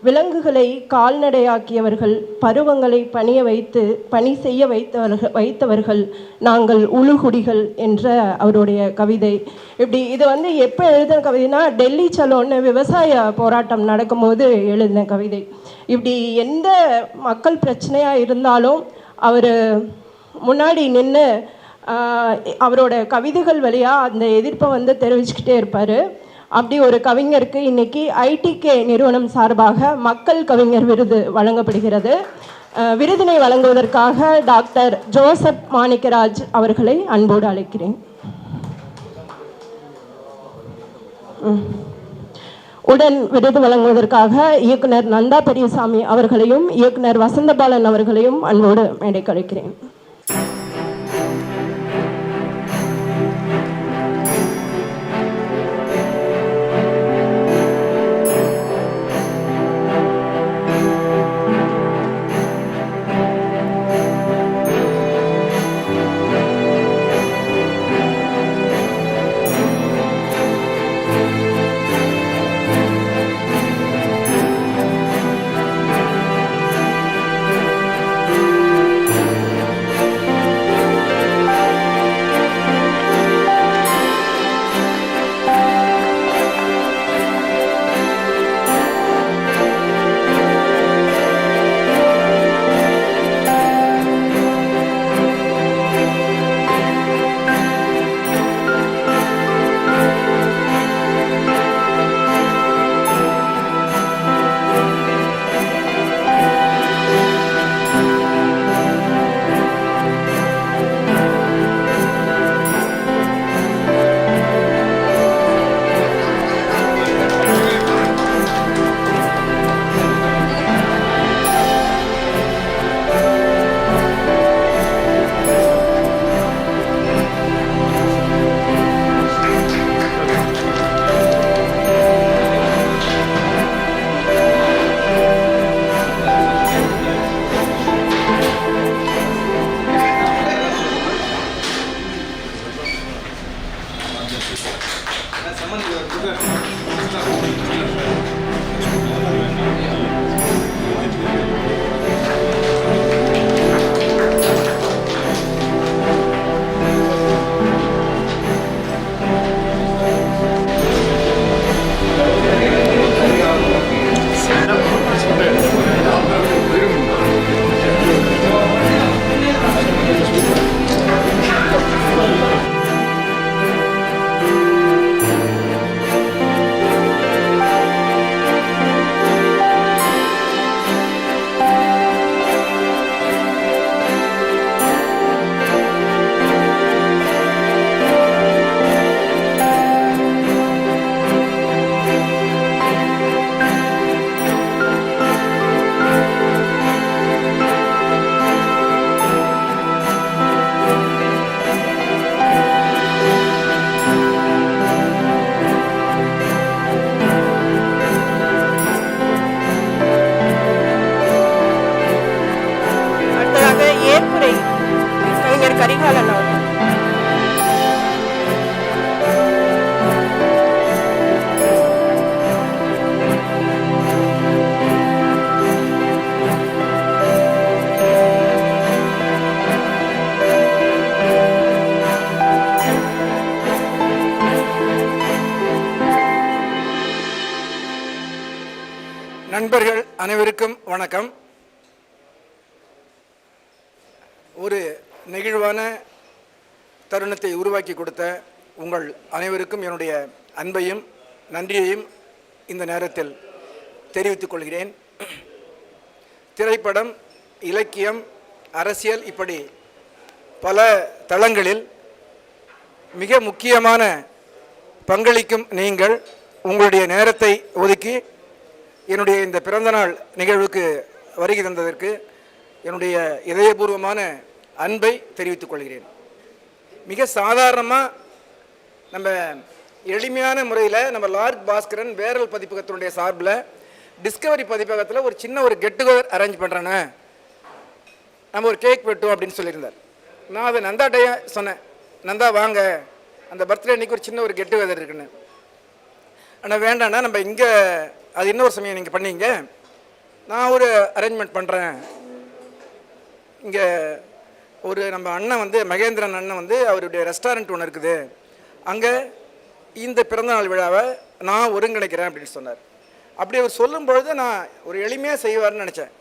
விலங்குகளை கால்நடையாக்கியவர்கள், பருவங்களை பணி செய்ய வைத்தவர்கள் நாங்கள் உளுகுடிகள் என்ற அவருடைய கவிதை. இப்படி இது வந்து எப்போ எழுதின கவிதைனா, டெல்லி சலோன்னு விவசாய போராட்டம் நடக்கும்போது எழுதின கவிதை. இப்படி எந்த மக்கள் பிரச்சனையாக இருந்தாலும் அவர் முன்னாடி நின்று அவரோட கவிதைகள் வழியாக அந்த எதிர்ப்பை வந்து தெரிவிச்சுக்கிட்டே இருப்பார். அப்படி ஒரு கவிஞருக்கு இன்னைக்கு ஐடிகே நிறுவனம் சார்பாக மக்கள் கவிஞர் விருது வழங்கப்படுகிறது. விருதினை வழங்குவதற்காக டாக்டர் ஜோசப் மாணிக்கராஜ் அவர்களை அன்போடு அழைக்கிறேன். உடன் விருது வழங்குவதற்காக இயக்குனர் நந்தா பெரியசாமி அவர்களையும் இயக்குனர் வசந்தபாலன் அவர்களையும் அன்போடு மேடைக்கு அழைக்கிறேன். நண்பர்கள் அனைவருக்கும் வணக்கம். ஒரு நெகிழ்வான தருணத்தை உருவாக்கி கொடுத்த உங்கள் அனைவருக்கும் என்னுடைய அன்பையும் நன்றியையும் இந்த நேரத்தில் தெரிவித்துக் கொள்கிறேன். திரைப்படம், இலக்கியம், அரசியல் இப்படி பல தளங்களில் மிக முக்கியமான பங்களிக்கும் நீங்கள் உங்களுடைய நேரத்தை ஒதுக்கி என்னுடைய இந்த பிறந்தநாள் நிகழ்வுக்கு வருகை தந்ததற்கு என்னுடைய இதயபூர்வமான அன்பை தெரிவித்துக் கொள்கிறேன். மிக சாதாரணமாக நம்ம எளிமையான முறையில் நம்ம லார்ட் பாஸ்கரன் வேரல் பதிப்பகத்தினுடைய சார்பில் டிஸ்கவரி பதிப்பகத்தில் ஒரு சின்ன ஒரு கெட் டுகெதர் அரேஞ்ச் பண்ணுறேன்னு நம்ம ஒரு கேக் வெட்டும் அப்படின்னு சொல்லியிருந்தார். நான் அதை நந்தாட்டையே சொன்னேன், நந்தா வாங்க, அந்த பர்த்டே அன்றைக்கி ஒரு சின்ன ஒரு கெட் டுகெதர் இருக்குன்னு. ஆனால் வேண்டாண்ணா, நம்ம இங்கே அது இன்னொரு சமயம் நீங்கள் பண்ணீங்க, நான் ஒரு அரேஞ்ச்மெண்ட் பண்ணுறேன். இங்கே ஒரு நம்ம அண்ணன் வந்து மகேந்திரன் அண்ணன் வந்து அவருடைய ரெஸ்டாரண்ட் ஒன்று இருக்குது, அங்கே இந்த பிறந்தநாள் விழாவை நான் ஒருங்கிணைக்கிறேன் அப்படின்னு சொன்னார். அப்படி அவர் சொல்லும்பொழுது நான் ஒரு எளிமையாக செய்வார்னு நினச்சேன்.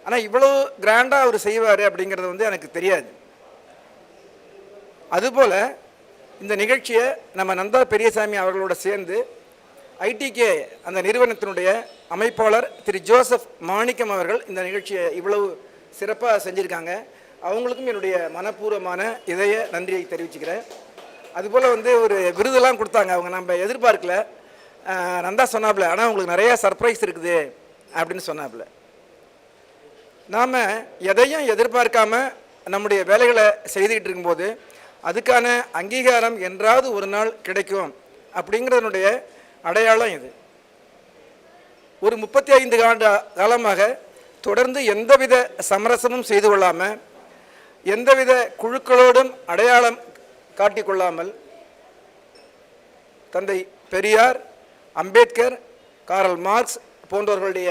ஆனால் இவ்வளோ கிராண்டாக அவர் செய்வார் அப்படிங்கிறது வந்து எனக்கு தெரியாது. அதுபோல் இந்த நிகழ்ச்சியை நம்ம நந்தா பெரியசாமி அவர்களோட சேர்ந்து ஐடிகே அந்த நிறுவனத்தினுடைய அமைப்பாளர் திரு ஜோசப் மாணிக்கம் அவர்கள் இந்த நிகழ்ச்சியை இவ்வளவு சிறப்பாக செஞ்சுருக்காங்க. அவங்களுக்கும் என்னுடைய மனப்பூர்வமான இதய நன்றியை தெரிவிச்சுக்கிறேன். அதுபோல் வந்து ஒரு விருதெல்லாம் கொடுத்தாங்க, அவங்க நம்ம எதிர்பார்க்கல. நந்தா சொன்னாப்புல, ஆனால் உங்களுக்கு நிறையா சர்ப்ரைஸ் இருக்குது அப்படின்னு சொன்னாப்புல. நாம் எதையும் எதிர்பார்க்காம நம்முடைய வேலைகளை செய்துக்கிட்டு இருக்கும்போது அதுக்கான அங்கீகாரம் என்றாவது ஒரு நாள் கிடைக்கும் அப்படிங்கிறதனுடைய அடையாளம் இது. ஒரு 35 ஆண்டு காலமாக தொடர்ந்து எந்தவித சமரசமும் செய்து கொள்ளாமல், எந்தவித குழுக்களோடும் அடையாளம் காட்டிக்கொள்ளாமல், தந்தை பெரியார், அம்பேத்கர், காரல் மார்க்ஸ் போன்றவர்களுடைய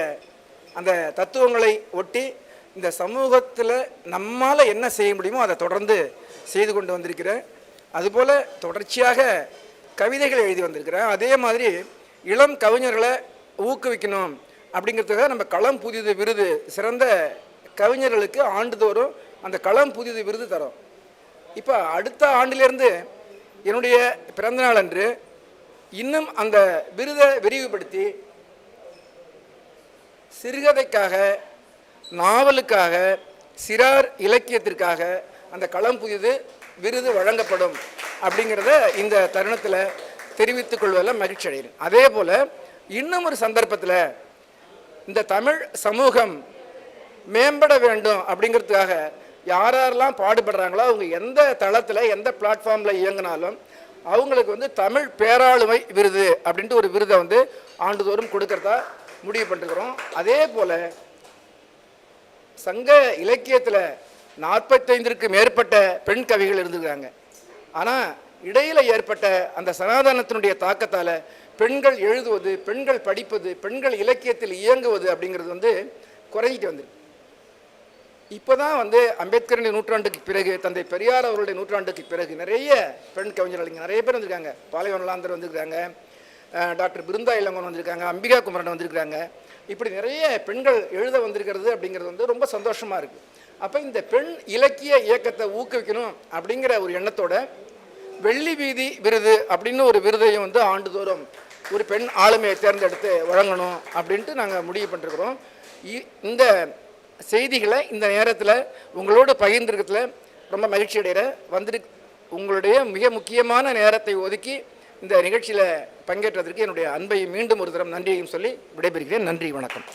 அந்த தத்துவங்களை ஒட்டி இந்த சமூகத்தில் நம்மால் என்ன செய்ய முடியுமோ அதை தொடர்ந்து செய்து கொண்டு வந்திருக்கிறேன். அதுபோல் தொடர்ச்சியாக கவிதைகள் எழுதி வந்திருக்கிறேன். அதே மாதிரி இளம் கவிஞர்களை ஊக்குவிக்கணும் அப்படிங்கிறதுக்காக நம்ம களம் புதிது விருது சிறந்த கவிஞர்களுக்கு ஆண்டுதோறும் அந்த களம் புதிது விருது தரோம். இப்போ அடுத்த ஆண்டிலிருந்து என்னுடைய பிறந்தநாள் அன்று இன்னும் அந்த விருதை விரிவுபடுத்தி சிறுகதைக்காக, நாவலுக்காக, சிறார் இலக்கியத்திற்காக அந்த களம் புதிது விருது வழங்கப்படும் அப்படிங்கிறத இந்த தருணத்தில் தெரிவித்துக் கொள்வதில் மகிழ்ச்சி அடைகிறேன். அதே போல் இன்னும் ஒரு சந்தர்ப்பத்தில் இந்த தமிழ் சமூகம் மேம்பட வேண்டும் அப்படிங்கிறதுக்காக யாரெல்லாம் பாடுபடுறாங்களோ அவங்க எந்த தளத்தில் எந்த பிளாட்ஃபார்மில் இயங்கினாலும் அவங்களுக்கு வந்து தமிழ் பேராளுமை விருது அப்படின்ட்டு ஒரு விருதை வந்து ஆண்டுதோறும் கொடுக்கறதா முடிவு பண்ணிருக்கிறோம். அதே போல் சங்க இலக்கியத்தில் 45ற்கு மேற்பட்ட பெண் கவிகள் இருந்துருக்காங்க. ஆனால் இடையில் ஏற்பட்ட அந்த சனாதனத்தினுடைய தாக்கத்தால் பெண்கள் எழுதுவது, பெண்கள் படிப்பது, பெண்கள் இலக்கியத்தில் இயங்குவது அப்படிங்கிறது வந்து குறைஞ்சிட்டு வந்துருக்கு. இப்போ தான் வந்து அம்பேத்கருடைய நூற்றாண்டுக்கு பிறகு, தந்தை பெரியார் அவருடைய நூற்றாண்டுக்கு பிறகு நிறைய பெண் கவிஞர்கள் இங்கே நிறைய பேர் வந்திருக்காங்க. பாலைவனலாந்தர் வந்திருக்காங்க, டாக்டர் பிருந்தா இளங்கோன் வந்திருக்காங்க, அம்பிகா குமரன் வந்திருக்காங்க. இப்படி நிறைய பெண்கள் எழுத வந்திருக்கிறது அப்படிங்கிறது வந்து ரொம்ப சந்தோஷமாக இருக்குது. அப்போ இந்த பெண் இலக்கிய இயக்கத்தை ஊக்குவிக்கணும் அப்படிங்கிற ஒரு எண்ணத்தோட வெள்ளி வீதி விருது அப்படின்னு ஒரு விருதையும் வந்து ஆண்டுதோறும் ஒரு பெண் ஆளுமையை தேர்ந்தெடுத்து வழங்கணும் அப்படின்ட்டு நாங்கள் முடிவு பண்ணிருக்கிறோம். இந்த செய்திகளை இந்த நேரத்தில் உங்களோடு பகிர்ந்திருக்கிறதுல ரொம்ப மகிழ்ச்சி அடைகிற உங்களுடைய மிக முக்கியமான நேரத்தை ஒதுக்கி இந்த நிகழ்ச்சியில் பங்கேற்றதற்கு என்னுடைய அன்பையும் மீண்டும் ஒரு தரம் நன்றியையும் சொல்லி விடைபெறுகிறேன். நன்றி, வணக்கம்.